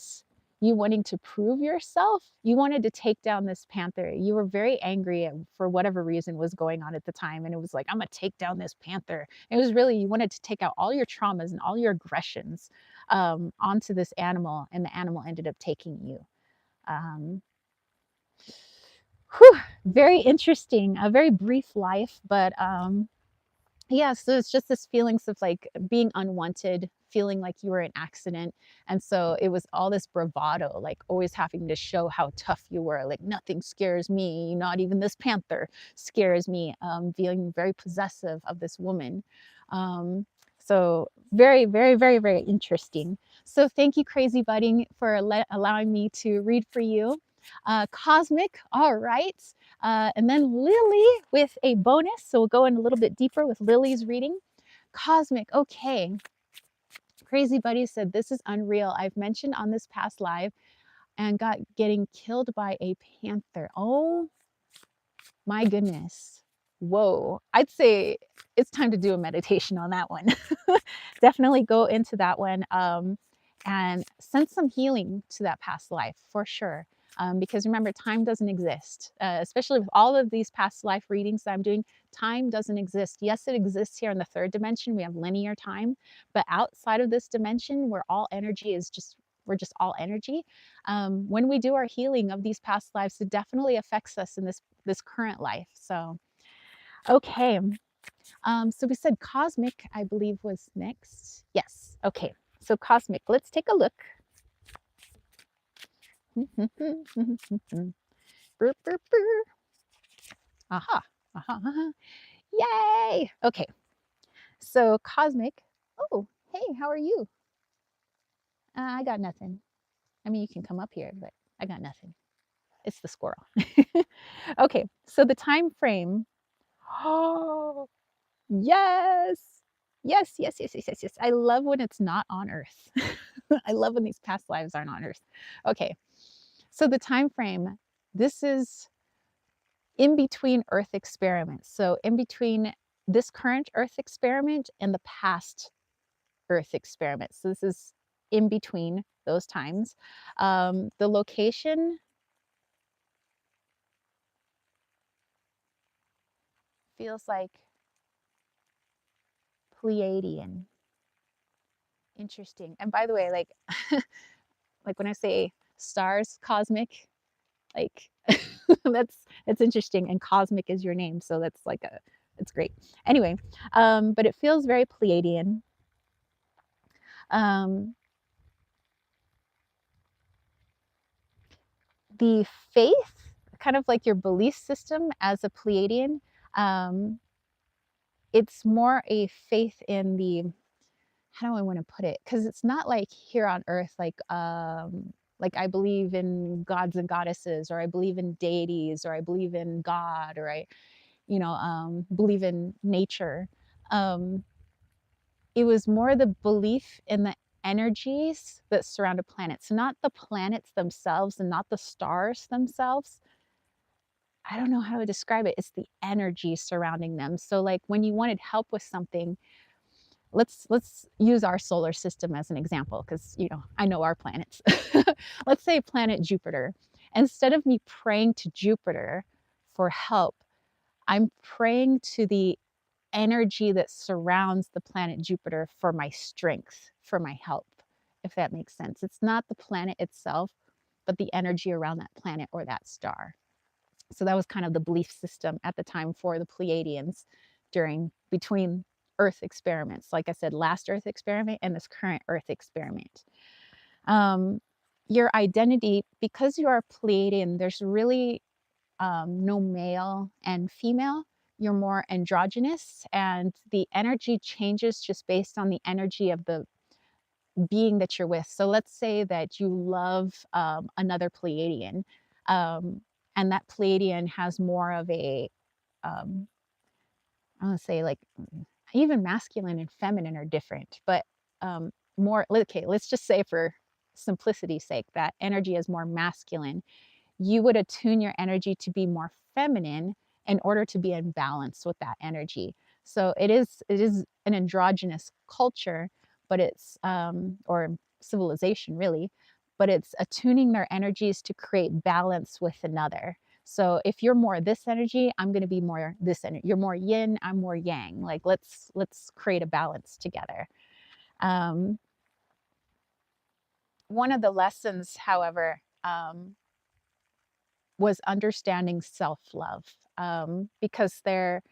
A: you wanting to prove yourself. You wanted to take down this panther. You were very angry for whatever reason was going on at the time. And it was like, I'm going to take down this panther. It was really, you wanted to take out all your traumas and all your aggressions onto this animal. And the animal ended up taking you. Um, whew, very interesting, a very brief life, but yeah, so it's just this feelings of like being unwanted, feeling like you were an accident. And so it was all this bravado, like always having to show how tough you were. Like, nothing scares me, not even this panther scares me. Feeling very possessive of this woman. Um, so very, very, very, very interesting. So thank you, Crazy Budding, for allowing me to read for you. Cosmic, all right. And then Lily with a bonus. So we'll go in a little bit deeper with Lily's reading. Cosmic, okay. Crazy Buddy said, this is unreal. I've mentioned on this past live and got getting killed by a panther. Oh my goodness. Whoa. I'd say it's time to do a meditation on that one. Definitely go into that one and send some healing to that past life for sure. Because remember, time doesn't exist, especially with all of these past life readings that I'm doing. Time doesn't exist. Yes, it exists here in the third dimension. We have linear time, but outside of this dimension, where all energy is just, we're just all energy. When we do our healing of these past lives, it definitely affects us in this current life. So, okay. So we said cosmic, I believe, was next. Yes. Okay. So cosmic. Let's take a look. Aha. Aha. Yay. Okay. So cosmic. Oh, hey, how are you? I got nothing. I mean, you can come up here, but I got nothing. It's the squirrel. Okay. So the time frame. Oh, yes. Yes, yes, yes, yes, yes, yes. I love when it's not on Earth. I love when these past lives aren't on Earth. Okay. So the time frame, this is in between Earth experiments. So in between this current Earth experiment and the past Earth experiment. So this is in between those times. The location feels like Pleiadian. Interesting. And by the way, like like when I say stars, cosmic, like that's interesting. And cosmic is your name, so that's like a, it's great. Anyway, but it feels very Pleiadian. Um, the faith, kind of like your belief system as a Pleiadian, um, it's more a faith in the, how do I want to put it? Because it's not like here on Earth, like I believe in gods and goddesses, or I believe in deities, or I believe in God, or I, believe in nature. Um, it was more the belief in the energies that surround a planet. So not the planets themselves and not the stars themselves. I don't know how to describe it. It's the energy surrounding them. So like when you wanted help with something, let's use our solar system as an example, because I know our planets. Let's say planet Jupiter. Instead of me praying to Jupiter for help, I'm praying to the energy that surrounds the planet Jupiter for my strength, for my help, if that makes sense. It's not the planet itself, but the energy around that planet or that star. So that was kind of the belief system at the time for the Pleiadians between Earth experiments. Like I said, last Earth experiment and this current Earth experiment. Your identity, because you are Pleiadian, there's really no male and female. You're more androgynous, and the energy changes just based on the energy of the being that you're with. So let's say that you love another Pleiadian, and that Pleiadian has more of a, I want to say like even masculine and feminine are different, but more, okay, let's just say for simplicity's sake, that energy is more masculine. You would attune your energy to be more feminine in order to be in balance with that energy. So it is an androgynous culture, but it's or civilization really, but it's attuning their energies to create balance with another. So if you're more this energy, I'm going to be more this energy. You're more yin, I'm more yang. Like let's create a balance together. One of the lessons, however, was understanding self-love, because there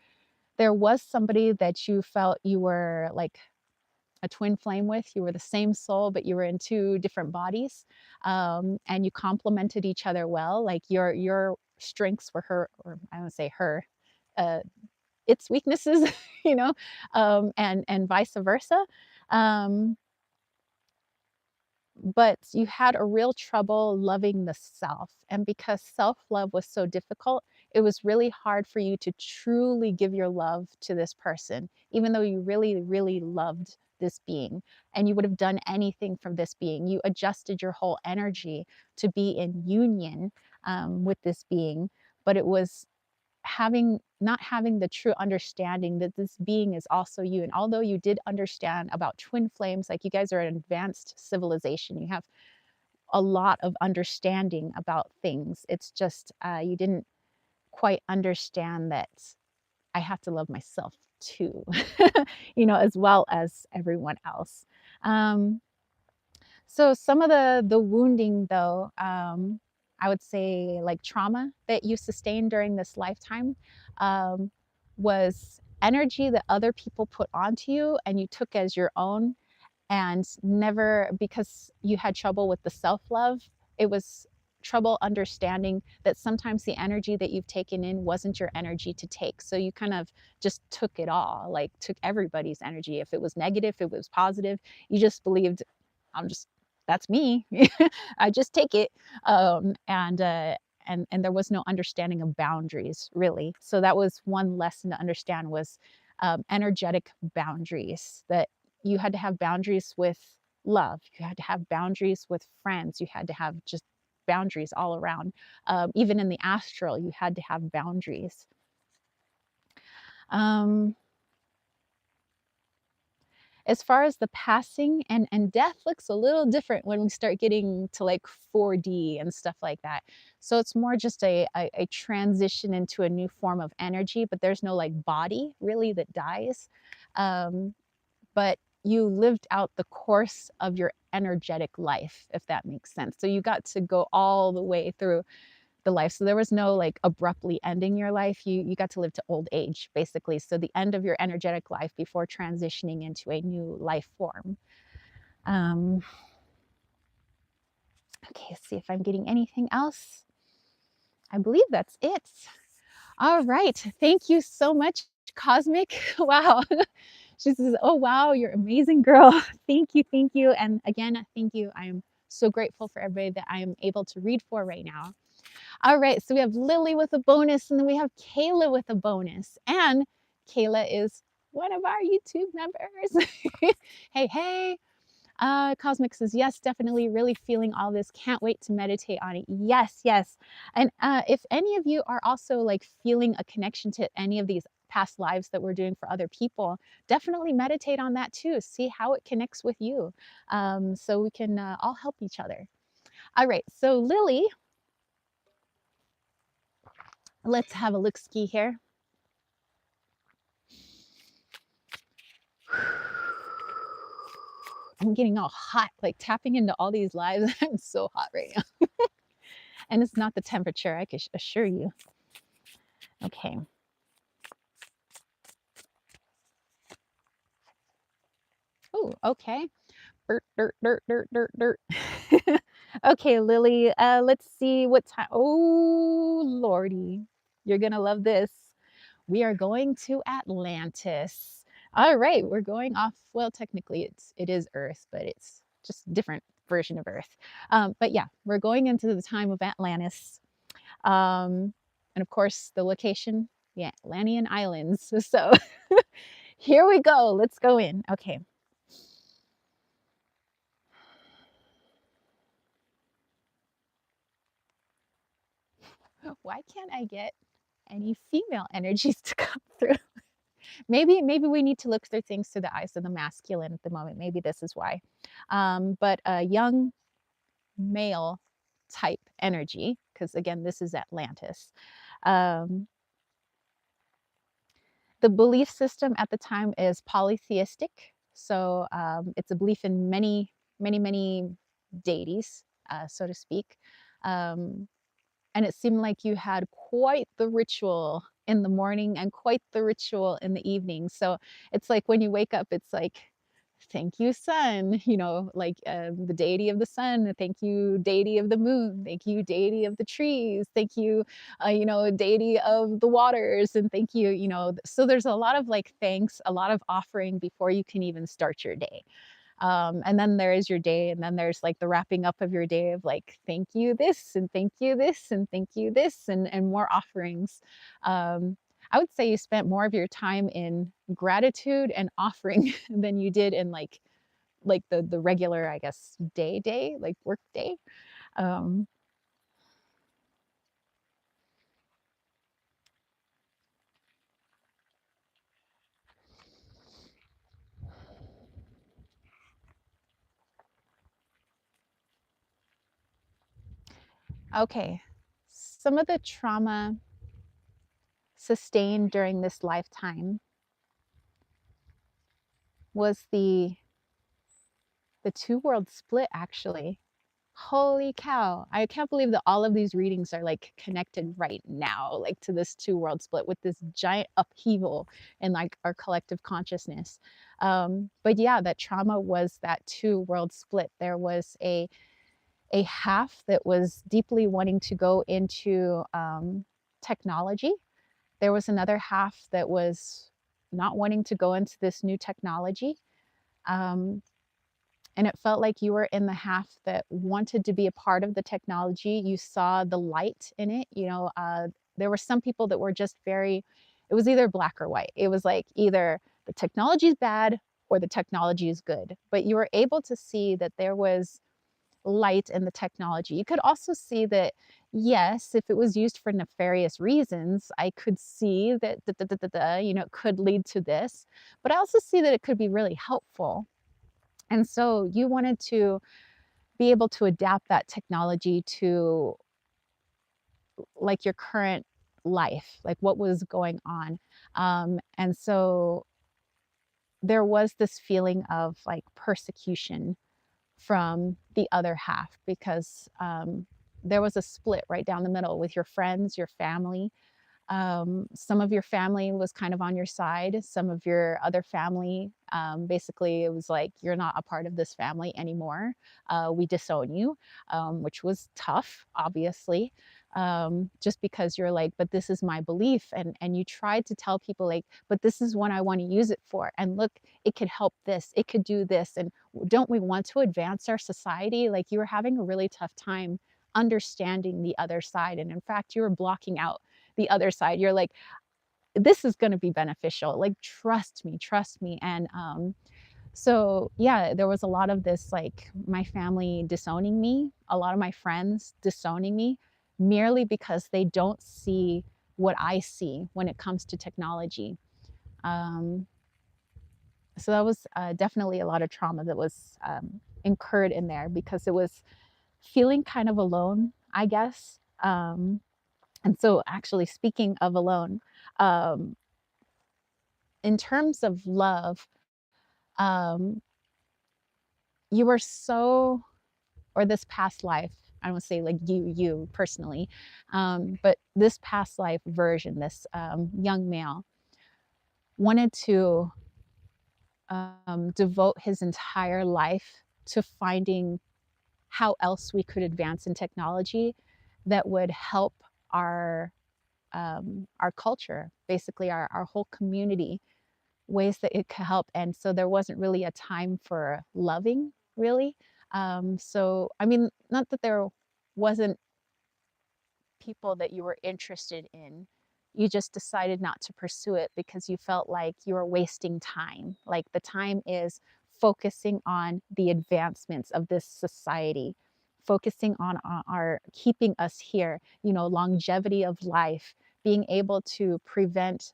A: was somebody that you felt you were like a twin flame with. You were the same soul, but you were in two different bodies, and you complemented each other well. Like your strengths were her, or I don't say her, uh, its weaknesses, you know, and vice versa. Um, but you had a real trouble loving the self. And because self love was so difficult, it was really hard for you to truly give your love to this person, even though you really, really loved this being and you would have done anything from this being. You adjusted your whole energy to be in union with this being, but it was not having the true understanding that this being is also you. And although you did understand about twin flames, like you guys are an advanced civilization, you have a lot of understanding about things. It's just you didn't quite understand that I have to love myself too, you know, as well as everyone else. Um, so some of the wounding though, I would say like trauma that you sustained during this lifetime, um, was energy that other people put onto you and you took as your own, and never, because you had trouble with the self-love, it was trouble understanding that sometimes the energy that you've taken in wasn't your energy to take. So you kind of just took it all, like took everybody's energy. If it was negative, if it was positive, you just believed, I'm just, that's me. I just take it. And there was no understanding of boundaries really. So that was one lesson to understand, was energetic boundaries, that you had to have boundaries with love. You had to have boundaries with friends. You had to have just boundaries all around. Even in the astral, you had to have boundaries. Um, as far as the passing and death looks a little different when we start getting to like 4D and stuff like that. So it's more just a transition into a new form of energy, but there's no like body really that dies. But you lived out the course of your energetic life, if that makes sense. So you got to go all the way through the life. So there was no like abruptly ending your life. You got to live to old age, basically. So the end of your energetic life before transitioning into a new life form. Okay, let's see if I'm getting anything else. I believe that's it. All right. Thank you so much, Cosmic. Wow. She says, oh, wow, you're amazing, girl. Thank you. Thank you. And again, thank you. I am so grateful for everybody that I am able to read for right now. All right. So we have Lily with a bonus, and then we have Kayla with a bonus. And Kayla is one of our YouTube members. Hey, hey. Cosmic says, yes, definitely really feeling all this. Can't wait to meditate on it. Yes, yes. And if any of you are also like feeling a connection to any of these past lives that we're doing for other people, definitely meditate on that too. See how it connects with you, so we can all help each other. All right, so Lily, let's have a look-ski here. I'm getting all hot, like tapping into all these lives. I'm so hot right now. And it's not the temperature, I can assure you. Okay. Oh, okay. Dirt, dirt, dirt, dirt, dirt, dirt. Okay, Lily, let's see what time. Oh, Lordy, you're gonna love this. We are going to Atlantis. All right, we're going off. Well, technically, it is Earth, but it's just a different version of Earth. But yeah, we're going into the time of Atlantis, and of course, the location, yeah, Atlantean Islands. So here we go. Let's go in. Okay. Why can't I get any female energies to come through? Maybe we need to look through things through the eyes of the masculine at the moment. Maybe this is why. But a young male type energy, because again, this is Atlantis. Um, the belief system at the time is polytheistic. So it's a belief in many deities, so to speak. Um, and it seemed like you had quite the ritual in the morning and quite the ritual in the evening. So it's like when you wake up, it's like, thank you, sun, like the deity of the sun, thank you, deity of the moon, thank you, deity of the trees, thank you, deity of the waters, and thank you, so there's a lot of like thanks, a lot of offering before you can even start your day. And then there is your day, and then there's like the wrapping up of your day of like, thank you this, and thank you this, and thank you this, and more offerings. Um, I would say you spent more of your time in gratitude and offering than you did in like the regular, I guess, day, like work day. Um, okay, some of the trauma sustained during this lifetime was the two world split, actually. Holy cow. I can't believe that all of these readings are like connected right now, like to this two world split with this giant upheaval in like our collective consciousness. But yeah, that trauma was that two world split. There was a half that was deeply wanting to go into technology. There was another half that was not wanting to go into this new technology. Um, and it felt like you were in the half that wanted to be a part of the technology. You saw the light in it. There were some people that were just very, it was either black or white. It was like either the technology is bad or the technology is good. But you were able to see that there was light in the technology. You could also see that, yes, if it was used for nefarious reasons, I could see that, it could lead to this. But I also see that it could be really helpful. And so you wanted to be able to adapt that technology to like your current life, like what was going on. And so there was this feeling of like persecution from the other half because there was a split right down the middle with your friends, your family. Some of your family was kind of on your side. Some of your other family, basically, it was like, you're not a part of this family anymore. We disown you, which was tough, obviously, just because you're like, but this is my belief. And you tried to tell people, like, but this is what I want to use it for. And look, it could help this, it could do this. And don't we want to advance our society? Like, you were having a really tough time understanding the other side. And in fact, you were blocking out the other side. You're like, this is going to be beneficial, like trust me. And so yeah, there was a lot of this, like my family disowning me, a lot of my friends disowning me, merely because they don't see what I see when it comes to technology. um, so that was definitely a lot of trauma that was incurred in there, because it was feeling kind of alone, I guess. And so, actually, speaking of alone, um, in terms of love, um, you were so, or this past life, I don't say like you personally, but this past life version, this young male wanted to devote his entire life to finding how else we could advance in technology that would help our culture, basically our whole community, ways that it could help. And so there wasn't really a time for loving, really. So I mean, not that there wasn't people that you were interested in. You just decided not to pursue it because you felt like you were wasting time. Like the time is focusing on the advancements of this society, focusing on our keeping us here, longevity of life, being able to prevent,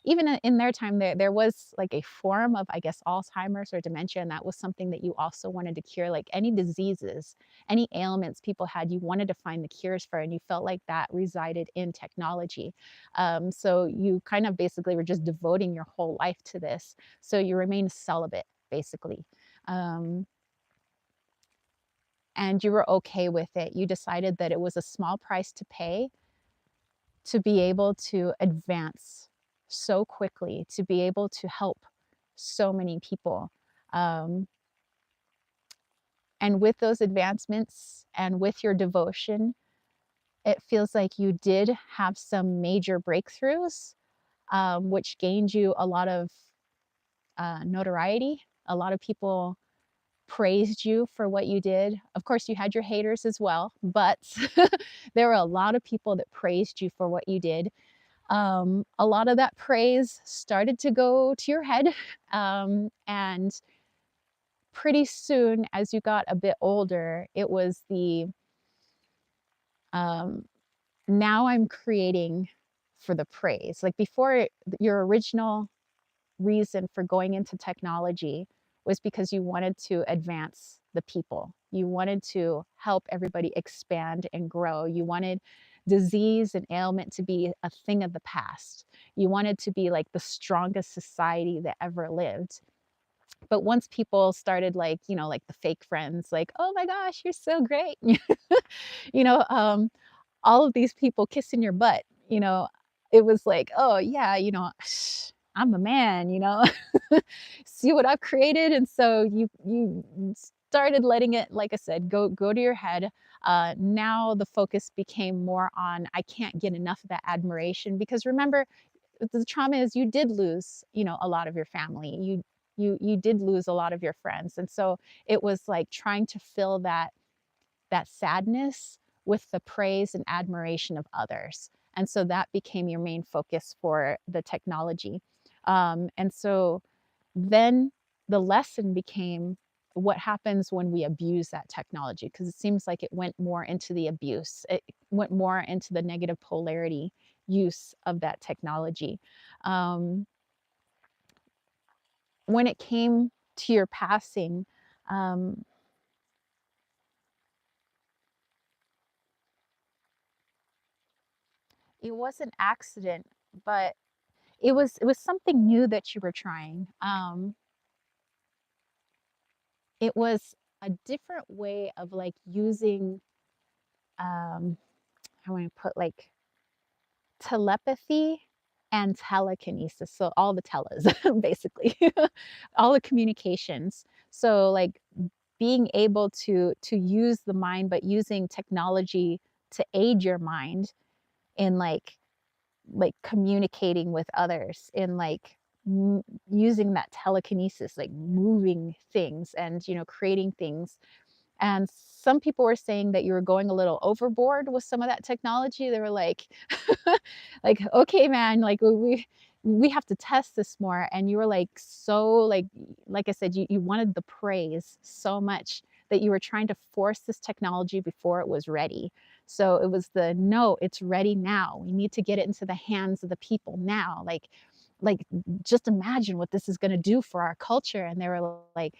A: even in their time, there was like a form of, I guess, Alzheimer's or dementia, and that was something that you also wanted to cure, like any diseases, any ailments people had, you wanted to find the cures for, and you felt like that resided in technology. So you kind of basically were just devoting your whole life to this. So you remained celibate, basically. Um, and you were okay with it. You decided that it was a small price to pay to be able to advance so quickly, to be able to help so many people. Um, and with those advancements and with your devotion, it feels like you did have some major breakthroughs, which gained you a lot of notoriety. A lot of people praised you for what you did. Of course, you had your haters as well, but there were a lot of people that praised you for what you did. A lot of that praise started to go to your head. And pretty soon, as you got a bit older, it was the um, now I'm creating for the praise. Like before, your original reason for going into technology was because you wanted to advance the people. You wanted to help everybody expand and grow. You wanted disease and ailment to be a thing of the past. You wanted to be like the strongest society that ever lived. But once people started, like, like the fake friends, like, oh my gosh, you're so great. you know, um, all of these people kissing your butt, it was like, oh yeah, I'm a man, see what I've created. And so you started letting it, like I said, go to your head. Now the focus became more on, I can't get enough of that admiration, because remember, the trauma is you did lose, a lot of your family. You did lose a lot of your friends. And so it was like trying to fill that sadness with the praise and admiration of others. And so that became your main focus for the technology. And so then the lesson became what happens when we abuse that technology, because it seems like it went more into the abuse. It went more into the negative polarity use of that technology. Um, when it came to your passing, um, it was an accident, but it was something new that you were trying. It was a different way of like using, how want to put, like, telepathy and telekinesis. So all the teles, basically, all the communications. So like being able to use the mind, but using technology to aid your mind in like communicating with others, in like using that telekinesis, like moving things and creating things. And some people were saying that you were going a little overboard with some of that technology. They were like, like, okay, man, like we have to test this more. And you were like, so like I said, you wanted the praise so much that you were trying to force this technology before it was ready. So it was the, no, it's ready now. We need to get it into the hands of the people now. Like just imagine what this is going to do for our culture. And they were like,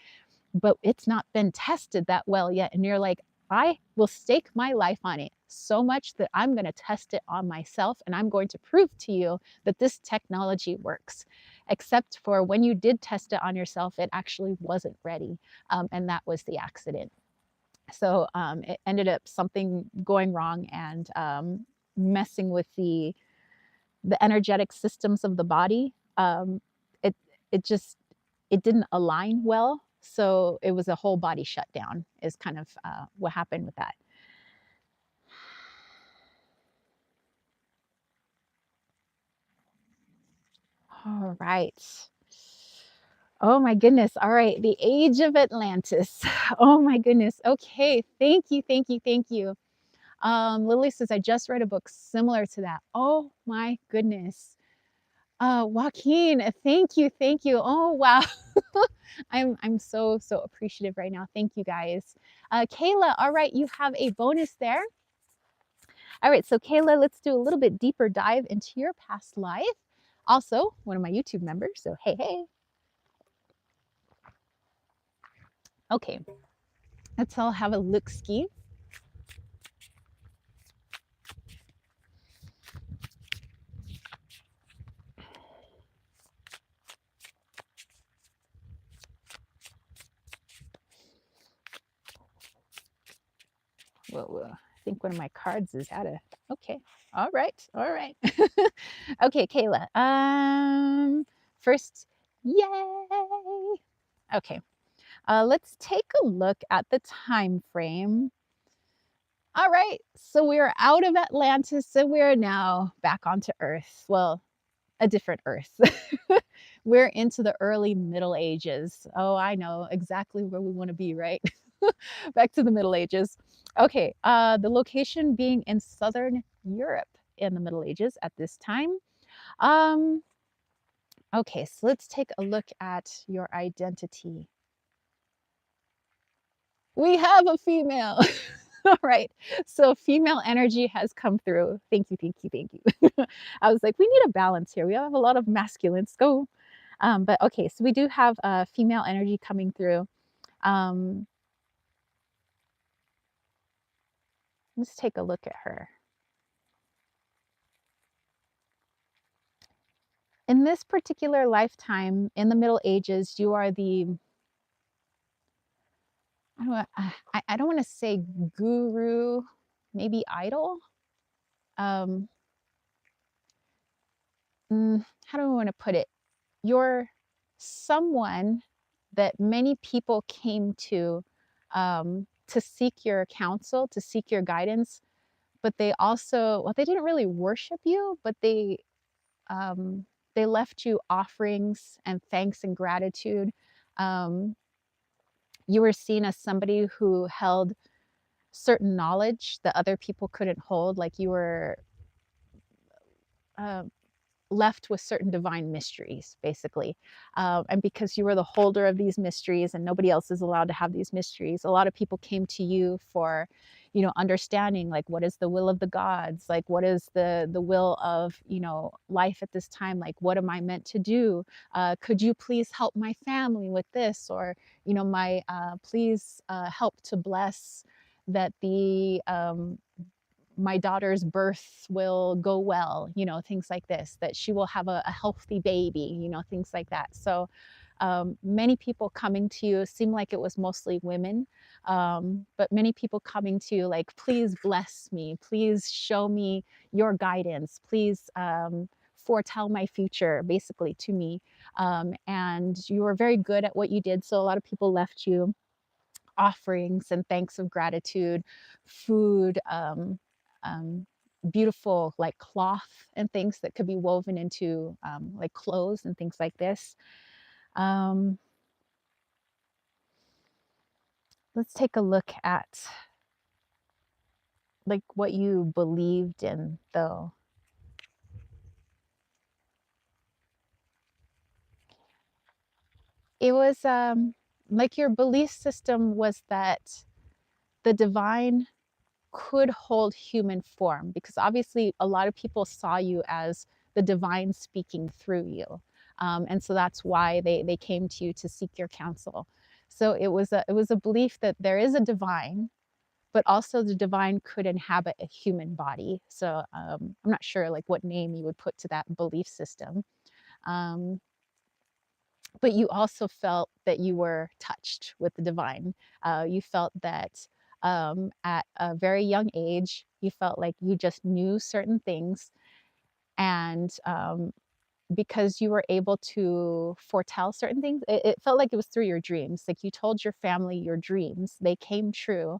A: but it's not been tested that well yet. And you're like, I will stake my life on it so much that I'm going to test it on myself, and I'm going to prove to you that this technology works. Except for when you did test it on yourself, it actually wasn't ready. And that was the accident. So it ended up something going wrong and messing with the energetic systems of the body. It it just it didn't align well, so it was a whole body shutdown. Is kind of what happened with that. All right. Oh my goodness. All right. The Age of Atlantis. Oh my goodness. Okay. Thank you. Thank you. Thank you. Lily says, I just read a book similar to that. Oh my goodness. Joaquin, thank you. Thank you. Oh wow. I'm so appreciative right now. Thank you guys. Kayla, all right, you have a bonus there. All right, so Kayla, let's do a little bit deeper dive into your past life. Also, one of my YouTube members, so hey, hey. Okay, let's all have a look-ski. Whoa. I think one of my cards is out of, okay. All right. Okay, Kayla. First, yay. Okay. Let's take a look at the time frame. All right, so we're out of Atlantis and we're now back onto Earth. Well, a different Earth. We're into the early Middle Ages. Oh, I know exactly where we want to be, right? Back to the Middle Ages. Okay, the location being in Southern Europe in the Middle Ages at this time. Okay, so let's take a look at your identity. We have a female. All right. So female energy has come through. Thank you, thank you, thank you. I was like, we need a balance here. We have a lot of masculines. Go. But okay, so we do have female energy coming through. Let's take a look at her. In this particular lifetime, in the Middle Ages, you are the, I don't want to say guru, maybe idol. How do I want to put it? You're someone that many people came to seek your counsel, to seek your guidance, but they also, well, they didn't really worship you, but they left you offerings and thanks and gratitude. Um, you were seen as somebody who held certain knowledge that other people couldn't hold, like you were uh, left with certain divine mysteries, basically. And because you were the holder of these mysteries and nobody else is allowed to have these mysteries, a lot of people came to you for, understanding, like, what is the will of the gods? Like, what is the will of, life at this time? Like, what am I meant to do? Could you please help my family with this? Or, please help to bless that my daughter's birth will go well, things like this, that she will have a healthy baby, things like that. So many people coming to you, seem like it was mostly women, but many people coming to you like, please bless me, please show me your guidance, please foretell my future, basically, to me. And you were very good at what you did. So a lot of people left you offerings and thanks of gratitude, food, beautiful like cloth and things that could be woven into like clothes and things like this. Let's take a look at like what you believed in, though. It was like your belief system was that the divine could hold human form, because obviously a lot of people saw you as the divine speaking through you. And so that's why they came to you to seek your counsel. So it was a belief that there is a divine, but also the divine could inhabit a human body. So I'm not sure like what name you would put to that belief system. Um, but you also felt that you were touched with the divine. You felt that at a very young age, you felt like you just knew certain things. And because you were able to foretell certain things, it felt like it was through your dreams. Like you told your family your dreams, they came true.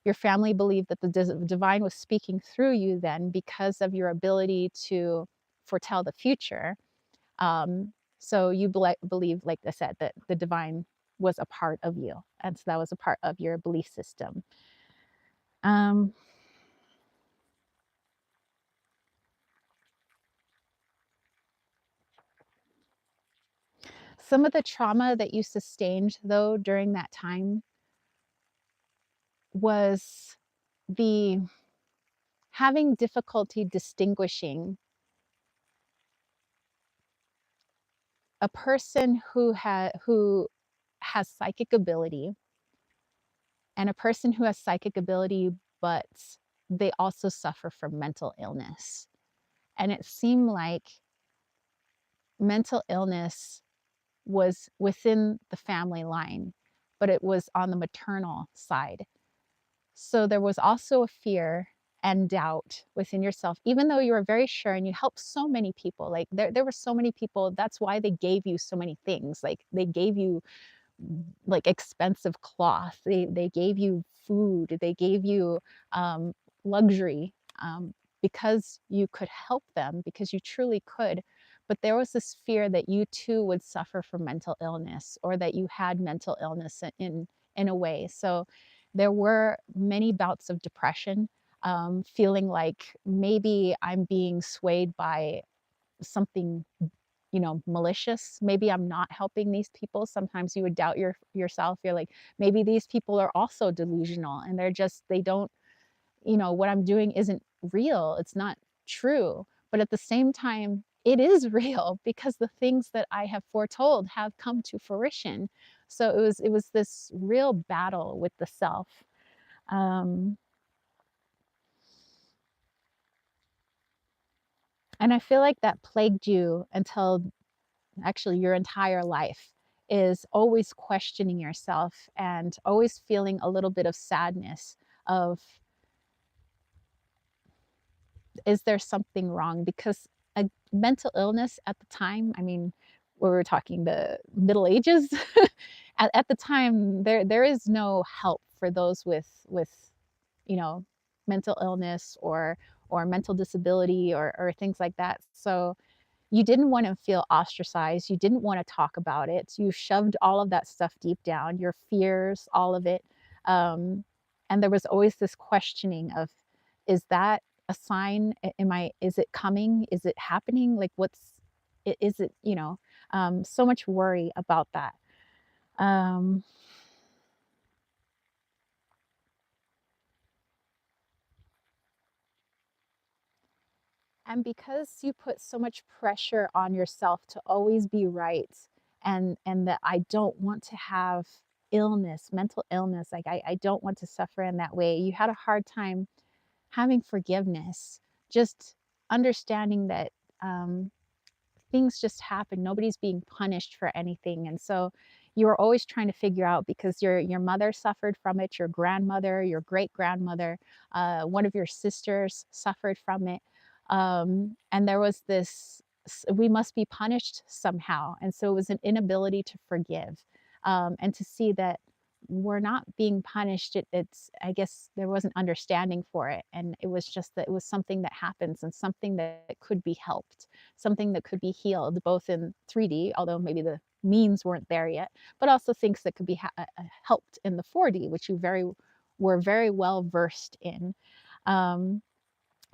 A: Your family believed that the divine was speaking through you then because of your ability to foretell the future. So you believe, like I said, that the divine was a part of you, and so that was a part of your belief system. Um, some of the trauma that you sustained, though, during that time was the having difficulty distinguishing a person who has psychic ability and a person who has psychic ability, but they also suffer from mental illness. And it seemed like mental illness was within the family line, but it was on the maternal side. So there was also a fear and doubt within yourself, even though you were very sure and you helped so many people. Like there were so many people. That's why they gave you so many things. Like they gave you like expensive cloth. They gave you food. They gave you um, luxury because you could help them because you truly could. But there was this fear that you too would suffer from mental illness or that you had mental illness in a way. So there were many bouts of depression, feeling like maybe I'm being swayed by something malicious. Maybe I'm not helping these people. Sometimes you would doubt yourself. You're like, maybe these people are also delusional and they don't, what I'm doing isn't real. It's not true. But at the same time, it is real because the things that I have foretold have come to fruition. So it was this real battle with the self. Um, and I feel like that plagued you until actually your entire life, is always questioning yourself and always feeling a little bit of sadness of, is there something wrong? Because a mental illness at the time, I mean, we were talking the Middle Ages. At the time, there is no help for those with you know mental illness or mental disability or things like that. So you didn't want to feel ostracized. You didn't want to talk about it. You shoved all of that stuff deep down, your fears, all of it. Um, and there was always this questioning of, is that a sign? Is it coming? Is it happening? Like, is it, so much worry about that. Um, and because you put so much pressure on yourself to always be right, and that I don't want to have illness, mental illness, like I don't want to suffer in that way, you had a hard time having forgiveness, just understanding that things just happen. Nobody's being punished for anything. And so you were always trying to figure out, because your mother suffered from it, your grandmother, your great grandmother, one of your sisters suffered from it. And there was this, we must be punished somehow. And so it was an inability to forgive, and to see that we're not being punished. It's, I guess there wasn't understanding for it. And it was just that it was something that happens and something that could be helped, something that could be healed, both in 3D, although maybe the means weren't there yet, but also things that could be helped in the 4D, which you were very well versed in. Um,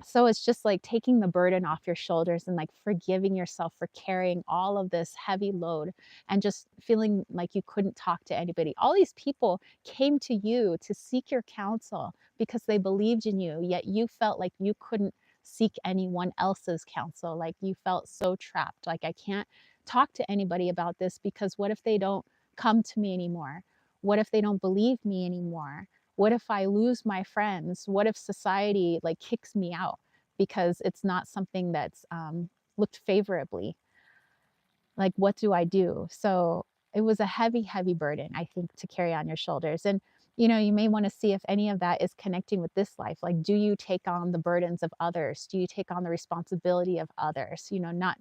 A: so it's just like taking the burden off your shoulders and like forgiving yourself for carrying all of this heavy load and just feeling like you couldn't talk to anybody. All these people came to you to seek your counsel because they believed in you, yet you felt like you couldn't seek anyone else's counsel. Like you felt so trapped. Like, I can't talk to anybody about this because what if they don't come to me anymore? What if they don't believe me anymore? What if I lose my friends? What if society like kicks me out because it's not something that's looked favorably? Like, what do I do? So it was a heavy, heavy burden, I think, to carry on your shoulders. And, you may want to see if any of that is connecting with this life. Like, do you take on the burdens of others? Do you take on the responsibility of others? Not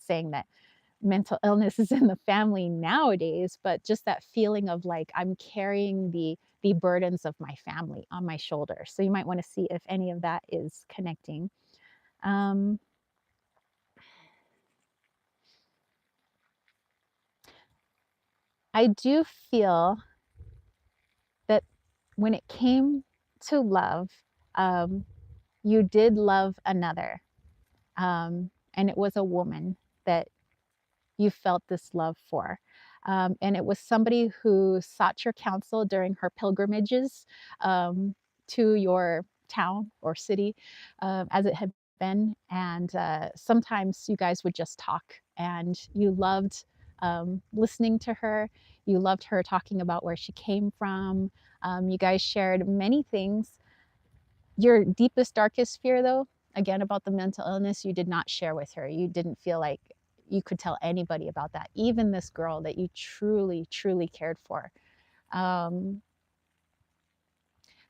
A: saying that mental illness is in the family nowadays, but just that feeling of like I'm carrying the burdens of my family on my shoulders. So you might want to see if any of that is connecting. Um, I do feel that when it came to love, um, you did love another, and it was a woman that you felt this love for. And it was somebody who sought your counsel during her pilgrimages to your town or city, as it had been. And sometimes you guys would just talk, and you loved listening to her. You loved her talking about where she came from. You guys shared many things. Your deepest, darkest fear, though, again, about the mental illness, you did not share with her. You didn't feel like you could tell anybody about that, even this girl that you truly, truly cared for. Um,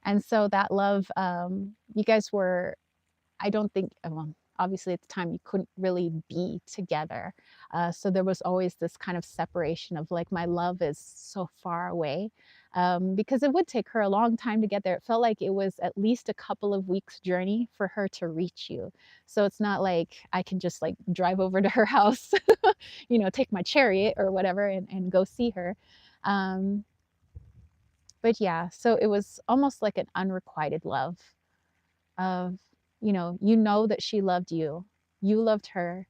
A: and so that love, you guys were, I don't think, well, obviously at the time you couldn't really be together. So there was always this kind of separation of like, my love is so far away. Because it would take her a long time to get there. It felt like it was at least a couple of weeks journey for her to reach you. So it's not like I can just like drive over to her house, take my chariot or whatever and go see her. Um, but yeah, so it was almost like an unrequited love of, you know that she loved you. You loved her.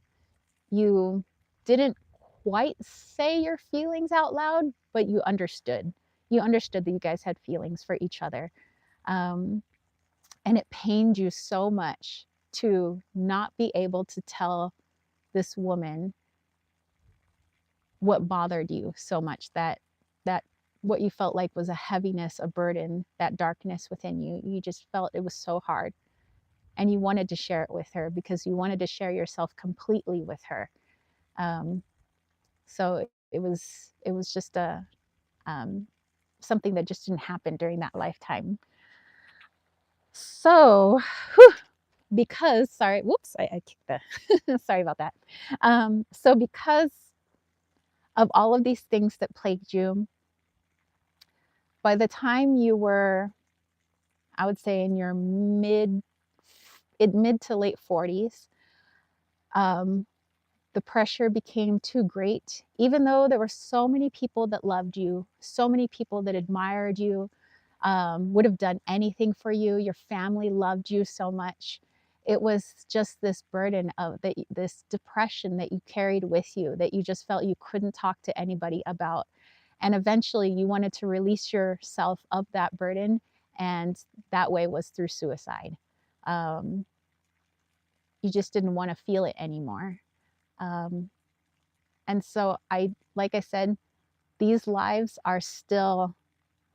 A: You didn't quite say your feelings out loud, but you understood. You understood that you guys had feelings for each other. Um, and it pained you so much to not be able to tell this woman what bothered you so much, that what you felt like was a heaviness, a burden, that darkness within you. You just felt it was so hard, and you wanted to share it with her because you wanted to share yourself completely with her. Um, so it was just a something that just didn't happen during that lifetime. So, whew, because sorry, whoops, I kicked the sorry about that. So because of all of these things that plagued you, by the time you were, I would say, in your mid to late 40s, um, the pressure became too great. Even though there were so many people that loved you, so many people that admired you, would have done anything for you, your family loved you so much. It was just this burden of this depression that you carried with you, that you just felt you couldn't talk to anybody about. And eventually you wanted to release yourself of that burden. And that way was through suicide. Um, you just didn't want to feel it anymore. Um, and so like I said, these lives are still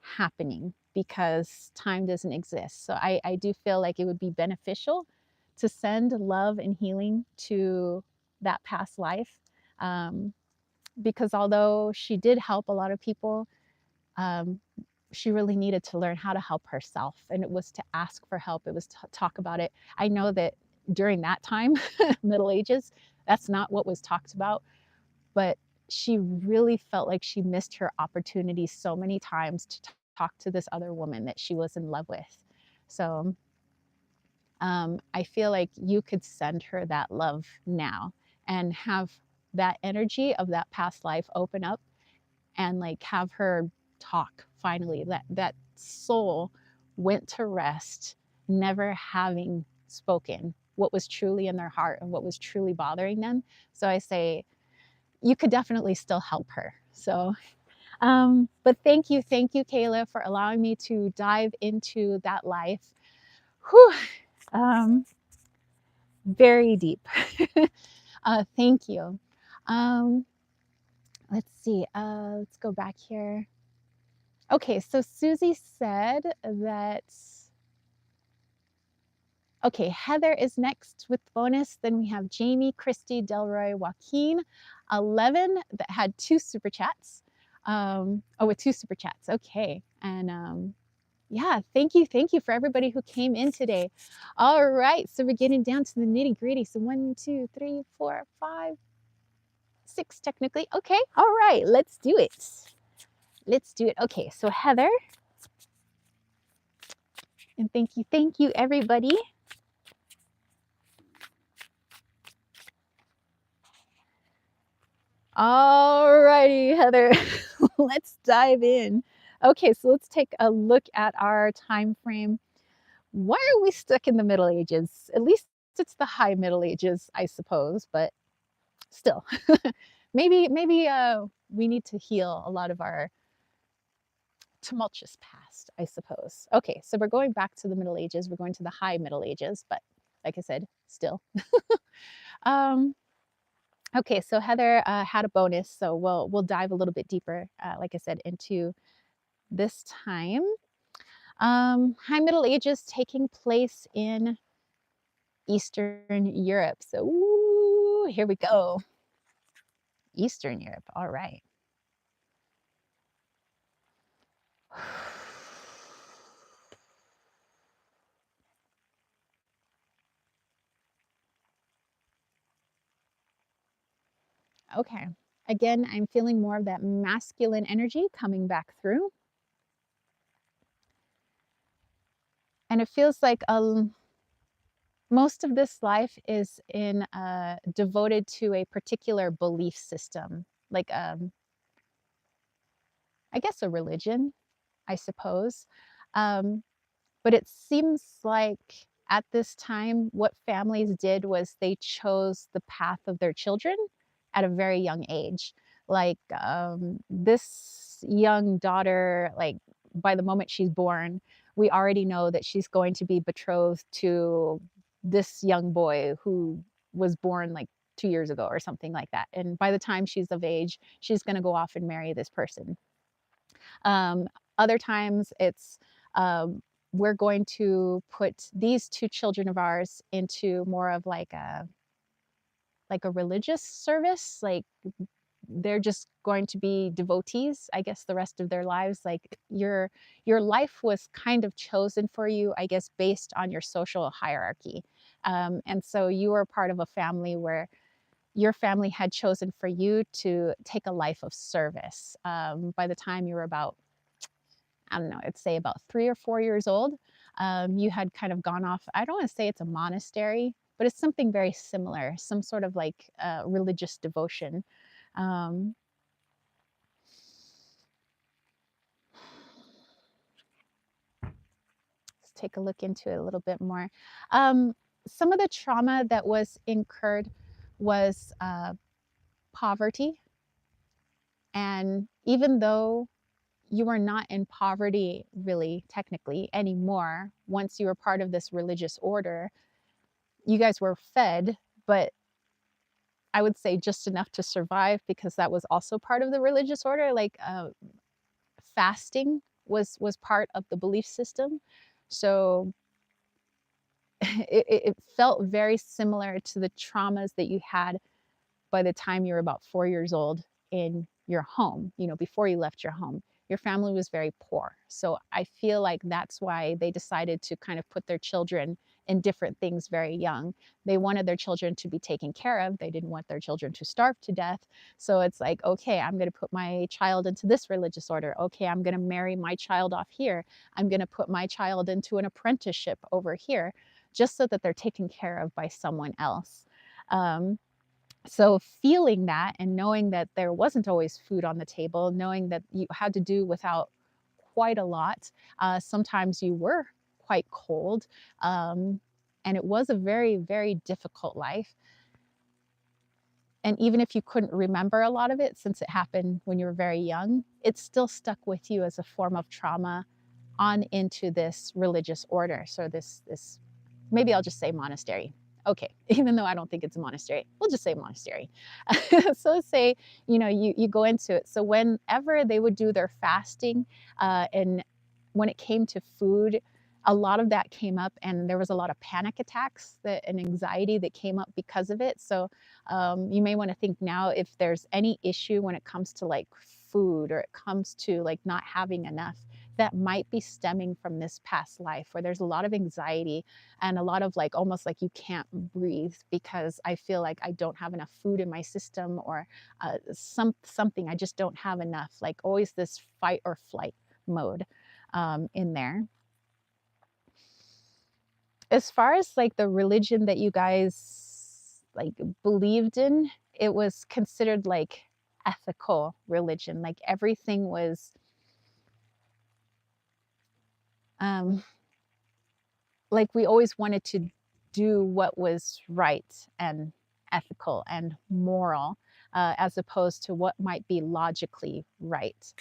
A: happening because time doesn't exist. So I do feel like it would be beneficial to send love and healing to that past life. Um, because although she did help a lot of people, um, she really needed to learn how to help herself. And it was to ask for help, it was to talk about it. I know that during that time, Middle Ages, that's not what was talked about, but she really felt like she missed her opportunity so many times to talk to this other woman that she was in love with. So I feel like you could send her that love now and have that energy of that past life open up and like have her talk finally. That soul went to rest, never having spoken what was truly in their heart and what was truly bothering them. So I say, you could definitely still help her. So, but thank you, Kayla, for allowing me to dive into that life. Whew, um, very deep. Thank you. Um, let's see. Let's go back here. Okay, so Susie said that, okay, Heather is next with bonus. Then we have Jamie, Christy, Delroy, Joaquin, 11 that had two super chats. Oh, with two super chats. Okay. And yeah, thank you for everybody who came in today. All right, so we're getting down to the nitty gritty. So 1, 2, 3, 4, 5, 6 technically. Okay, all right, let's do it. Let's do it. Okay, so Heather, and thank you, everybody. All righty, Heather, let's dive in. Okay, so let's take a look at our time frame. Why are we stuck in the Middle Ages? At least it's the High Middle Ages, I suppose, but still, maybe we need to heal a lot of our tumultuous past, I suppose. Okay, so we're going back to the Middle Ages. We're going to the High Middle Ages, but like I said, still. um, okay, so Heather had a bonus, so we'll dive a little bit deeper, like I said, into this time. High Middle Ages taking place in Eastern Europe. So ooh, here we go. Eastern Europe. All right. Okay. Again, I'm feeling more of that masculine energy coming back through. And it feels like most of this life is devoted to a particular belief system, like I guess a religion, I suppose. Um, But it seems like at this time, what families did was they chose the path of their children at a very young age. Like this young daughter, like by the moment she's born, we already know that she's going to be betrothed to this young boy who was born like 2 years ago or something like that. And by the time she's of age, she's going to go off and marry this person. Um, Other times it's we're going to put these two children of ours into more of like a religious service. Like they're just going to be devotees, I guess, the rest of their lives. Like your life was kind of chosen for you, I guess, based on your social hierarchy. And so you were part of a family where your family had chosen for you to take a life of service. By the time you were about, I don't know, I'd say about 3 or 4 years old, you had kind of gone off. I don't want to say it's a monastery, but it's something very similar, some sort of like religious devotion. Um, let's take a look into it a little bit more. Um, some of the trauma that was incurred was poverty. And even though you were not in poverty really technically anymore, once you were part of this religious order, you guys were fed, but I would say just enough to survive because that was also part of the religious order. Like fasting was part of the belief system, so it felt very similar to the traumas that you had by the time you were about 4 years old in your home, you know, before you left your home. Your family was very poor. So I feel like that's why they decided to kind of put their children in different things very young. They wanted their children to be taken care of. They didn't want their children to starve to death. So it's like, okay, I'm going to put my child into this religious order. Okay, I'm going to marry my child off here. I'm going to put my child into an apprenticeship over here, just so that they're taken care of by someone else. Um, so feeling that and knowing that there wasn't always food on the table, knowing that you had to do without quite a lot, sometimes you were quite cold, and it was a very, very difficult life. And even if you couldn't remember a lot of it, since it happened when you were very young, it still stuck with you as a form of trauma on into this religious order. So this maybe I'll just say monastery. Okay, even though I don't think it's a monastery, we'll just say monastery. So let's say, you go into it. So whenever they would do their fasting, and when it came to food, a lot of that came up, and there was a lot of panic attacks and anxiety that came up because of it. So you may want to think now if there's any issue when it comes to like food, or it comes to like not having enough, that might be stemming from this past life where there's a lot of anxiety and a lot of like almost like you can't breathe because I feel like I don't have enough food in my system, or something, I just don't have enough, like always this fight or flight mode in there. As far as like the religion that you guys like believed in, it was considered like ethical religion. Like everything was um like we always wanted to do what was right and ethical and moral, as opposed to what might be logically right.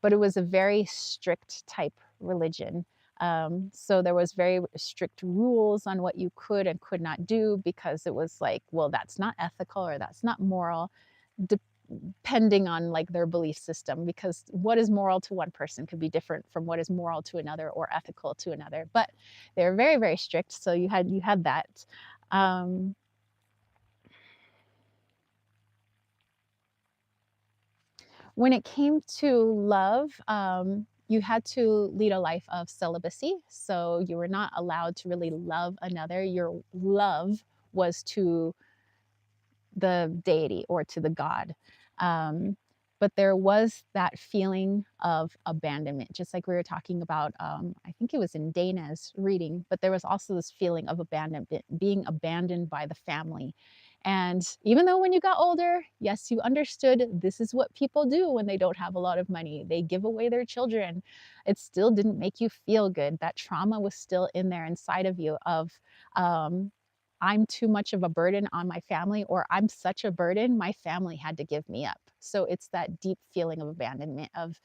A: But it was a very strict type religion. So there was very strict rules on what you could and could not do, because it was like, well, that's not ethical or that's not moral, depending on like their belief system, because what is moral to one person could be different from what is moral to another or ethical to another. But they're very, very strict. So you had that. Um, when it came to love, you had to lead a life of celibacy. So you were not allowed to really love another. Your love was to the deity or to the god. Um, but there was that feeling of abandonment, just like we were talking about. I think it was in Dana's reading, but there was also this feeling of abandonment, being abandoned by the family. And even though when you got older, yes, you understood this is what people do when they don't have a lot of money, they give away their children. It still didn't make you feel good. That trauma was still in there inside of you of, um, I'm too much of a burden on my family, or I'm such a burden, my family had to give me up. So it's that deep feeling of abandonment of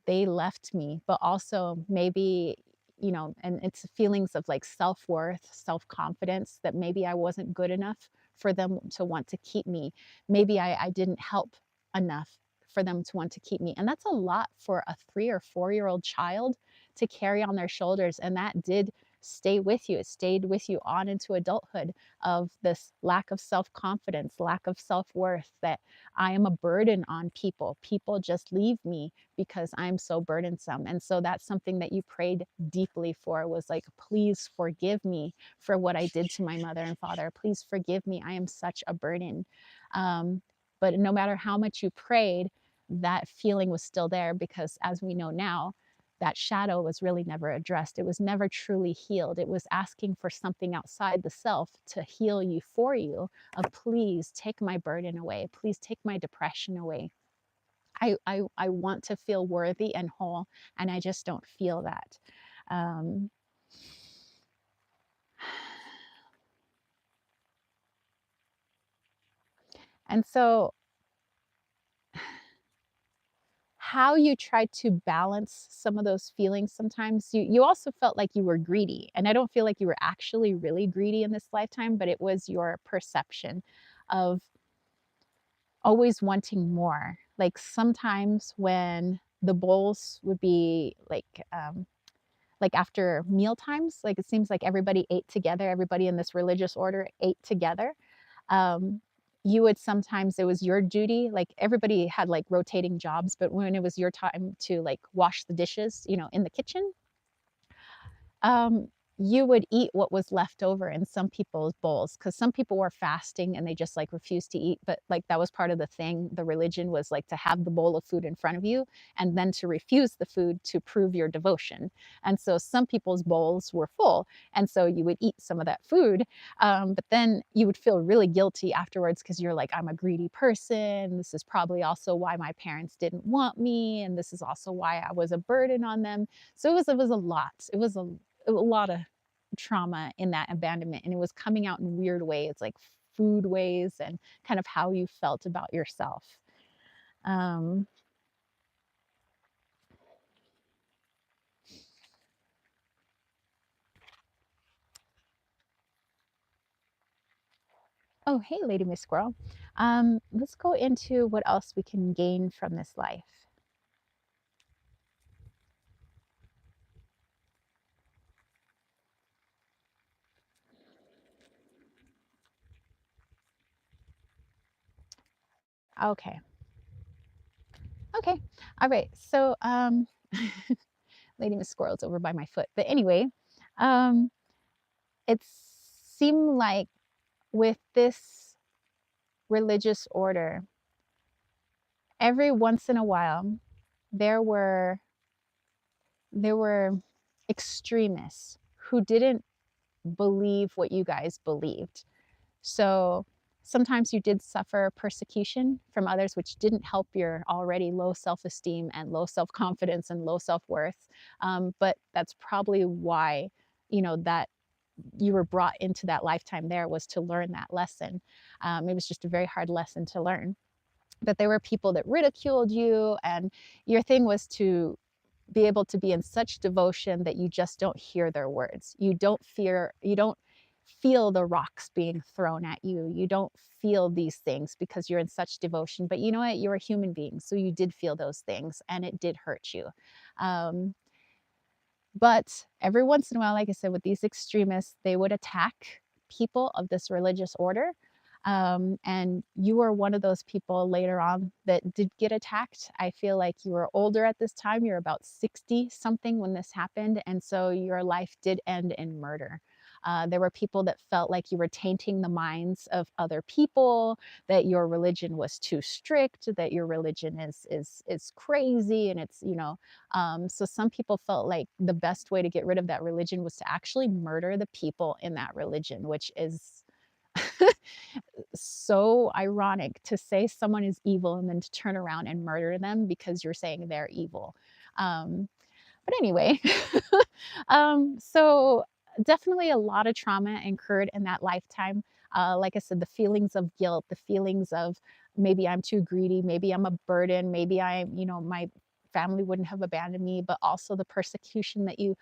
A: they left me, but also maybe, and it's feelings of like self-worth, self-confidence, that maybe I wasn't good enough for them to want to keep me. Maybe I didn't help enough for them to want to keep me. And that's a lot for a 3 or 4 year old child to carry on their shoulders. And that did stay with you. It stayed with you on into adulthood, of this lack of self-confidence, lack of self-worth, that I am a burden on people. People just leave me because I'm so burdensome. And so that's something that you prayed deeply for, was like, please forgive me for what I did to my mother and father. Please forgive me. I am such a burden. But no matter how much you prayed, that feeling was still there, because as we know now, that shadow was really never addressed. It was never truly healed. It was asking for something outside the self to heal you for you, of please take my burden away. Please take my depression away. I want to feel worthy and whole, and I just don't feel that. Um, and so how you tried to balance some of those feelings, sometimes you also felt like you were greedy, and I don't feel like you were actually really greedy in this lifetime, but it was your perception of always wanting more. Like sometimes when the bowls would be like after meal times, like it seems like everybody ate together, everybody in this religious order ate together. um, you would sometimes, it was your duty, like everybody had like rotating jobs, but when it was your time to like wash the dishes, in the kitchen, um, you would eat what was left over in some people's bowls, because some people were fasting and they just like refused to eat. But like that was part of the thing. The religion was like to have the bowl of food in front of you and then to refuse the food to prove your devotion. And so some people's bowls were full. And so you would eat some of that food. But then you would feel really guilty afterwards, because you're like, I'm a greedy person. This is probably also why my parents didn't want me. And this is also why I was a burden on them. So it was a lot. It was a lot of trauma in that abandonment, and it was coming out in weird ways, like food ways, and kind of how you felt about yourself. um, Oh, hey, Lady Miss Squirrel. Let's go into what else we can gain from this life. Okay. Okay. All right. So, Lady Miss Squirrel's over by my foot. But anyway, um, it seemed like with this religious order, every once in a while, there were there were extremists who didn't believe what you guys believed. So sometimes you did suffer persecution from others, which didn't help your already low self esteem and low self confidence and low self worth. But that's probably why, that you were brought into that lifetime there was to learn that lesson. It was just a very hard lesson to learn. But there were people that ridiculed you, and your thing was to be able to be in such devotion that you just don't hear their words. You don't feel the rocks being thrown at you. You don't feel these things because you're in such devotion. But you know what? You're a human being. So you did feel those things and it did hurt you. Um, but every once in a while, like I said, with these extremists, they would attack people of this religious order. And you were one of those people later on that did get attacked. I feel like you were older at this time. You're about 60 something when this happened. And so your life did end in murder. There were people that felt like you were tainting the minds of other people, that your religion was too strict, that your religion is crazy, and so some people felt like the best way to get rid of that religion was to actually murder the people in that religion, which is so ironic to say someone is evil and then to turn around and murder them because you're saying they're evil. Um, but anyway, so definitely a lot of trauma incurred in that lifetime. Like I said, the feelings of guilt, the feelings of maybe I'm too greedy, maybe I'm a burden, maybe my family wouldn't have abandoned me, but also the persecution that you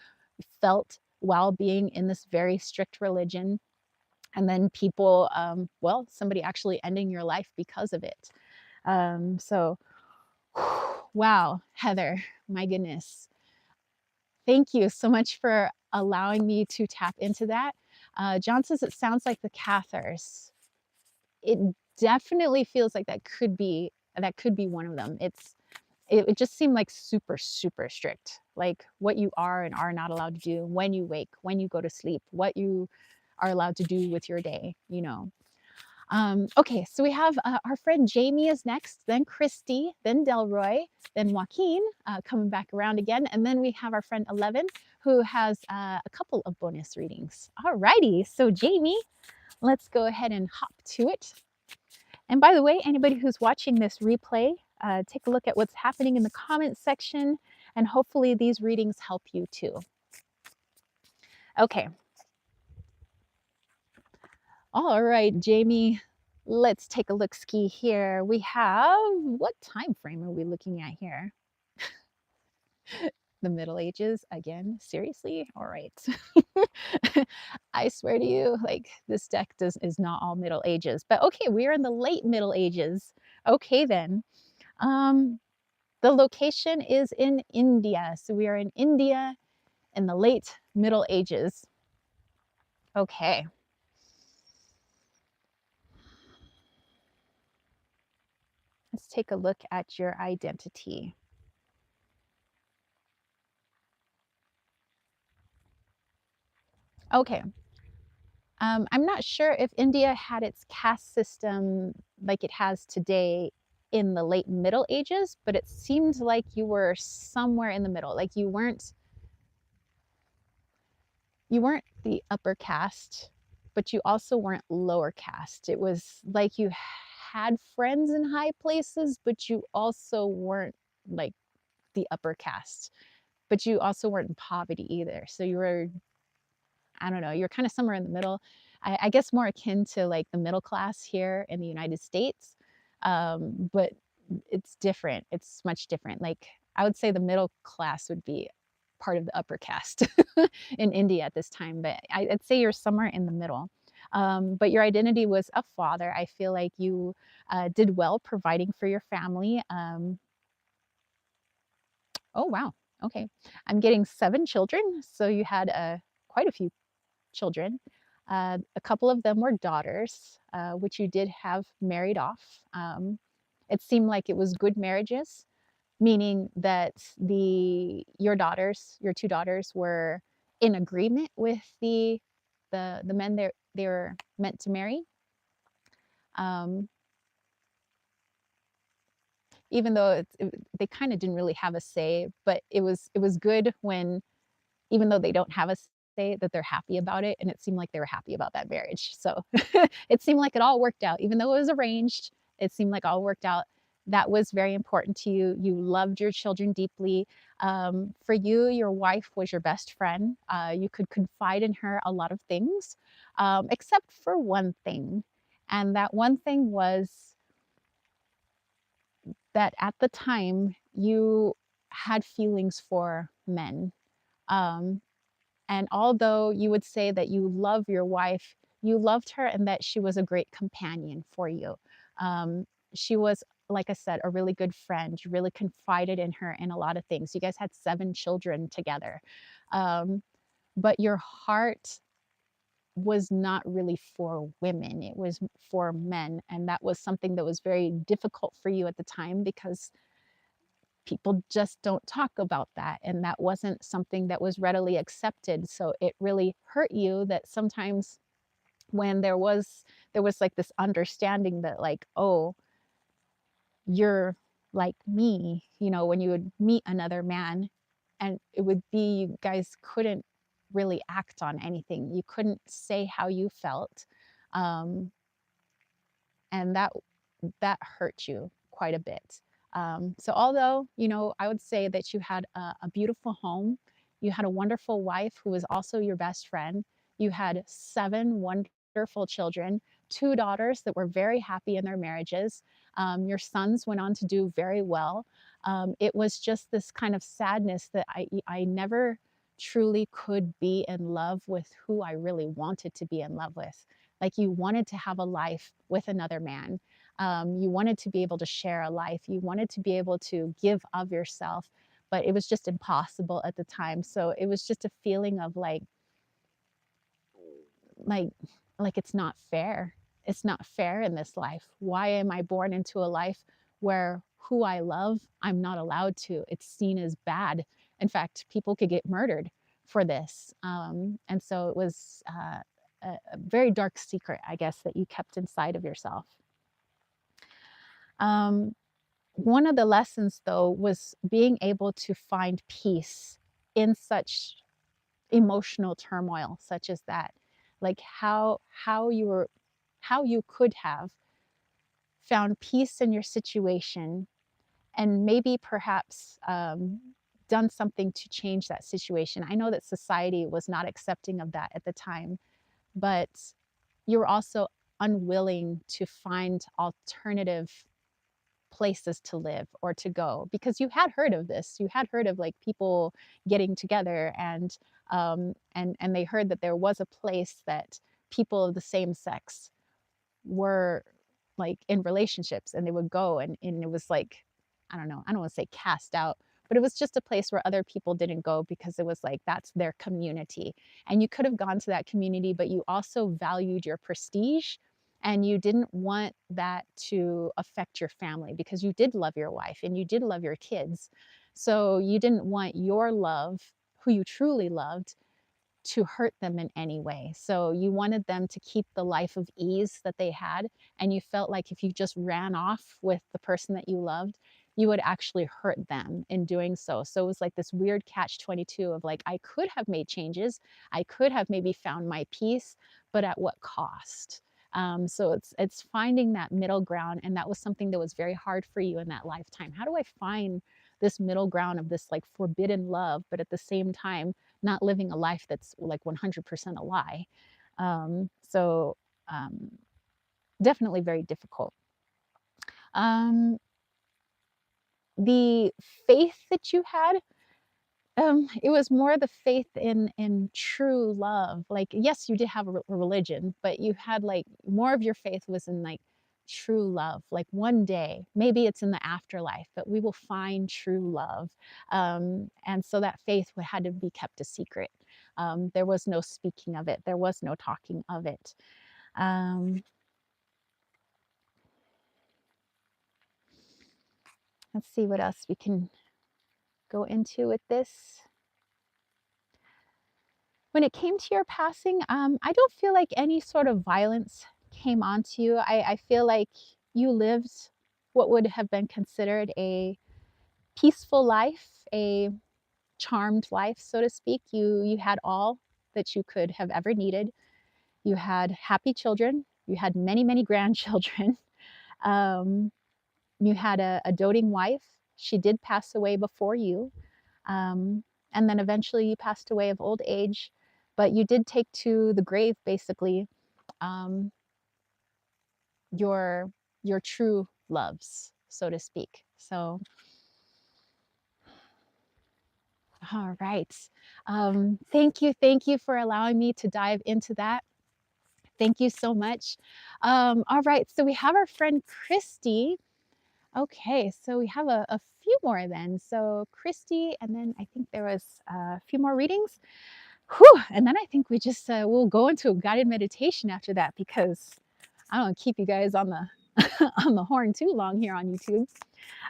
A: felt while being in this very strict religion. And then people, somebody actually ending your life because of it. So, wow, Heather, my goodness. Thank you so much for allowing me to tap into that. John says it sounds like the Cathars. It definitely feels like that could be one of them. It just seemed like super, super strict, like what you are and are not allowed to do, when you wake, when you go to sleep, what you are allowed to do with your day. Okay, so we have our friend Jamie is next, then Christy, then Delroy, then Joaquin coming back around again, and then we have our friend 11 who has a couple of bonus readings. All righty, so Jamie, let's go ahead and hop to it. And by the way, anybody who's watching this replay, take a look at what's happening in the comments section, and hopefully these readings help you too. Okay. All right, Jamie, let's take a look-ski here. We have, what time frame are we looking at here? The Middle Ages again? Seriously? All right. I swear to you, like this deck is not all Middle Ages, but okay, we're in the late Middle Ages. Okay then. The location is in India. So we are in India in the late Middle Ages. Okay. Let's take a look at your identity. Okay. I'm not sure if India had its caste system like it has today in the late Middle Ages, but it seemed like you were somewhere in the middle. Like you weren't the upper caste, but you also weren't lower caste. It was like you had friends in high places, but you also weren't like the upper caste, but you also weren't in poverty either. So you were, I don't know, you're kind of somewhere in the middle. I guess more akin to like the middle class here in the United States. But it's different. It's much different. Like I would say the middle class would be part of the upper caste in India at this time, but I'd say you're somewhere in the middle. But your identity was a father. I feel like you did well providing for your family. Oh, wow. Okay. I'm getting 7 children, so you had quite a few children. A couple of them were daughters, which you did have married off. It seemed like it was good marriages, meaning that your 2 daughters were in agreement with the men they were meant to marry. Um, Even though they kind of didn't really have a say, but it was good when, even though they don't have a say, that they're happy about it, and it seemed like they were happy about that marriage. So it seemed like it all worked out, even though it was arranged. It seemed like all worked out. That was very important to you. You loved your children deeply. For you, your wife was your best friend. You could confide in her a lot of things, except for one thing, and that one thing was that at the time you had feelings for men. Um, And although you would say that you love your wife, you loved her and that she was a great companion for you. She was, like I said, a really good friend. You really confided in her in a lot of things. You guys had 7 children together. Um, but your heart was not really for women, it was for men. And that was something that was very difficult for you at the time because people just don't talk about that, and that wasn't something that was readily accepted. So it really hurt you that sometimes when there was like this understanding that, like, oh, you're like me, when you would meet another man, and it would be, you guys couldn't really act on anything, you couldn't say how you felt. um, and that hurt you quite a bit. So although, I would say that you had a beautiful home, you had a wonderful wife who was also your best friend, you had 7 wonderful children, 2 daughters that were very happy in their marriages. Your sons went on to do very well. It was just this kind of sadness that I never truly could be in love with who I really wanted to be in love with. Like, you wanted to have a life with another man. You wanted to be able to share a life. You wanted to be able to give of yourself, but it was just impossible at the time. So it was just a feeling of like, like it's not fair. It's not fair in this life. Why am I born into a life where who I love, I'm not allowed to? It's seen as bad. In fact, people could get murdered for this. And so it was a very dark secret, I guess, that you kept inside of yourself. Um, One of the lessons, though, was being able to find peace in such emotional turmoil, such as that. Like, how you could have found peace in your situation, and maybe perhaps done something to change that situation. I know that society was not accepting of that at the time, but you were also unwilling to find alternative places to live or to go, because you had heard of this. You had heard of, like, people getting together, and they heard that there was a place that people of the same sex were, like, in relationships, and they would go, and it was like, I don't know, I don't want to say cast out, but it was just a place where other people didn't go because it was like that's their community. And you could have gone to that community, but you also valued your prestige, and you didn't want that to affect your family because you did love your wife and you did love your kids. So you didn't want your love, who you truly loved, to hurt them in any way. So you wanted them to keep the life of ease that they had. And you felt like if you just ran off with the person that you loved, you would actually hurt them in doing so. So it was like this weird catch 22 of, like, I could have made changes. I could have maybe found my peace, but at what cost? So it's finding that middle ground. And that was something that was very hard for you in that lifetime. How do I find this middle ground of this, like, forbidden love, but at the same time, not living a life that's like 100% a lie? So um, definitely very difficult. Um, the faith that you had, It was more the faith in true love. Like, yes, you did have a religion, but you had like more of your faith was in like true love. Like one day, maybe it's in the afterlife, but we will find true love. And so that faith had to be kept a secret. There was no speaking of it. There was no talking of it. Um, let's see what else we can go into with this. When it came to your passing, I don't feel like any sort of violence came onto you. I feel like you lived what would have been considered a peaceful life, a charmed life, so to speak. You had all that you could have ever needed. You had happy children. You had many, many grandchildren. Um, you had a doting wife. She did pass away before you. Um, and then eventually you passed away of old age, but you did take to the grave basically um, your your true loves, so to speak. So, all right. Thank you for allowing me to dive into that. Thank you so much. All right, so we have our friend Christy. Okay, so we have a few more then. So Christy, and then I think there was a few more readings. Whew, and then I think we just we'll go into a guided meditation after that because I don't keep you guys on the on the horn too long here on YouTube.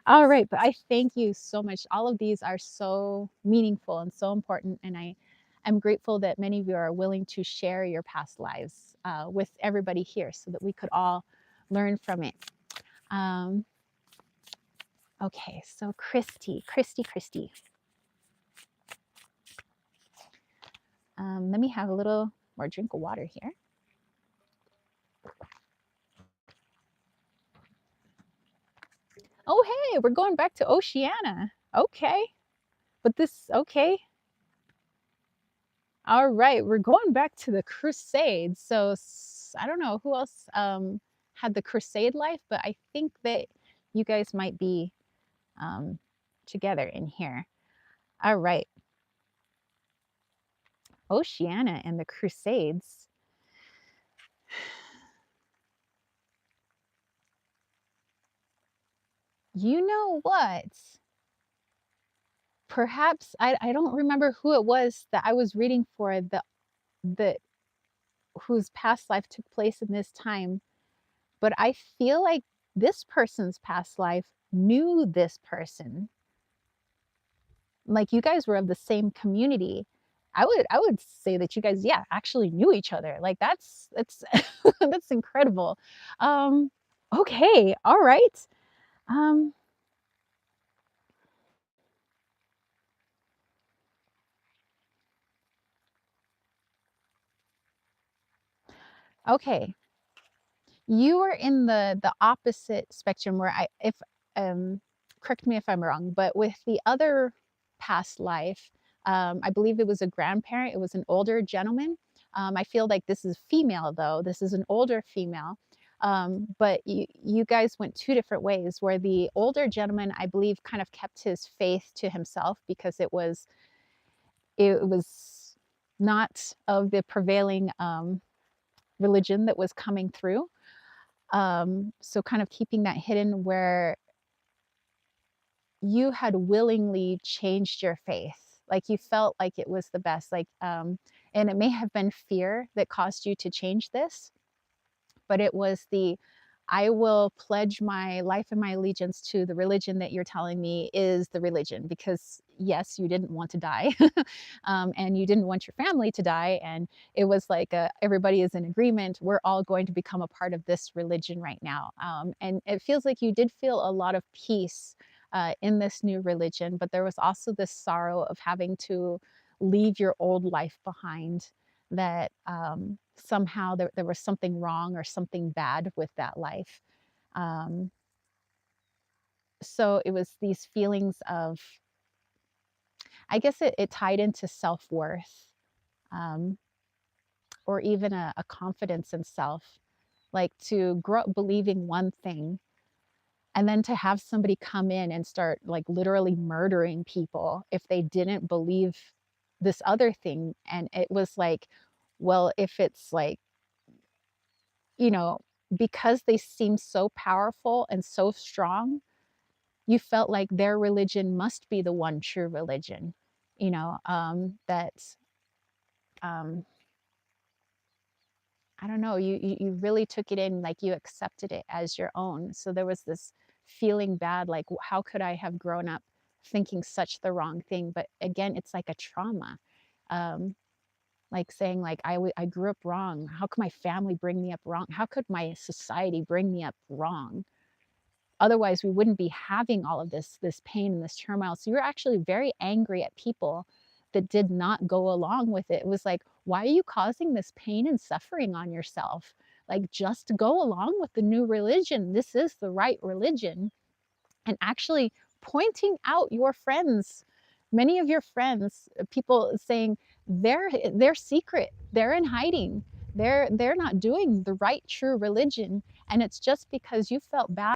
A: All right, but I thank you so much. All of these are so meaningful and so important, and I'm grateful that many of you are willing to share your past lives with everybody here so that we could all learn from it. Um, okay, so Christy. Let me have a little more drink of water here. Oh, hey, we're going back to Oceania. Okay, but okay. All right, we're going back to the Crusades. So I don't know who else had the Crusade life, but I think that you guys might be um, together in here. All right, Oceania and the Crusades. You know what? Perhaps I don't remember who it was that I was reading for the whose past life took place in this time, but I feel like this person's past life knew this person. Like you guys were of the same community. I would say that you guys, yeah, actually knew each other. Like that's that's incredible. Um, okay, all right. Um, okay. You were in the opposite spectrum where I if correct me if I'm wrong, but with the other past life, I believe it was a grandparent, it was an older gentleman. I feel like this is female though. This is an older female. But you guys went two different ways where the older gentleman, I believe, kind of kept his faith to himself because it was not of the prevailing religion that was coming through. So kind of keeping that hidden where you had willingly changed your faith. Like you felt like it was the best, and it may have been fear that caused you to change this, but it was I will pledge my life and my allegiance to the religion that you're telling me is the religion because yes, you didn't want to die and you didn't want your family to die. And it was like everybody is in agreement. We're all going to become a part of this religion right now. And it feels like you did feel a lot of peace in this new religion, but there was also this sorrow of having to leave your old life behind that somehow there was something wrong or something bad with that life. Um, so it was these feelings of, I guess it tied into self worth um, or even a confidence in self, like to grow up believing one thing And then to have somebody come in and start like literally murdering people if they didn't believe this other thing. And it was like, well, if it's like, you know, because they seem so powerful and so strong, you felt like their religion must be the one true religion, that um, I don't know, you really took it in, like you accepted it as your own. So there was this feeling bad, like how could I have grown up thinking such the wrong thing? But again, it's like a trauma, um, like saying like I grew up wrong. How could my family bring me up wrong? How could my society bring me up wrong? Otherwise we wouldn't be having all of this pain and this turmoil. So you're actually very angry at people that did not go along with it. It was like, why are you causing this pain and suffering on yourself? Like, just go along with the new religion. This is the right religion. And actually pointing out your friends, many of your friends, people saying they're secret, they're in hiding, they're not doing the right true religion, and it's just because you felt bad